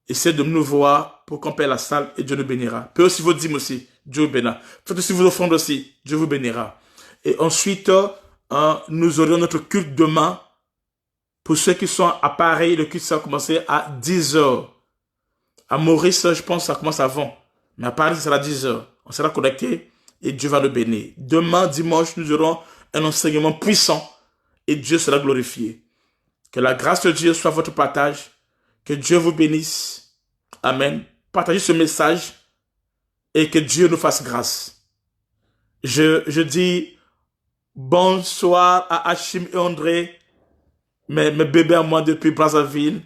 essayez de nous voir pour qu'on paie la salle et Dieu nous bénira. Peu aussi vos dîmes aussi, Dieu vous bénira. Faites aussi vos offrandes aussi, Dieu vous bénira. Et ensuite, nous aurons notre culte demain. Pour ceux qui sont à Paris, le culte ça va commencer à 10h. À Maurice, je pense que ça commence avant. Mais à Paris, ce sera 10 heures. On sera connecté et Dieu va nous bénir. Demain, dimanche, nous aurons un enseignement puissant et Dieu sera glorifié. Que la grâce de Dieu soit votre partage. Que Dieu vous bénisse. Amen. Partagez ce message et que Dieu nous fasse grâce. Je dis bonsoir à Hachim et André, mes bébés à moi depuis Brazzaville.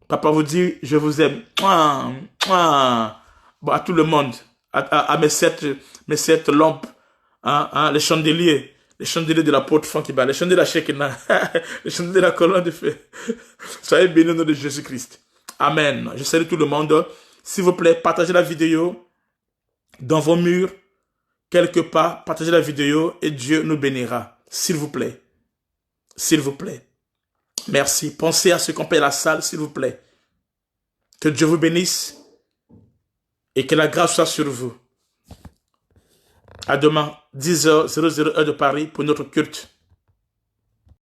Papa vous dit, je vous aime. Bon, à tout le monde, à mes sept lampes, les chandeliers de la porte Frankiba, les chandeliers de la Shekinah, les chandeliers de la colonne de feu. Soyez bénis au nom de Jésus-Christ. Amen. Je salue tout le monde. S'il vous plaît, partagez la vidéo dans vos murs, quelque part. Partagez la vidéo et Dieu nous bénira. S'il vous plaît. S'il vous plaît. Merci. Pensez à ce qu'on paye la salle, s'il vous plaît. Que Dieu vous bénisse et que la grâce soit sur vous. À demain, 10h00 heure de Paris pour notre culte.